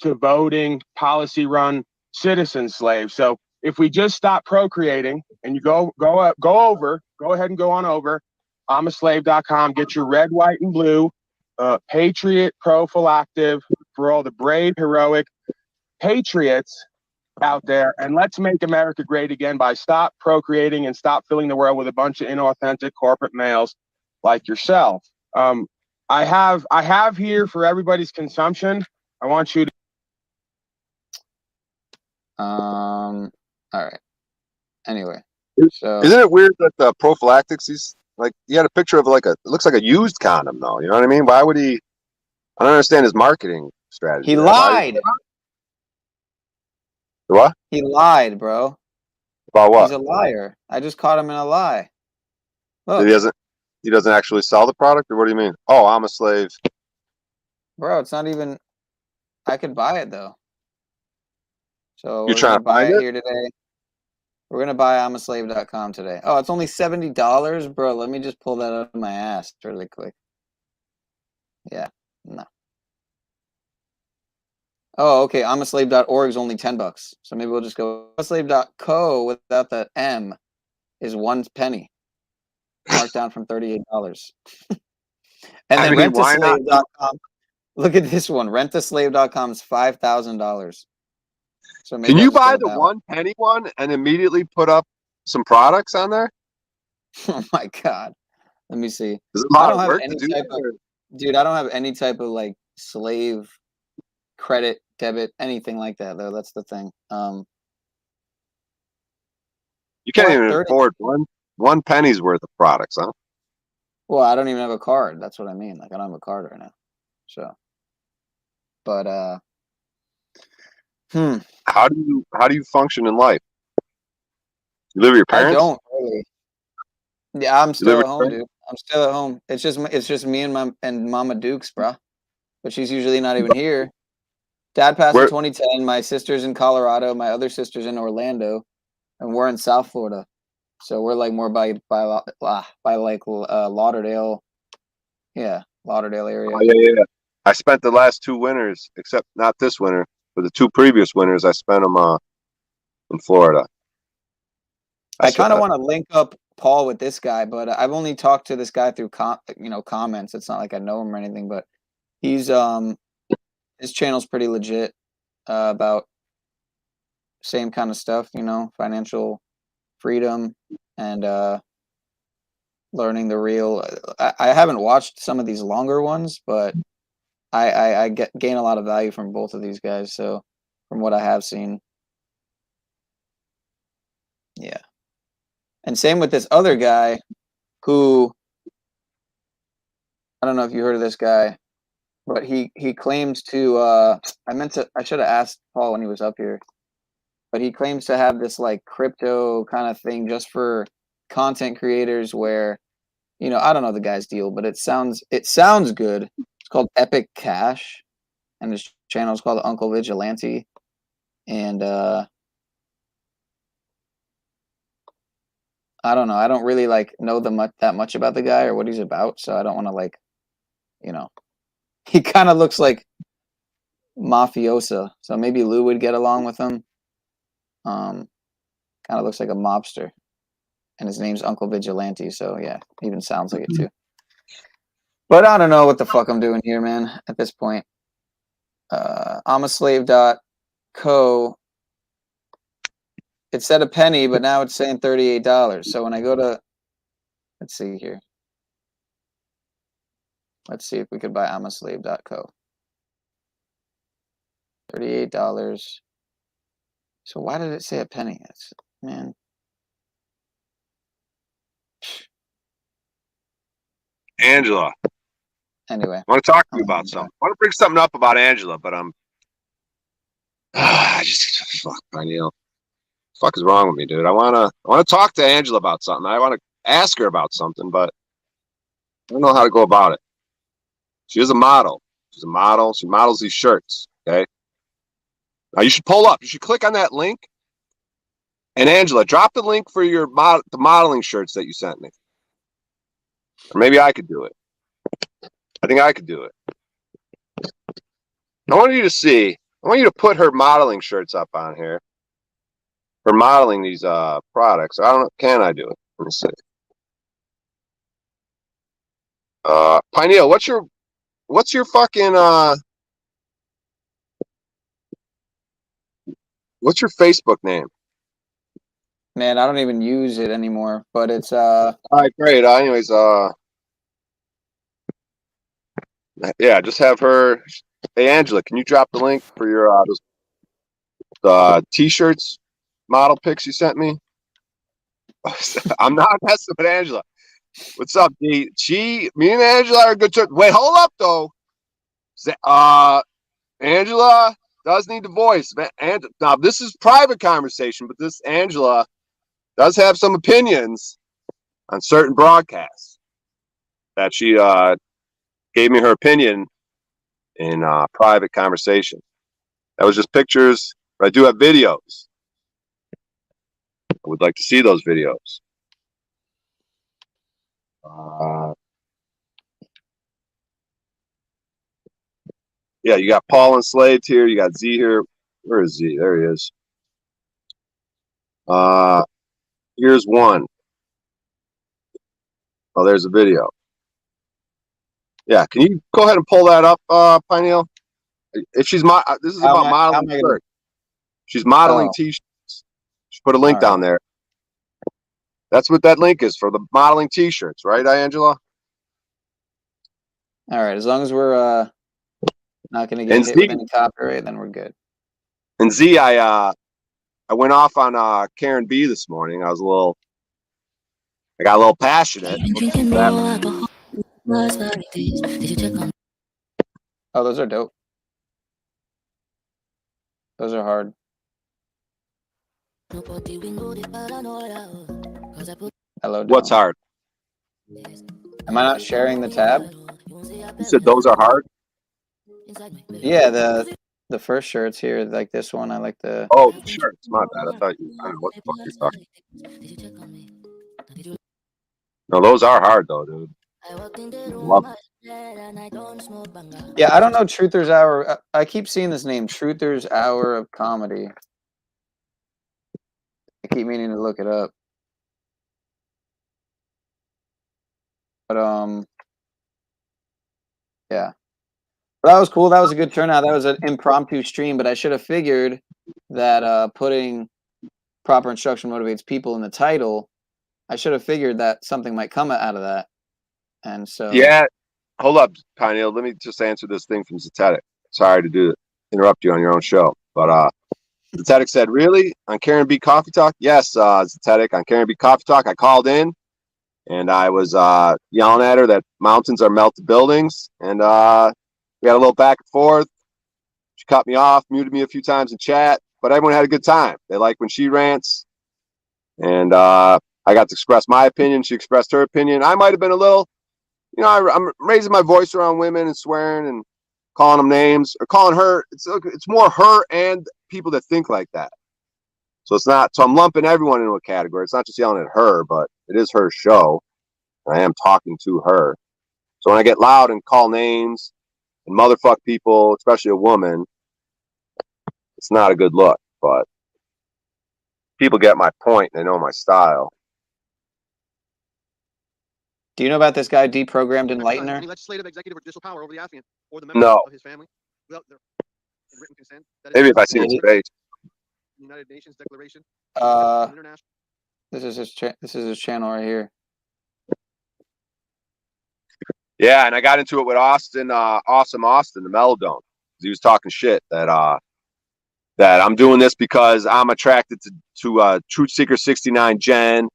to voting, policy-run citizen slaves. So if we just stop procreating and you go ahead and go on over, imaslave.com, get your red, white, and blue Patriot Prophylactic for all the brave, heroic patriots out there, and let's make America great again by stop procreating and stop filling the world with a bunch of inauthentic corporate males like yourself. I have here for everybody's consumption. I want you to. All right. Anyway, so Isn't it weird that the prophylactics? He's like, he had a picture of it looks like a used condom, though. You know what I mean? Why would he? I don't understand his marketing strategy. He lied. What? He lied, bro. About what? He's a liar. I just caught him in a lie. Look. He doesn't actually sell the product, or what do you mean? Oh, I'm a slave. Bro, it's not even. I could buy it though. So You're we're trying gonna to buy find it it? here today. We're gonna buy imaslave.com today. Oh, it's only $70, bro. Let me just pull that out of my ass really quick. Yeah, no. Oh, okay. imaslave.org is only $10. So maybe we'll just go imaslave.co without the M is 1 penny. Marked down from $38. And then why not? rentaslave.com. Look at this one. Rentaslave.com's $5,000. So maybe Can I'll you just go buy with the that one. 1 penny one and immediately put up some products on there? Oh my God. Let me see. Is it a I lot don't of have work to any do type that? of, Or- dude, I don't have any type of like slave credit, debit, anything like that though. That's the thing. You can't even 430. afford one penny's worth of products, huh? Well, I don't even have a card. That's what I mean. Like I don't have a card right now. So, but How do you function in life? You live with your I parents? don't really. Yeah, I'm You live still with at your home, parents? dude. I'm still at home. It's just me and Mama Dukes, bro. But she's usually not even here. Dad passed in Where 2010. My sister's in Colorado. My other sister's in Orlando, and we're in South Florida. So we're like more by like Lauderdale, yeah, Lauderdale area. Oh, yeah. I spent the last 2 winters, except not this winter, but the 2 previous winters, I spent them in Florida. I kind of want to link up Paul with this guy, but I've only talked to this guy through comments. It's not like I know him or anything, but he's his channel's pretty legit about same kind of stuff, financial freedom and learning the real. I haven't watched some of these longer ones, but I gain a lot of value from both of these guys. So from what I have seen, yeah. And same with this other guy who, I don't know if you heard of this guy, but he claims to I should have asked Paul when he was up here, but he claims to have this like crypto kind of thing just for content creators where, I don't know the guy's deal, but it sounds good. It's called Epic Cash, and his channel is called Uncle Vigilante. And I don't know. I don't really like know that much about the guy or what he's about, so I don't want to like, he kind of looks like mafiosa, so maybe Lou would get along with him. Kind of looks like a mobster, and his name's Uncle Vigilante, so yeah, even sounds like it too. But I don't know what the fuck I'm doing here, man. At this point, I'mAslave.co. It said a penny, but now it's saying $38. So when I go to, let's see here. Let's see if we could buy I'mAslave.co. $38. So why did it say a penny? Man. Angela. Anyway. I want to talk to you about something. I want to bring something up about Angela, but I just fuck Neil. Fuck is wrong with me, dude? I wanna talk to Angela about something. I want to ask her about something, but I don't know how to go about it. She is a model. She's a model. She models these shirts. Okay. Now you should pull up. You should click on that link. And Angela, drop the link for your the modeling shirts that you sent me. Or maybe I could do it. I think I could do it. I want you to see. I want you to put her modeling shirts up on here. For modeling these products. I don't know. Can I do it? Let me see. Pineal, what's your fucking what's your Facebook name? Man, I don't even use it anymore, but it's All right, great. Anyways, yeah, just have her. Hey, Angela, can you drop the link for your those t-shirts model pics you sent me? I'm not messing with Angela. What's up, D? Me and Angela are good. Wait, hold up though. Angela does need the voice. And now this is private conversation, but this Angela does have some opinions on certain broadcasts that she gave me her opinion in private conversation. That was just pictures. But I do have videos. I would like to see those videos. Yeah, you got Paul enslaved here. You got Z here. Where is Z? There he is. Here's one. Oh, there's a video. Yeah, can you go ahead and pull that up, Pineal? If she's this is about modeling shirts. She's modeling T-shirts. She put a link down there. That's what that link is for, the modeling T-shirts, right, Angela? All right, as long as we're not going to get hit with any copyright, then we're good. And Z, I went off on Karen B this morning. I got a little passionate. Oh, those are dope. Those are hard. Hello, Dom. What's hard? Am I not sharing the tab? You said those are hard? Yeah, the first shirts here, like this one, I like the... Oh, the shirts. My bad. I don't know what the fuck you're talking. No, those are hard, though, dude. Love them. Yeah, I don't know Truther's Hour. I keep seeing this name, Truther's Hour of Comedy. I keep meaning to look it up. But, yeah. But that was cool. That was a good turnout. That was an impromptu stream, but I should have figured that putting proper instruction motivates people in the title, I should have figured that something might come out of that. And so... Yeah. Hold up, Pineal. Let me just answer this thing from Zetetic. Sorry to interrupt you on your own show. But Zetetic said, really? On Karen B Coffee Talk? Yes, Zetetic. On Karen B Coffee Talk, I called in and I was yelling at her that mountains are melted buildings. And we got a little back and forth. She cut me off, muted me a few times in chat, but everyone had a good time. They like when she rants. And I got to express my opinion. She expressed her opinion. I might have been a little... You know, I'm raising my voice around women and swearing and calling them names or calling her. It's more her and people that think like that. So it's not. So I'm lumping everyone into a category. It's not just yelling at her, but it is her show. I am talking to her. So when I get loud and call names and motherfuck people, especially a woman, it's not a good look. But people get my point. They know my style. Do you know about this guy, Deprogrammed Enlightener? Any legislative, executive, or judicial power over the affiant or the members No. of his family without their written consent. Maybe if I see his face. United Nations Declaration. This is his channel right here. Yeah, and I got into it with Austin, Awesome Austin, the Melodome. He was talking shit that I'm doing this because I'm attracted to Truth Seeker 69 Jen,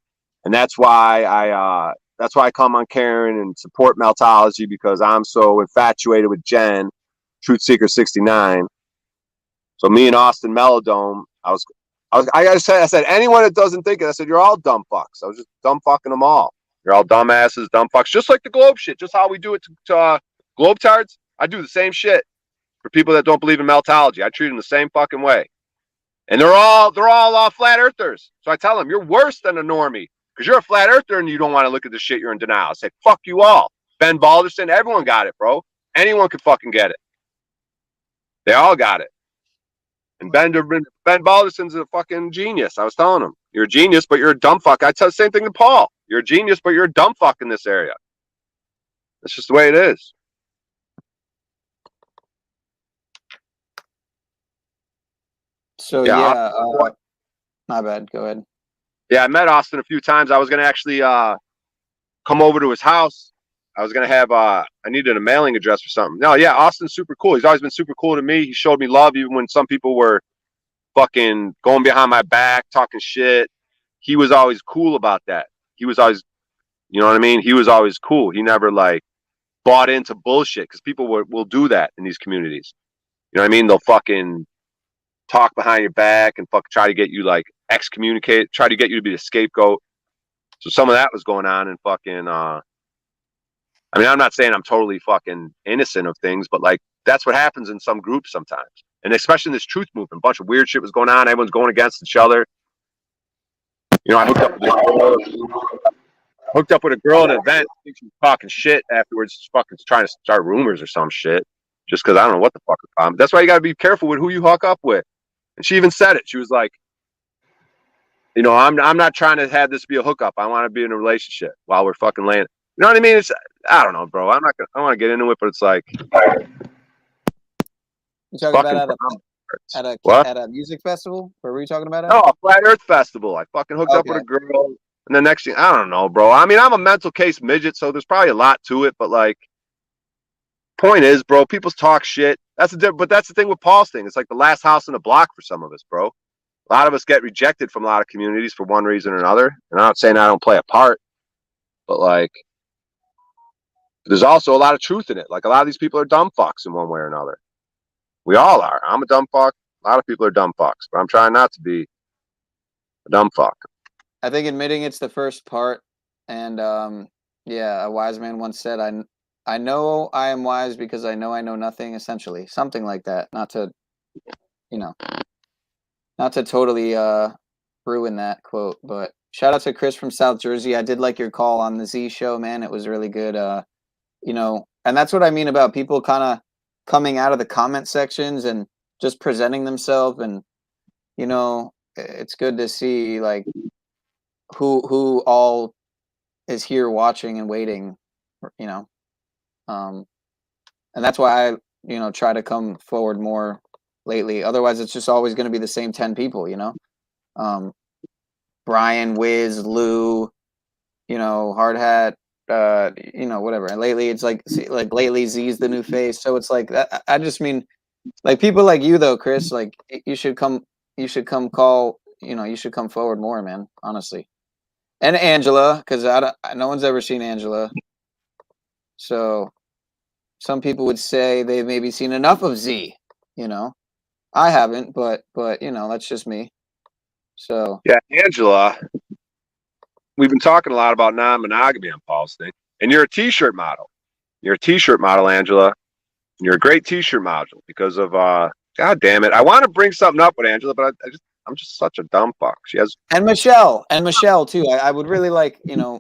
and that's why I come on Karen and support Meltology, because I'm so infatuated with Jen, Truth Seeker 69. So me and Austin Melodome, I said anyone that doesn't think it, I said you're all dumb fucks. I was just dumb fucking them all. You're all dumbasses, dumb fucks, just like the Globe shit. Just how we do it to Globetards. I do the same shit for people that don't believe in Meltology. I treat them the same fucking way. And they're all flat earthers. So I tell them, you're worse than a normie. Because you're a flat earther and you don't want to look at the shit, you're in denial. I say, fuck you all. Ben Balderson, everyone got it, bro. Anyone could fucking get it. They all got it. And Ben Balderson's a fucking genius. I was telling him, you're a genius, but you're a dumb fuck. I tell the same thing to Paul. You're a genius, but you're a dumb fuck in this area. That's just the way it is. So my bad. Go ahead. Yeah, I met Austin a few times. I was gonna actually come over to his house. I was gonna have I needed a mailing address or something. No, yeah, Austin's super cool. He's always been super cool to me. He showed me love even when some people were fucking going behind my back, talking shit. He was always cool about that. He was always, you know what I mean? He was always cool. He never like bought into bullshit, because people will do that in these communities. You know what I mean? They'll fucking talk behind your back and fuck try to get you like excommunicate, try to get you to be the scapegoat. So some of that was going on, and fucking I mean, I'm not saying I'm totally fucking innocent of things, but like that's what happens in some groups sometimes. And especially in this truth movement, a bunch of weird shit was going on. Everyone's going against each other. You know, I hooked up with a girl at an event. I think she was talking shit afterwards, fucking trying to start rumors or some shit. Just because I don't know what the fuck the problem. That's why you got to be careful with who you hook up with. And she even said it. She was like, you know, I'm not trying to have this be a hookup. I want to be in a relationship while we're fucking laying. You know what I mean? It's, I don't know, bro. I'm not gonna, I don't want to get into it, but it's like, You talking fucking about what? at a music festival? Where were you talking about? No, a Flat Earth Festival. I fucking hooked up with a girl, and the next thing, I don't know, bro. I mean, I'm a mental case midget, so there's probably a lot to it, but like, point is, bro, people talk shit. But that's the thing with Paul's thing. It's like the last house in the block for some of us, bro. A lot of us get rejected from a lot of communities for one reason or another. And I'm not saying I don't play a part, but like, there's also a lot of truth in it. Like, a lot of these people are dumb fucks in one way or another. We all are. I'm a dumb fuck. A lot of people are dumb fucks, but I'm trying not to be a dumb fuck. I think admitting it's the first part, and yeah, a wise man once said, I know I am wise because I know nothing," essentially. Something like that. Not to, you know, not to totally ruin that quote, but shout out to Chris from South Jersey. I did like your call on the Z show, man. It was really good. You know, and that's what I mean about people kind of coming out of the comment sections and just presenting themselves, and you know, it's good to see like who all is here watching and waiting, you know. And that's why I, you know, try to come forward more lately. Otherwise, it's just always going to be the same 10 people, you know. Brian, Wiz, Lou, you know, Hard Hat, you know, whatever. And lately, it's like lately Z's the new face. So it's like I just mean, like people like you though, Chris. Like you should come call. You know, you should come forward more, man. Honestly, and Angela, because no one's ever seen Angela. So some people would say they've maybe seen enough of Z. You know, I haven't, but you know, that's just me. So yeah, Angela. We've been talking a lot about non-monogamy on Paul's thing, and you're a T-shirt model. You're a T-shirt model, Angela. And you're a great T-shirt model because of God damn it. I want to bring something up with Angela, but I'm just such a dumb fuck. She has and Michelle too. I would really like, you know,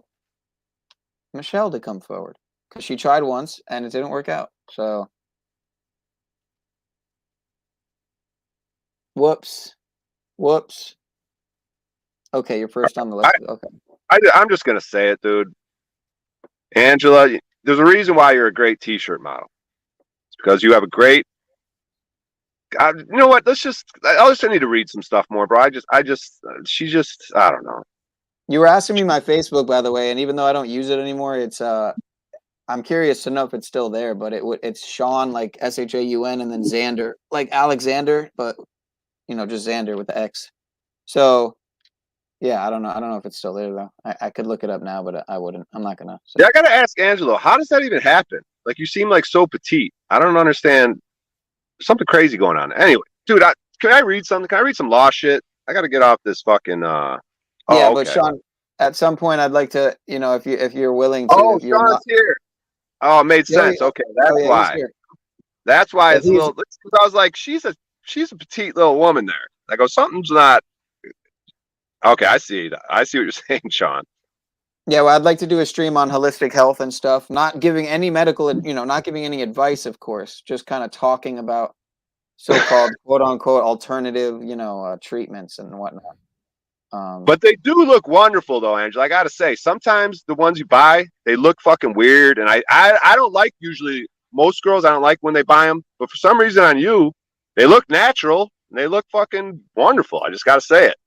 Michelle to come forward because she tried once and it didn't work out. So whoops. Okay, you're first on the list. Okay. I'm just gonna say it, dude. Angela, there's a reason why you're a great T-shirt model. It's because you have a great. You know what? I just need to read some stuff more, bro. She just, I don't know. You were asking me my Facebook, by the way, and even though I don't use it anymore, it's I'm curious to know if it's still there. But it's Sean, like SHAUN, and then Xander, like Alexander, but you know, just Xander with the X. So. Yeah, I don't know if it's still there though. I could look it up now, but I wouldn't. I'm not gonna. So. Yeah, I gotta ask Angelo, how does that even happen? Like, you seem like so petite. I don't understand. There's something crazy going on. Anyway, dude, can I read something? Can I read some law shit? I gotta get off this fucking. Yeah, okay. but Sean, at some point, I'd like to, you know, if you're willing to. Oh, Sean's here. Oh, it made sense. Okay, that's why. That's why it's a little. I was like, she's a petite little woman there. I go, something's not. Okay, I see what you're saying, Sean. Yeah, well, I'd like to do a stream on holistic health and stuff. Not giving any medical, you know, not giving any advice, of course. Just kind of talking about so-called quote unquote alternative, you know, treatments and whatnot. But they do look wonderful, though, Angela. I gotta say, sometimes the ones you buy, they look fucking weird, and I don't like usually most girls. I don't like when they buy them, but for some reason on you, they look natural and they look fucking wonderful. I just gotta say it.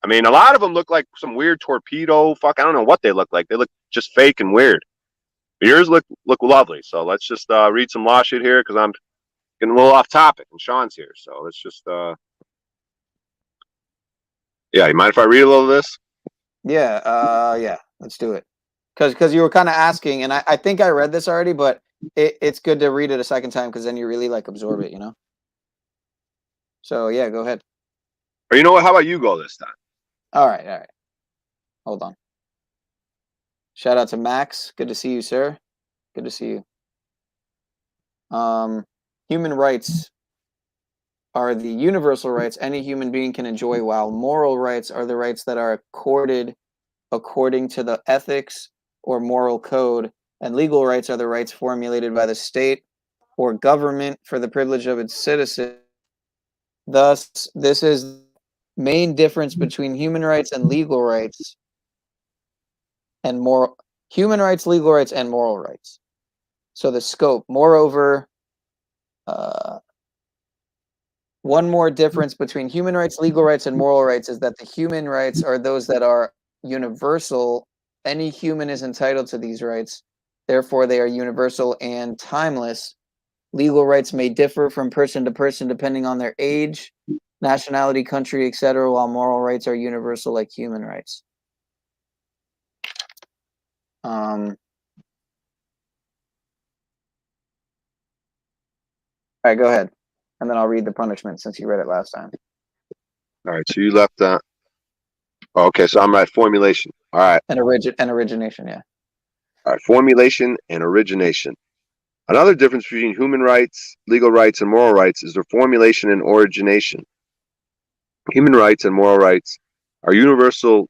I mean, a lot of them look like some weird torpedo. Fuck, I don't know what they look like. They look just fake and weird. But yours look lovely. So let's just read some law shit here because I'm getting a little off topic and Sean's here. So let's just yeah, you mind if I read a little of this? Yeah, yeah, let's do it. Because you were kind of asking, and I think I read this already, but it's good to read it a second time because then you really like absorb it, you know. So yeah, go ahead. Or you know what? How about you go this time? All right. Hold on. Shout out to Max. Good to see you, sir. Good to see you. Human rights are the universal rights any human being can enjoy, while moral rights are the rights that are accorded according to the ethics or moral code, and legal rights are the rights formulated by the state or government for the privilege of its citizens. Thus, this is main difference between human rights and legal rights and moral. human rights, legal rights, and moral rights. So the scope. Moreover, one more difference between human rights, legal rights, and moral rights is that the human rights are those that are universal. Any human is entitled to these rights. Therefore, they are universal and timeless. Legal rights may differ from person to person depending on their age, nationality, country, etc., while moral rights are universal like human rights. All right, go ahead. And then I'll read the punishment since you read it last time. All right, so you left that. Okay, so I'm at formulation. All right. And origination, yeah. All right, formulation and origination. Another difference between human rights, legal rights, and moral rights is their formulation and origination. Human rights and moral rights are universal,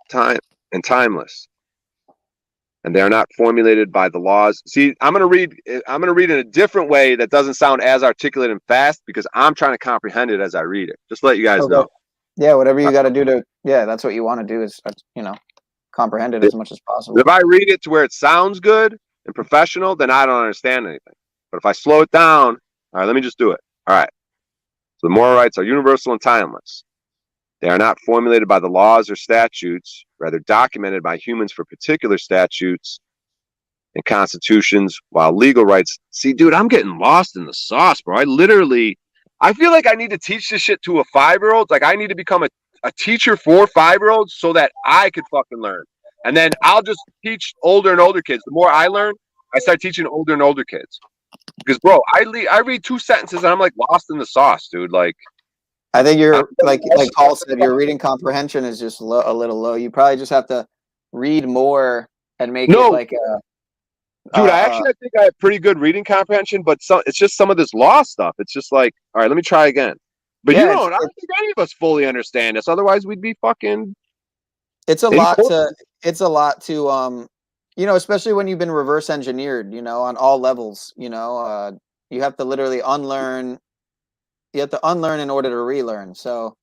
time and timeless, and they are not formulated by the laws. See, I'm gonna read in a different way that doesn't sound as articulate and fast because I'm trying to comprehend it as I read it. Just to let you guys know. Yeah, whatever you got to do to, yeah, that's what you want to do is, comprehend it as much as possible. If I read it to where it sounds good and professional, then I don't understand anything. But if I slow it down, all right, let me just do it. All right. So the moral rights are universal and timeless. They are not formulated by the laws or statutes, rather documented by humans for particular statutes and constitutions, while legal rights. See, dude, I'm getting lost in the sauce, bro. I feel like I need to teach this shit to a 5-year-old. Like I need to become a teacher for 5-year-olds so that I could fucking learn. And then I'll just teach older and older kids. The more I learn, I start teaching older and older kids. Because, bro, I read 2 sentences and I'm like lost in the sauce, dude. Like, I think you're like Paul said, your reading comprehension is just a little low. You probably just have to read more and make it like a. Dude, I think I have pretty good reading comprehension, but it's just some of this law stuff. It's just like, all right, let me try again. But I don't think any of us fully understand this. Otherwise, we'd be fucking. It's a lot to, especially when you've been reverse engineered, on all levels, you have to literally unlearn. You have to unlearn in order to relearn. So,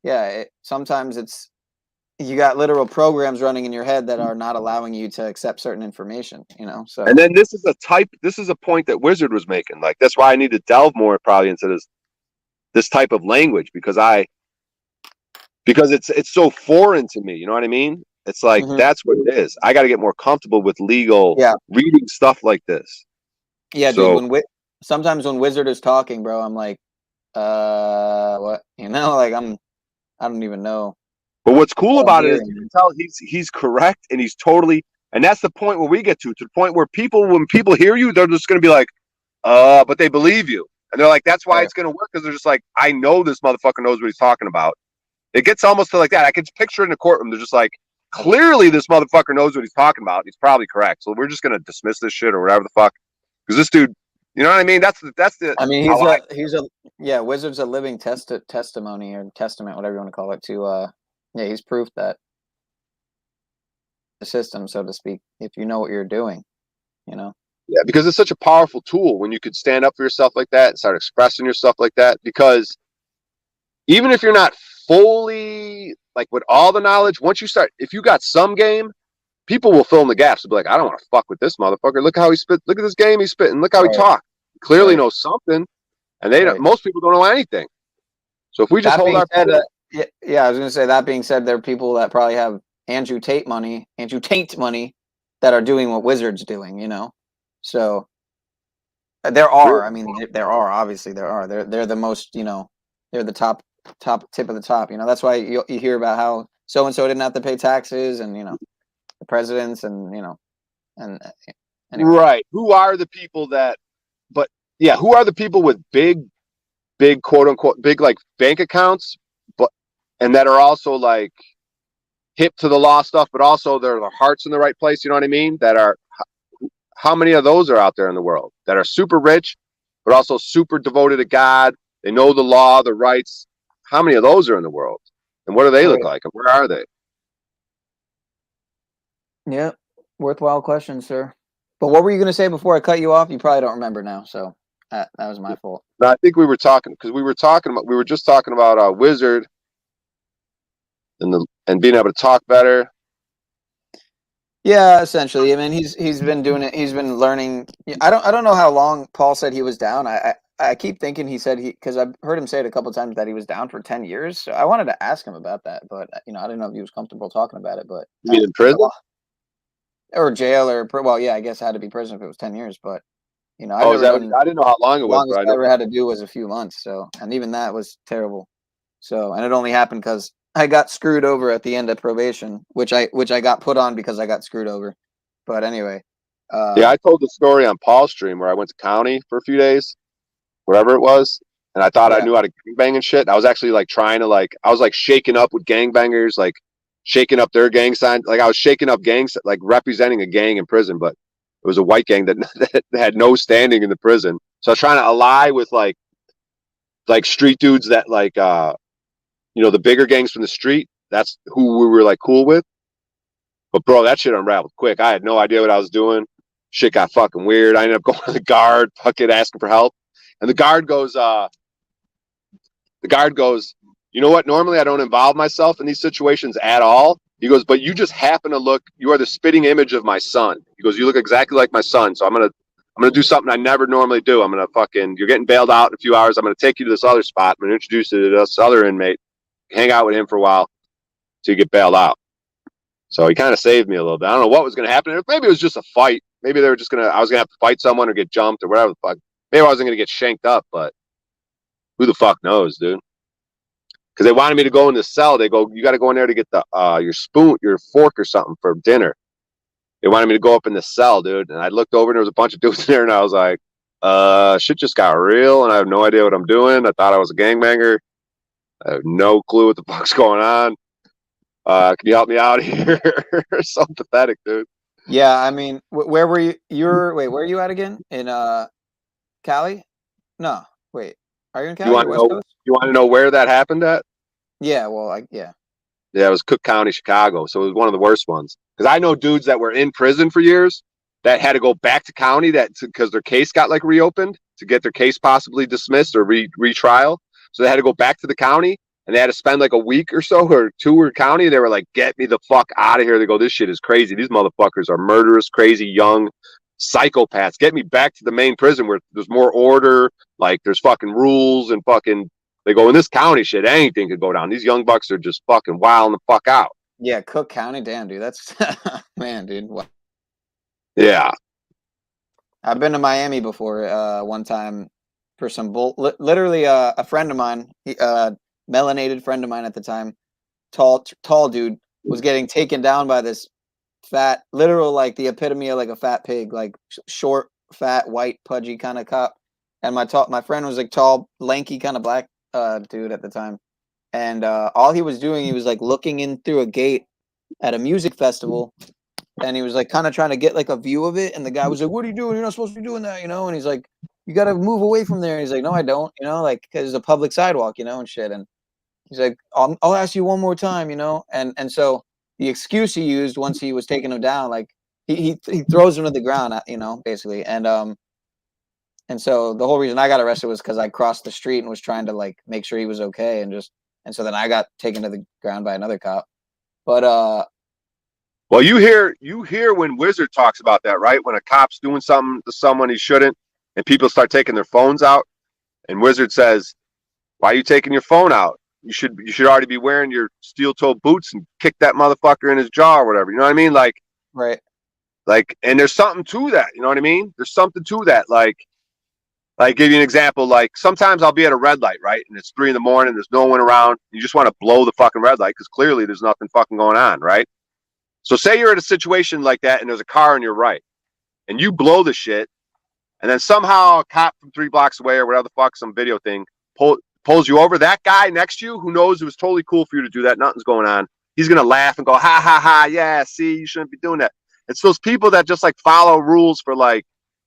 yeah, sometimes you got literal programs running in your head that are not allowing you to accept certain information, so. And then this is a point that Wizard was making. Like, that's why I need to delve more probably into this type of language because it's so foreign to me. You know what I mean? It's like, that's what it is. I got to get more comfortable with legal reading stuff like this. Yeah. So, dude, sometimes when Wizard is talking, bro, I'm like, what, like I don't even know. But what's cool about it is you can tell he's correct and he's totally, and that's the point where we get to the point where when people hear you, they're just going to be like, but they believe you. And they're like, that's why it's going to work. Cause they're just like, I know this motherfucker knows what he's talking about. It gets almost to like that. I can picture it in the courtroom. They're just like, clearly this motherfucker knows what he's talking about. He's probably correct. So we're just going to dismiss this shit or whatever the fuck. Cause this dude, you know what I mean? That's the. I mean, Wizard's a living testimony or testament, whatever you want to call it. He's proof that the system, so to speak, if you know what you're doing, Yeah, because it's such a powerful tool when you could stand up for yourself like that and start expressing yourself like that. Because even if you're not fully like with all the knowledge, once you start, if you got some game, people will fill in the gaps and be like, I don't want to fuck with this motherfucker. Look how he spit. Look at this game he's spitting. Look how he talked. Clearly knows something, and most people don't know anything. So if we just hold our yeah, I was gonna say, that being said, there are people that probably have Andrew Tate money that are doing what Wizard's doing, So there are, obviously there are. They're the most, they're the top tip of the top. That's why you hear about how so and so didn't have to pay taxes, and the presidents, and and anyway. Right. Who are the people that? But yeah, who are the people with big quote unquote big like bank accounts, and that are also like hip to the law stuff, but also their heart's in the right place. You know what I mean? How many of those are out there in the world that are super rich, but also super devoted to God? They know the law, the rights. How many of those are in the world? And what do they look like? And where are they? Yeah. Worthwhile question, sir. But what were you going to say before I cut you off? You probably don't remember now. So that was my fault. No, I think we were just talking about Wizard and being able to talk better. Yeah, essentially. I mean, he's been doing it. He's been learning. I don't know how long Paul said he was down. I keep thinking he said because I've heard him say it a couple of times that he was down for 10 years. So I wanted to ask him about that, but I didn't know if he was comfortable talking about it. But You mean in prison? Or jail well, yeah, I guess it had to be prison if it was 10 years. But I've Oh, is never that? done. I didn't know how long it was, Longest but I I know. ever had to do was a few months. So, and even that was terrible. So, and it only happened because I got screwed over at the end of probation, which I got put on because I got screwed over. But anyway, Yeah, I told the story on Paul's stream where I went to county for a few days, wherever it was, and I thought I knew how to gangbang and shit. And I was actually like trying to I was like shaking up with gangbangers, like shaking up their gang sign. Like I was shaking up gangs, like representing a gang in prison, but it was a white gang that, that had no standing in the prison. So I was trying to ally with like street dudes that the bigger gangs from the street. That's who we were like cool with. But bro, that shit unraveled quick. I had no idea what I was doing. Shit got fucking weird. I ended up going to the guard, fucking asking for help. And the guard goes, you know what? Normally I don't involve myself in these situations at all. He goes, but you just happen to you are the spitting image of my son. He goes, you look exactly like my son. So I'm gonna do something I never normally do. You're getting bailed out in a few hours. I'm gonna take you to this other spot. I'm gonna introduce you to this other inmate. Hang out with him for a while till you get bailed out. So he kind of saved me a little bit. I don't know what was going to happen. Maybe it was just a fight. Maybe I was going to have to fight someone or get jumped or whatever the fuck. Maybe I wasn't going to get shanked up, but who the fuck knows, dude? Because they wanted me to go in the cell. They go, you got to go in there to get your spoon, your fork or something for dinner. They wanted me to go up in the cell, dude. And I looked over and there was a bunch of dudes in there and I was like, shit just got real and I have no idea what I'm doing. I thought I was a gangbanger. I have no clue what the fuck's going on. Can you help me out here? So pathetic, dude. Yeah, I mean, where were you? Wait, where are you at again? In Cali? No, wait. Are you in Cali or West Coast? You want to know where that happened at? Yeah, well, Yeah, it was Cook County, Chicago. So it was one of the worst ones. Because I know dudes that were in prison for years that had to go back to county because their case got like reopened to get their case possibly dismissed or retrial. So they had to go back to the county. And they had to spend like a week or so or two in county. They were like, get me the fuck out of here. They go, this shit is crazy. These motherfuckers are murderous, crazy, young psychopaths. Get me back to the main prison where there's more order. Like there's fucking rules and fucking, they go, in this county shit, anything could go down. These young bucks are just fucking wilding the fuck out. Yeah, Cook County. Damn, dude. That's, man, dude. Wow. Yeah. I've been to Miami before one time for some literally a friend of mine, melanated friend of mine at the time, tall dude, was getting taken down by this fat, literal, like the epitome of like a fat pig, like short, fat, white, pudgy kind of cop. And my friend was like tall, lanky, kind of black dude at the time. And all he was doing, he was like looking in through a gate at a music festival. And he was like kind of trying to get like a view of it. And the guy was like, what are you doing? You're not supposed to be doing that, And he's like, you got to move away from there. And he's like, no, I don't, like, because it's a public sidewalk, and shit. And he's like, I'll ask you one more time, And so the excuse he used once he was taking him down, like he throws him to the ground, basically. And so the whole reason I got arrested was because I crossed the street and was trying to like make sure he was okay. And so then I got taken to the ground by another cop. But well, you hear when Wizard talks about that, right? When a cop's doing something to someone he shouldn't, and people start taking their phones out, and Wizard says, "Why are you taking your phone out? You should already be wearing your steel-toed boots and kick that motherfucker in his jaw or whatever." You know what I mean? Like, right. Like, and there's something to that. You know what I mean? There's something to that. Like give you an example. Like sometimes I'll be at a red light, right? And it's 3 a.m. There's no one around. You just want to blow the fucking red light because clearly there's nothing fucking going on, right? So say you're at a situation like that and there's a car on your right and you blow the shit and then somehow a cop from 3 blocks away or whatever the fuck, some video thing, pulls you over. That guy next to you who knows it was totally cool for you to do that, nothing's going on, he's going to laugh and go, ha, ha, ha, yeah, see, you shouldn't be doing that. It's those people that just like follow rules for like,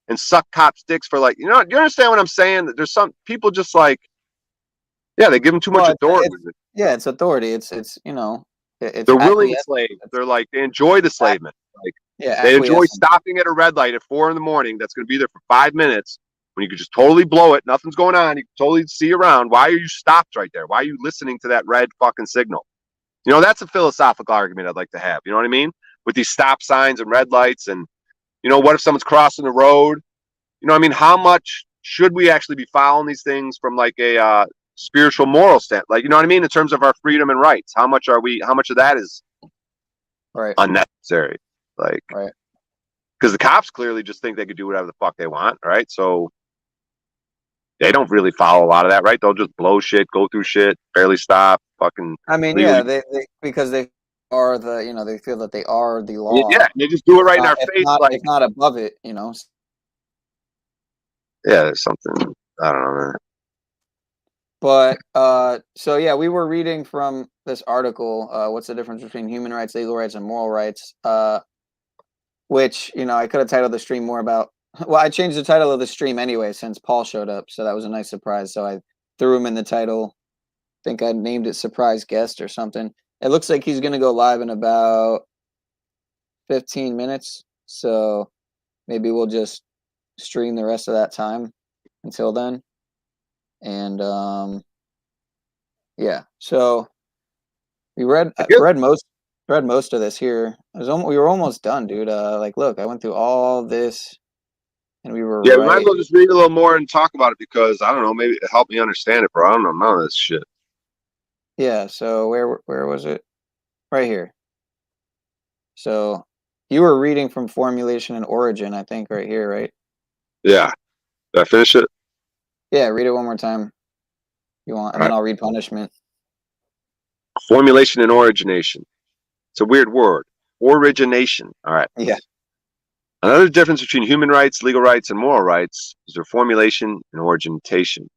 and suck cops' dicks for like, you understand what I'm saying? There's some people just like, yeah, they give them too much authority. Yeah, it's authority. It's they're willing slaves. They're like, they enjoy the enslavement. Like, yeah, they enjoy stopping at a red light at 4 a.m. That's going to be there for 5 minutes when you could just totally blow it. Nothing's going on. You can totally see around. Why are you stopped right there? Why are you listening to that red fucking signal? That's a philosophical argument I'd like to have. You know what I mean? with these stop signs and red lights, and what if someone's crossing the road? I mean, how much should we actually be following these things from like a spiritual moral stand? Like, you know what I mean? In terms of our freedom and rights, how much of that is unnecessary? Like, because the cops clearly just think they could do whatever the fuck they want, right? So they don't really follow a lot of that, right? They'll just blow shit, go through shit, barely stop, fucking. I mean, yeah, they because they are they feel that they are the law. Yeah, they just do it right in our face, if not above it, Yeah, there's something, I don't know, man. But so yeah, we were reading from this article. What's the difference between human rights, legal rights, and moral rights? Which I could have titled the stream more about. Well, I changed the title of the stream anyway since Paul showed up, so that was a nice surprise. So I threw him in the title. I think I named it "Surprise Guest" or something. It looks like he's going to go live in about 15 minutes, so maybe we'll just stream the rest of that time until then. And yeah, so we read most of this here. We were almost done, dude. Like, look, I went through all this, and we were we might as well just read a little more and talk about it, because I don't know, maybe it helped me understand it, bro. I don't know none of this shit. Yeah. So where was it? Right here. So you were reading from Formulation and Origin, I think, right here, right? Yeah. Did I finish it? Yeah. Read it one more time. You want, and then I'll read Punishment. Formulation and origination. It's a weird word. Origination. All right. Yeah. Another difference between human rights, legal rights, and moral rights is their formulation and origination.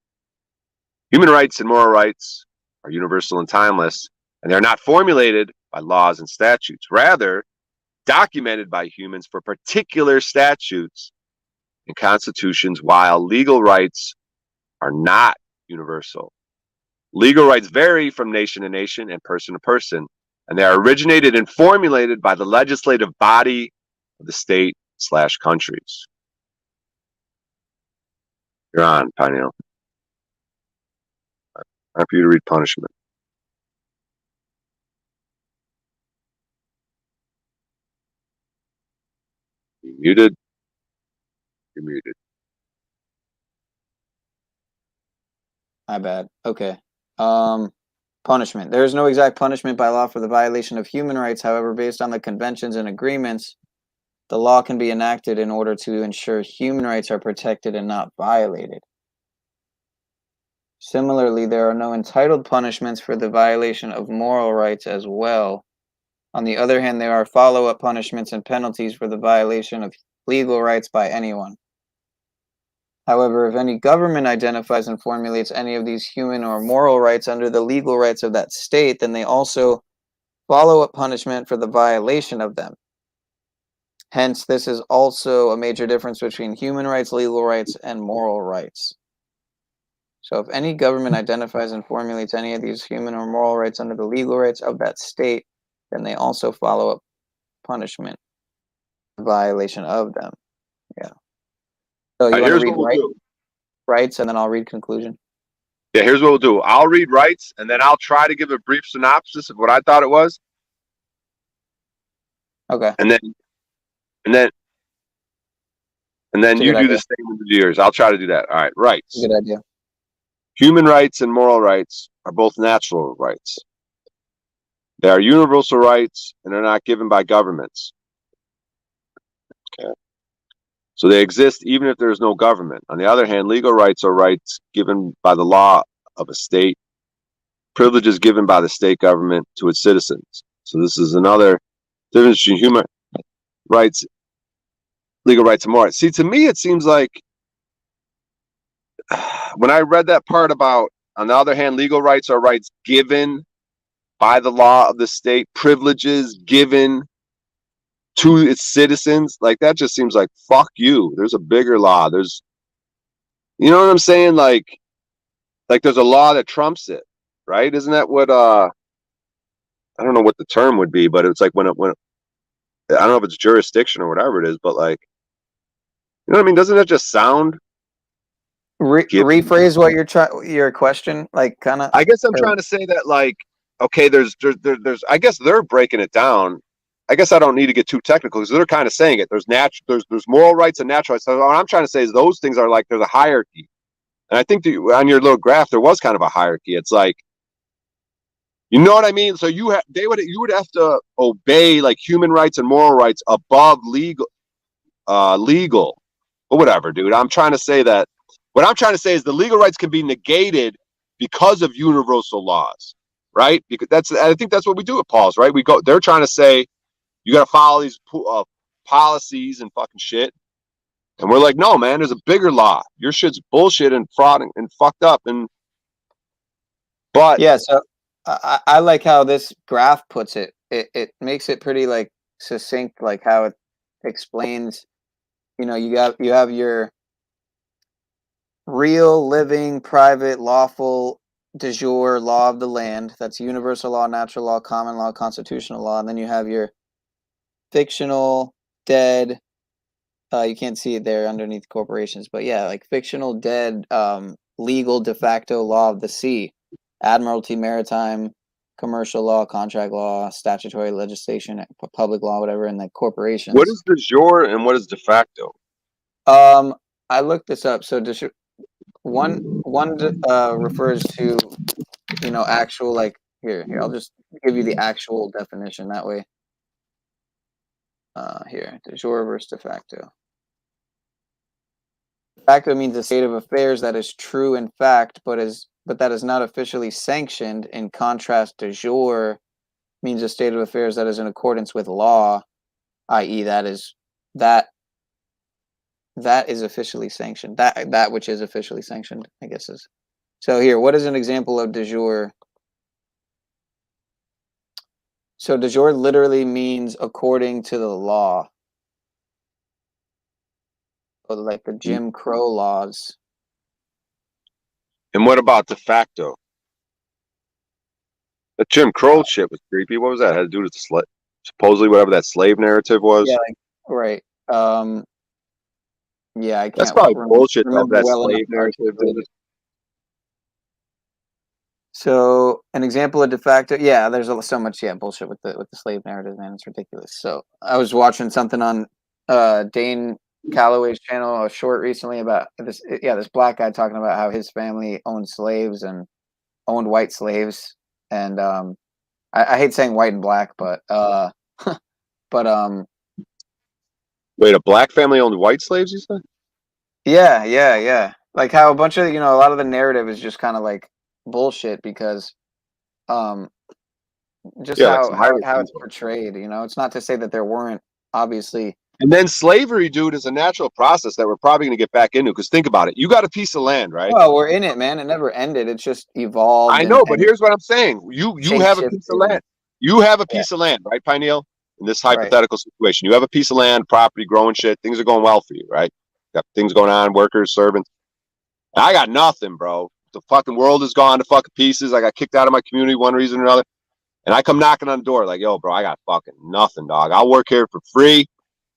Human rights and moral rights are universal and timeless, and they're not formulated by laws and statutes, rather documented by humans for particular statutes and constitutions, while legal rights are not universal. Legal rights vary from nation to nation and person to person, and they are originated and formulated by the legislative body of the state/countries. You're on, Pineal. Time for you to read Punishment. You muted. You're muted. My bad. Okay. Punishment. There is no exact punishment by law for the violation of human rights. However, based on the conventions and agreements, the law can be enacted in order to ensure human rights are protected and not violated. Similarly, there are no entitled punishments for the violation of moral rights as well. On the other hand, there are follow-up punishments and penalties for the violation of legal rights by anyone. However, if any government identifies and formulates any of these human or moral rights under the legal rights of that state, then they also follow up punishment for the violation of them. Hence, this is also a major difference between human rights, legal rights, and moral rights. So if any government identifies and formulates any of these human or moral rights under the legal rights of that state, then they also follow up punishment for violation of them. Yeah. So you want to read rights, and then I'll read conclusion. Yeah, here's what we'll do. I'll read rights, and then I'll try to give a brief synopsis of what I thought it was. Okay. And then you do the same with yours. I'll try to do that. All right. Rights. Good idea. Human rights and moral rights are both natural rights. They are universal rights, and they're not given by governments. Okay. So they exist even if there is no government. On the other hand, legal rights are rights given by the law of a state, privileges given by the state government to its citizens. So this is another difference between human rights, legal rights, and moral rights. See, to me, it seems like when I read that part about, on the other hand, legal rights are rights given by the law of the state, privileges given to its citizens, like that just seems like, fuck you. There's a bigger law. There's, you know what I'm saying? Like there's a law that trumps it, right? Isn't that what, I don't know what the term would be, but it's like when I don't know if it's jurisdiction or whatever it is, but like, you know what I mean? Doesn't that just sound? Rephrase what your question, like kind of. I guess I'm trying to say that, like, okay, there's I guess they're breaking it down I guess I don't need to get too technical because they're kind of saying it. There's there's moral rights and natural rights. So what I'm trying to say is those things are like there's a hierarchy, and I think on your little graph there was kind of a hierarchy. It's like, you know what I mean? So you would have to obey like human rights and moral rights above legal, or whatever, dude. I'm trying to say that what I'm trying to say is the legal rights can be negated because of universal laws, right? Because I think that's what we do at Paul's, right? They're trying to say you got to follow these policies and fucking shit, and we're like, no, man, there's a bigger law. Your shit's bullshit and fraud and fucked up, but yeah. So I like how this graph puts it. It makes it pretty like succinct, like how it explains. You know, you have your real, living, private, lawful, de jure law of the land. That's universal law, natural law, common law, constitutional law, and then you have your fictional, dead. You can't see it there underneath corporations, but yeah, like fictional, dead, legal, de facto law of the sea, Admiralty, Maritime, commercial law, contract law, statutory legislation, public law, whatever, and like corporations. What is de jure and what is de facto? I looked this up. So one refers to, you know, actual, like here, I'll just give you the actual definition that way. Here, de jure versus de facto. De facto means a state of affairs that is true in fact, but that is not officially sanctioned. In contrast, de jure means a state of affairs that is in accordance with law, i.e., that is officially sanctioned. That which is officially sanctioned, I guess is. So here, what is an example of de jure? So de jure literally means according to the law. So like the Jim Crow laws. And what about de facto? The Jim Crow shit was creepy. What was that? It had to do with the supposedly whatever that slave narrative was. Yeah, right. Yeah, I can't. That's probably bullshit though. That well slave narrative. narrative. So an example of de facto, yeah, there's so much bullshit with the slave narrative, man. It's ridiculous. So I was watching something on Dane Calloway's channel, a short recently about this. Yeah, this black guy talking about how his family owned slaves and owned white slaves, and I hate saying white and black, but Wait, a black family owned white slaves, you said? yeah. Like how a bunch of, you know, a lot of the narrative is just kind of like bullshit because just how it's portrayed, you know. It's not to say that there weren't obviously. And then slavery, dude, is a natural process that we're probably going to get back into. Because think about it. You got a piece of land, right? Well, we're in it, man. It never ended. It's just evolved. I know, but here's what I'm saying. You have a piece of land. You have a piece of land, right, Pineal? In this hypothetical situation, you have a piece of land, property, growing shit. Things are going well for you, right? You got things going on, workers, servants. And I got nothing, bro. The fucking world is gone to fucking pieces. I got kicked out of my community one reason or another. And I come knocking on the door like, yo, bro, I got fucking nothing, dog. I'll work here for free.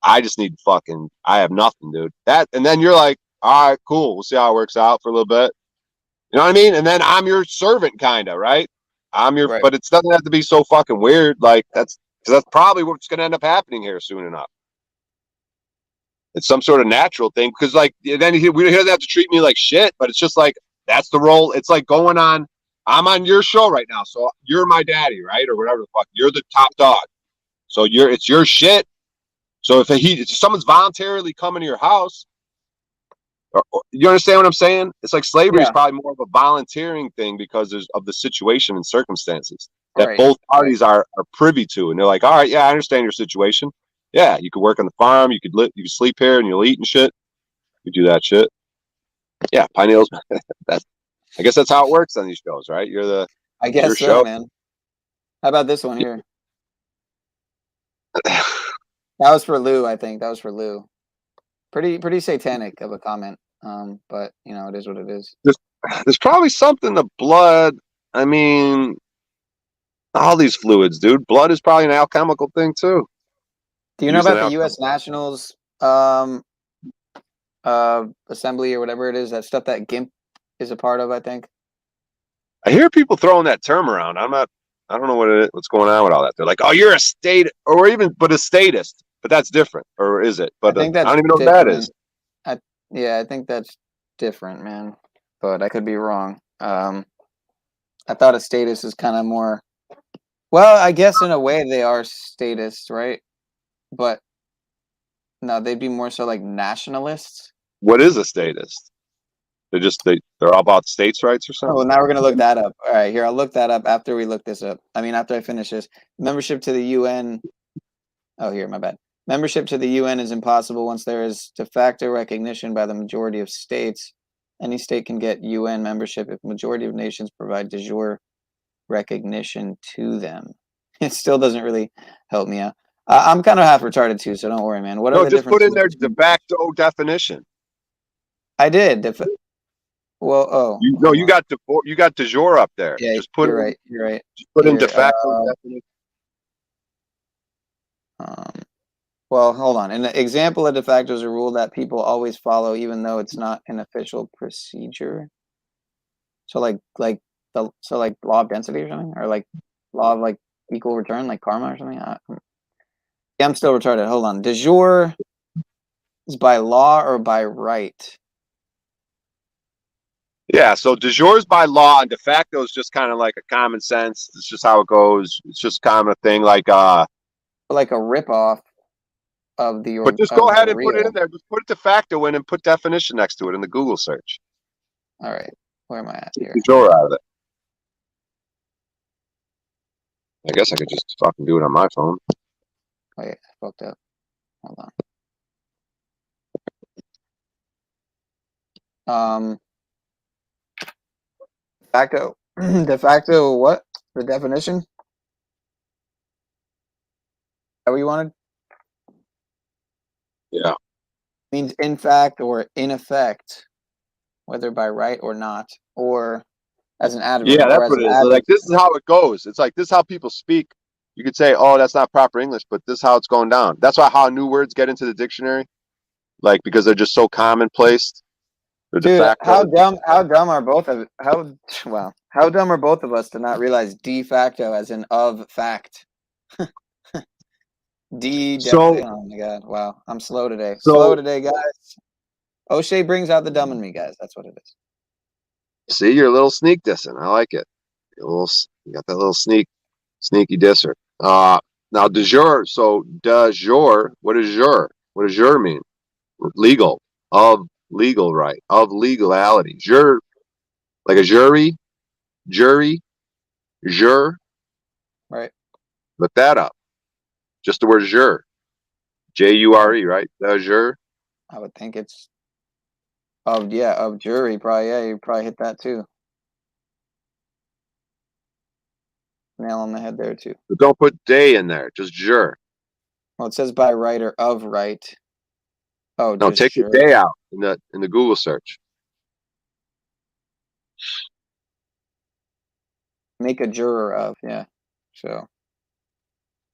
I just need I have nothing, dude. And then you're like, all right, cool. We'll see how it works out for a little bit. You know what I mean? And then I'm your servant, kind of, right? But it doesn't have to be so fucking weird. Like that's probably what's going to end up happening here soon enough. It's some sort of natural thing because, like, then he doesn't have to treat me like shit. But it's just like that's the role. It's like going on. I'm on your show right now, so you're my daddy, right, or whatever the fuck. You're the top dog, so it's your shit. So if someone's voluntarily coming to your house, you understand what I'm saying? It's like slavery is probably more of a volunteering thing because of the situation and circumstances that both parties are privy to, and they're like, all right, yeah, I understand your situation. Yeah, you could work on the farm, you could sleep here, and you'll eat and shit. You do that shit. Yeah, Pineal's. I guess that's how it works on these shows, right? I guess so, man. How about this one here? That was for Lou, I think. That was for Lou. Pretty satanic of a comment. But you know, it is what it is. There's probably something to blood. I mean, all these fluids, dude. Blood is probably an alchemical thing too. Do you know about the U.S. Nationals Assembly or whatever it is? That stuff that GIMP is a part of, I think. I hear people throwing that term around. I'm not I don't know what's going on with all that. They're like, oh, you're a state, or even, but a statist, but that's different, or is it? But I think I that's don't even know what that is. Yeah, I think that's different, man. But I could be wrong. I thought a statist is kind of more. Well, I guess in a way they are statists, right? But no, they'd be more so like nationalists. What is a statist? They're all about states' rights or Oh, well, something. now we're gonna look that up. All right, here I'll look that up after we look this up. I mean, after I finish this, membership to the UN. Oh, here, my bad. Membership to the UN is impossible once there is de facto recognition by the majority of states. Any state can get UN membership if majority of nations provide de jure recognition to them. It still doesn't really help me out. I'm kind of half retarded too, so don't worry, man. What are the just put in differences? their de facto definition. I did. Well, oh. No, you got de jure up there. Yeah, just put you're in, right. You're right. Just put in Here, de facto definition. Well, hold on. An example of de facto is a rule that people always follow, even though it's not an official procedure. So, like law of density or something, or like law of like equal return, like karma or something. Yeah, I'm still retarded. Hold on. De jure is by law or by right? Yeah, so de jure is by law, and de facto is just kind of like a common sense. It's just how it goes. It's just kind of a thing, like a ripoff of the. But just go ahead and put it in there. Just put de facto in and put definition next to it in the Google search. All right, where am I at here? De jure out of it. I guess I could just fucking do it on my phone. Wait, I fucked up. Hold on. De facto what? The definition? Is that what you wanted? Yeah. Means in fact or in effect, whether by right or not, or as an adverb. Yeah, that's what it is. Like, this is how it goes. It's like, this is how people speak. You could say, oh, that's not proper English, but this is how it's going down. That's why how new words get into the dictionary. Like, because they're just so commonplace. Dude, how dumb are both of how dumb are both of us to not realize de facto as in of fact? Oh my god, wow. I'm slow today. Slow today, guys. O'Shea brings out the dumb in me, guys. That's what it is. See, you're a little sneak dissing. I like it. You got that little sneaky disser. Now de jure. So de jure. What is jure? What does jure mean? Legal, of legal right, of legality. Jure, like a jury, jure. Right. Look that up. Just the word jure. Jure, right? De jure. I would think it's of jury. Probably, yeah, you probably hit that too. Nail on the head there too. But don't put day in there, just jure. Well, it says by right or of right. Oh, no, take the day out in the Google search. Make a juror of, yeah. So,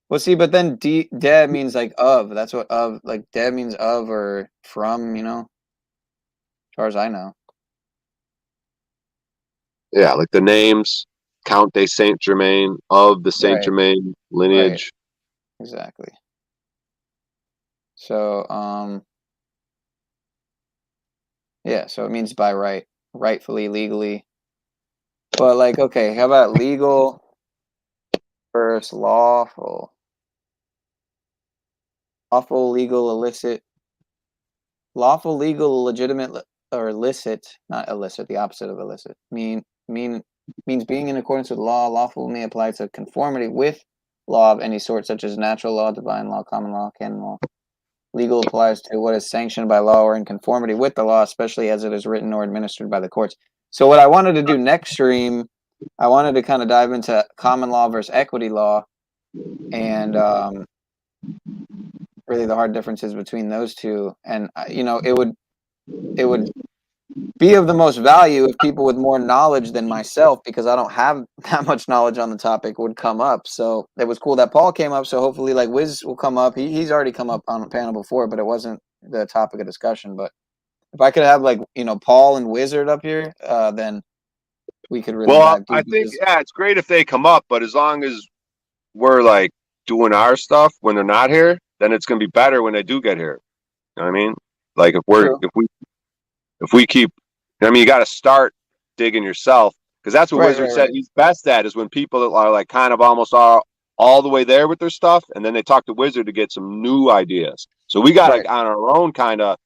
well, see, but then de means like of. That's what of, like de means of or from, you know, as far as I know. Yeah, like the names, Count de Saint Germain, of the Saint Germain lineage. Right. Exactly. So, yeah, so it means by right, rightfully, legally. But like, okay, how about legal versus lawful? Lawful, legal, illicit. Lawful, legal, legitimate, or illicit, not illicit, the opposite of illicit. Means being in accordance with law. Lawful may apply to conformity with law of any sort, such as natural law, divine law, common law, canon law. Legal applies to what is sanctioned by law or in conformity with the law, especially as it is written or administered by the courts. So what I wanted to do next stream, I wanted to kind of dive into common law versus equity law, and really the hard differences between those two. And you know, it would be of the most value if people with more knowledge than myself, because I don't have that much knowledge on the topic, would come up. So it was cool that Paul came up. So hopefully like Wiz will come up. He's already come up on a panel before, but it wasn't the topic of discussion. But if I could have like, you know, Paul and Wizard up here, then we could really Well, dive deep. I think it's great if they come up, but as long as we're like doing our stuff when they're not here, then it's gonna be better when they do get here. You know what I mean? Like if we keep, I mean, you got to start digging yourself, because that's what Wizard said he's best at, is when people are like kind of almost all the way there with their stuff, and then they talk to Wizard to get some new ideas. So we got to on our own kind of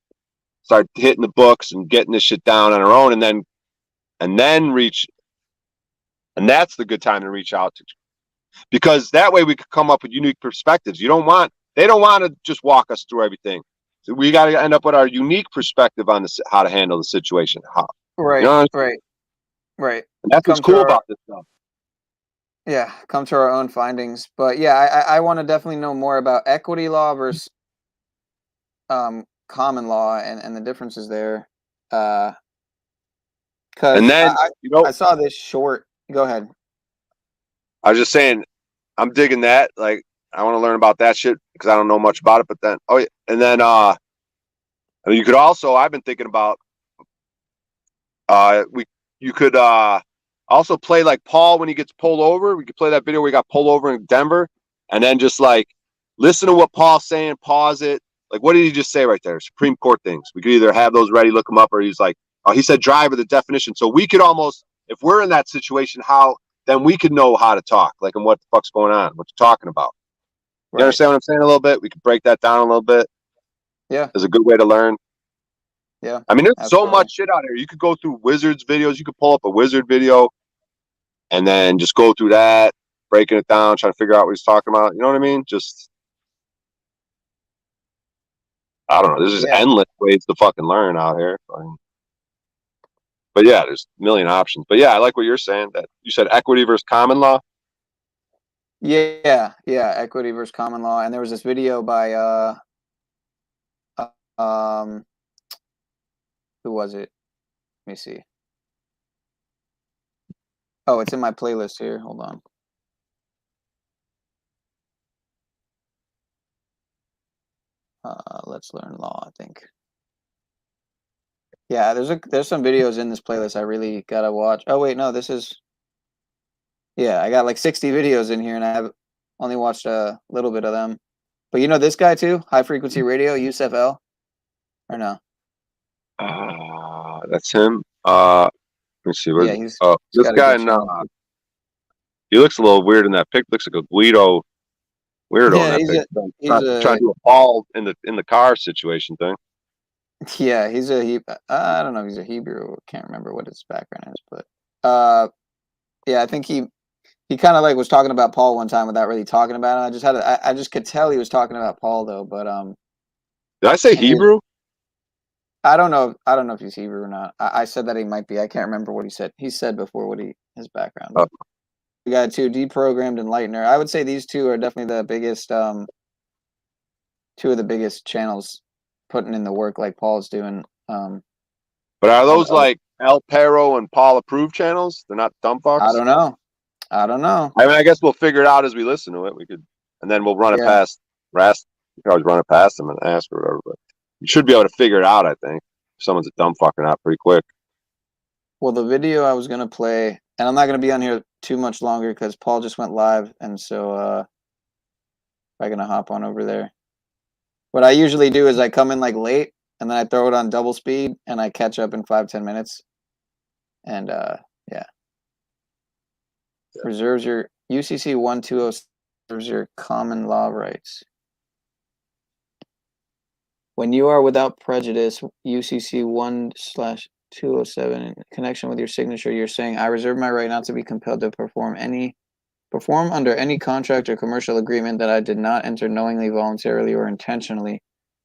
start hitting the books and getting this shit down on our own, and then reach, and that's the good time to reach out to, because that way we could come up with unique perspectives. They don't want to just walk us through everything. So we got to end up with our unique perspective on this, how to handle the situation. Right, you know right. And that's what's cool about this stuff. Yeah, come to our own findings. But yeah, I want to definitely know more about equity law versus common law and the differences there. Because I saw this short. Go ahead. I was just saying, I'm digging that. Like, I want to learn about that shit because I don't know much about it. But then, you could also, I've been thinking about, you could also play like Paul when he gets pulled over. We could play that video where he got pulled over in Denver, and then just like listen to what Paul's saying, pause it. Like, what did he just say right there? Supreme Court things. We could either have those ready, look them up, or he's like, oh, he said driver, the definition. So we could almost, if we're in that situation, then we could know how to talk, like, and what the fuck's going on, what you're talking about. You understand what I'm saying a little bit? We could break that down a little bit. Yeah. It's a good way to learn. Yeah. I mean, there's so much shit out here. You could go through Wizards videos. You could pull up a Wizard video and then just go through that, breaking it down, trying to figure out what he's talking about. You know what I mean? Just, I don't know. There's just endless ways to fucking learn out here. But yeah, there's a million options. But yeah, I like what you're saying, that you said equity versus common law. Yeah, equity versus common law. And there was this video by who was it? Let me see. Oh, it's in my playlist here. Hold on. Let's learn law, I think. Yeah, there's some videos in this playlist I really gotta watch. Oh wait, no, this is. Yeah, I got like 60 videos in here, and I have only watched a little bit of them. But you know this guy too, High Frequency Radio, Yusuf L, or no? That's him. Let me see. This guy. No, he looks a little weird in that pic. Looks like a Guido weirdo in that pic. Trying to do a Paul in the car situation thing. Yeah, he's I don't know if he's a Hebrew. I can't remember what his background is, but yeah, I think he kind of like was talking about Paul one time without really talking about it. I just could tell he was talking about Paul though. But did I say Hebrew? I don't know if he's Hebrew or not. I said that he might be. I can't remember what he said. He said before his background. Oh. We got two, Deprogrammed and Lightener. I would say these two are definitely the biggest, two of the biggest channels putting in the work like Paul's doing. But are those like El Perro and Paul approved channels? They're not dumb fucks? I don't know. I mean, I guess we'll figure it out as we listen to it. We could, and then we'll run it past Rast. You can always run it past them and ask or whatever. But you should be able to figure it out, I think. If someone's a dumb fucker, not pretty quick. Well, the video I was gonna play, and I'm not gonna be on here too much longer because Paul just went live, and so I'm gonna hop on over there. What I usually do is I come in like late, and then I throw it on double speed, and I catch up in 5-10 minutes. And reserves your UCC 1207 reserves your common law rights. When you are without prejudice, UCC 1/207 in connection with your signature, you're saying, I reserve my right not to be compelled to perform under any contract or commercial agreement that I did not enter knowingly, voluntarily, or intentionally.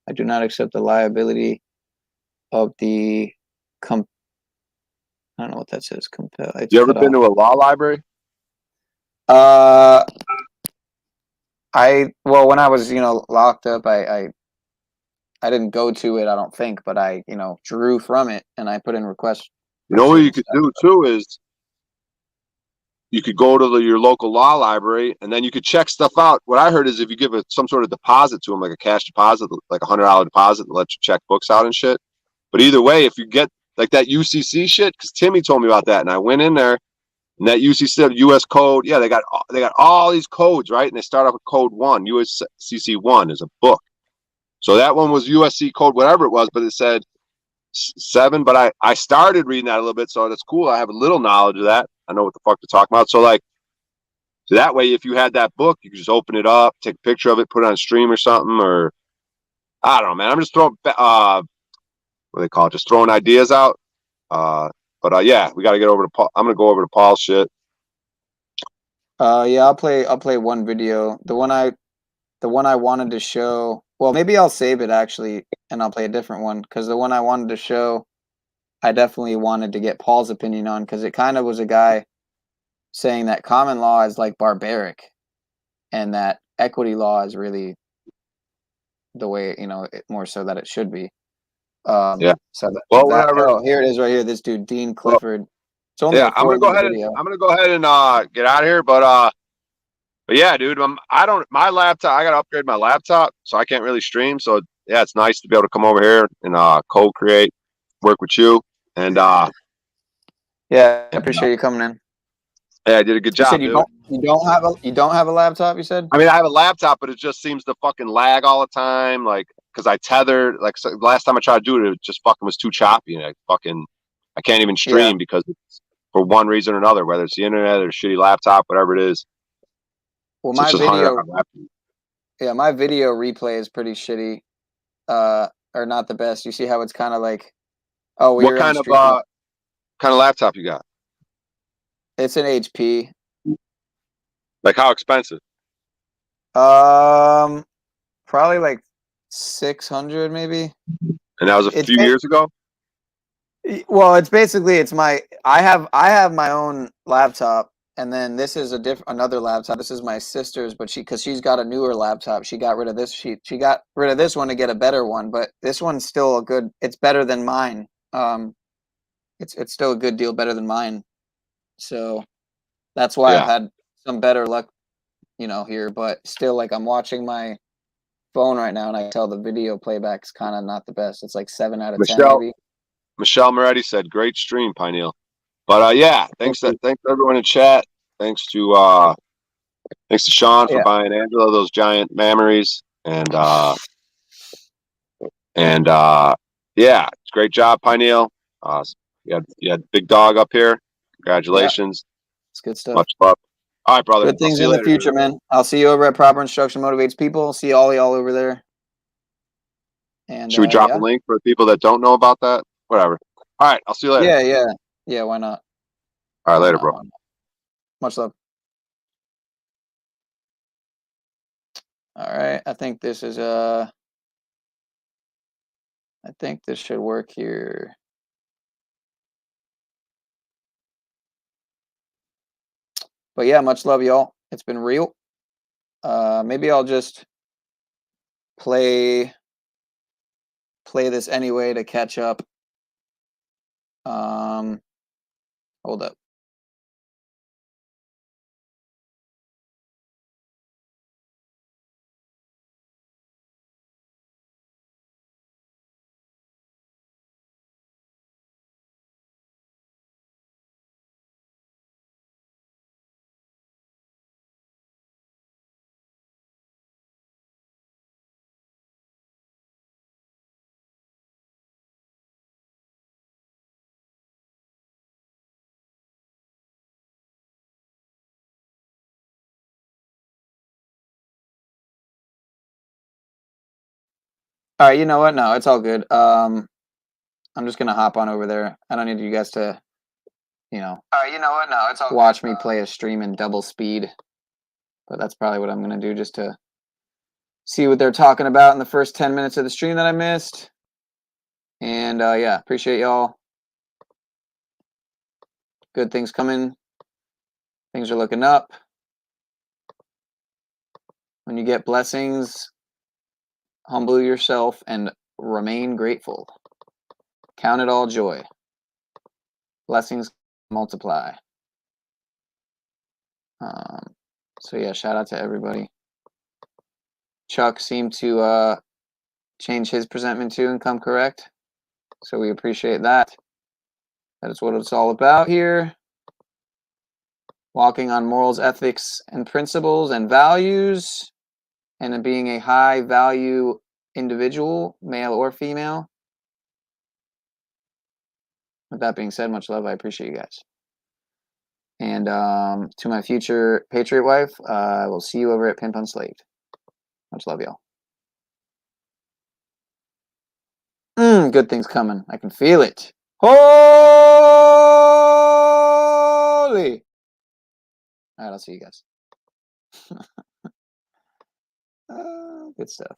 I do not accept the liability of the I don't know what that says. Compel. You ever been to a law library? When I was locked up, I didn't go to it, I don't think, but I drew from it and I put in requests. You know what you could do too is you could go to your local law library and then you could check stuff out. What I heard is if you give some sort of deposit to them, like a cash deposit, like $100 deposit, to let you check books out and shit. But either way, if you get like that UCC shit, because Timmy told me about that, and I went in there And that UC said US code, yeah, they got all these codes, right? And they start off with code 1. USCC 1 is a book. So that one was USC code, whatever it was, but it said 7. But I started reading that a little bit, so that's cool. I have a little knowledge of that. I know what the fuck to talk about. So that way, if you had that book, you could just open it up, take a picture of it, put it on stream or something, or I don't know, man. I'm just throwing what do they call it? Just throwing ideas out. But yeah, we got to get over to Paul. I'm gonna go over to Paul's shit. Yeah, I'll play one video. The one I wanted to show. Well, maybe I'll save it actually, and I'll play a different one because the one I wanted to show, I definitely wanted to get Paul's opinion on because it kind of was a guy saying that common law is like barbaric, and that equity law is really the way more so that it should be. Yeah. So Whatever. Oh, here it is right here. This dude Dean Clifford. It's only I'm gonna go ahead and get out of here. But yeah, dude, my laptop. I gotta upgrade my laptop, so I can't really stream. So yeah, it's nice to be able to come over here and co-create, work with you, and yeah, I appreciate you coming in. Yeah, I did a good job. You said you don't have a laptop. You said. I mean, I have a laptop, but it just seems to fucking lag all the time. Like, because I tethered. Like, so last time I tried to do it, it just fucking was too choppy, and I can't even stream because it's, for one reason or another, whether it's the internet or a shitty laptop, whatever it is. Well, so my video replay is pretty shitty, or not the best. You see how it's kind of like, what kind of laptop you got? It's an HP. Like, how expensive? Probably like 600 maybe. And that was a few years ago? Well, it's I have my own laptop, and then this is another laptop. This is my sister's, but because she's got a newer laptop, she got rid of this. She got rid of this one to get a better one, but this one's still it's better than mine. It's still a good deal better than mine. So that's why I've had some better luck, here, but still, like, I'm watching my phone right now and I tell the video playback's kind of not the best. It's like 7 out of 10 maybe. Michelle Moretti said, "Great stream, Pineal." But yeah, thanks to everyone in chat. Thanks to Sean for buying Angela those giant memories, and yeah, it's a great job, Pineal. You had Big Dog up here. Congratulations. It's good stuff. Much love. All right, brother. Good things in the future, man. I'll see you over at Proper Instruction Motivates People. See all y'all over there. And should we drop a link for people that don't know about that? Whatever. All right, I'll see you later. Yeah. Why not? All right, later, bro. Much love. All right, I think this is I think this should work here. But yeah, much love, y'all. It's been real. Maybe I'll just play this anyway to catch up. Hold up. All right, you know what? No, it's all good. I'm just gonna hop on over there. I don't need you guys to, you know what? No, it's all watch me play a stream in double speed. But that's probably what I'm gonna do just to see what they're talking about in the first 10 minutes of the stream that I missed. And yeah, appreciate y'all. Good things coming. Things are looking up. When you get blessings, humble yourself and remain grateful. Count it all joy. Blessings multiply. So yeah, shout out to everybody. Chuck seemed to change his presentment too and come correct. So we appreciate that. That is what it's all about here. walking on morals, ethics, and principles and values, and being a high value individual, male or female. With that being said, much love. I appreciate you guys. And to my future Patriot wife, we'll see you over at Pimp Unslaved. Much love, y'all. Good things coming. I can feel it. Holy! All right, I'll see you guys. Good stuff.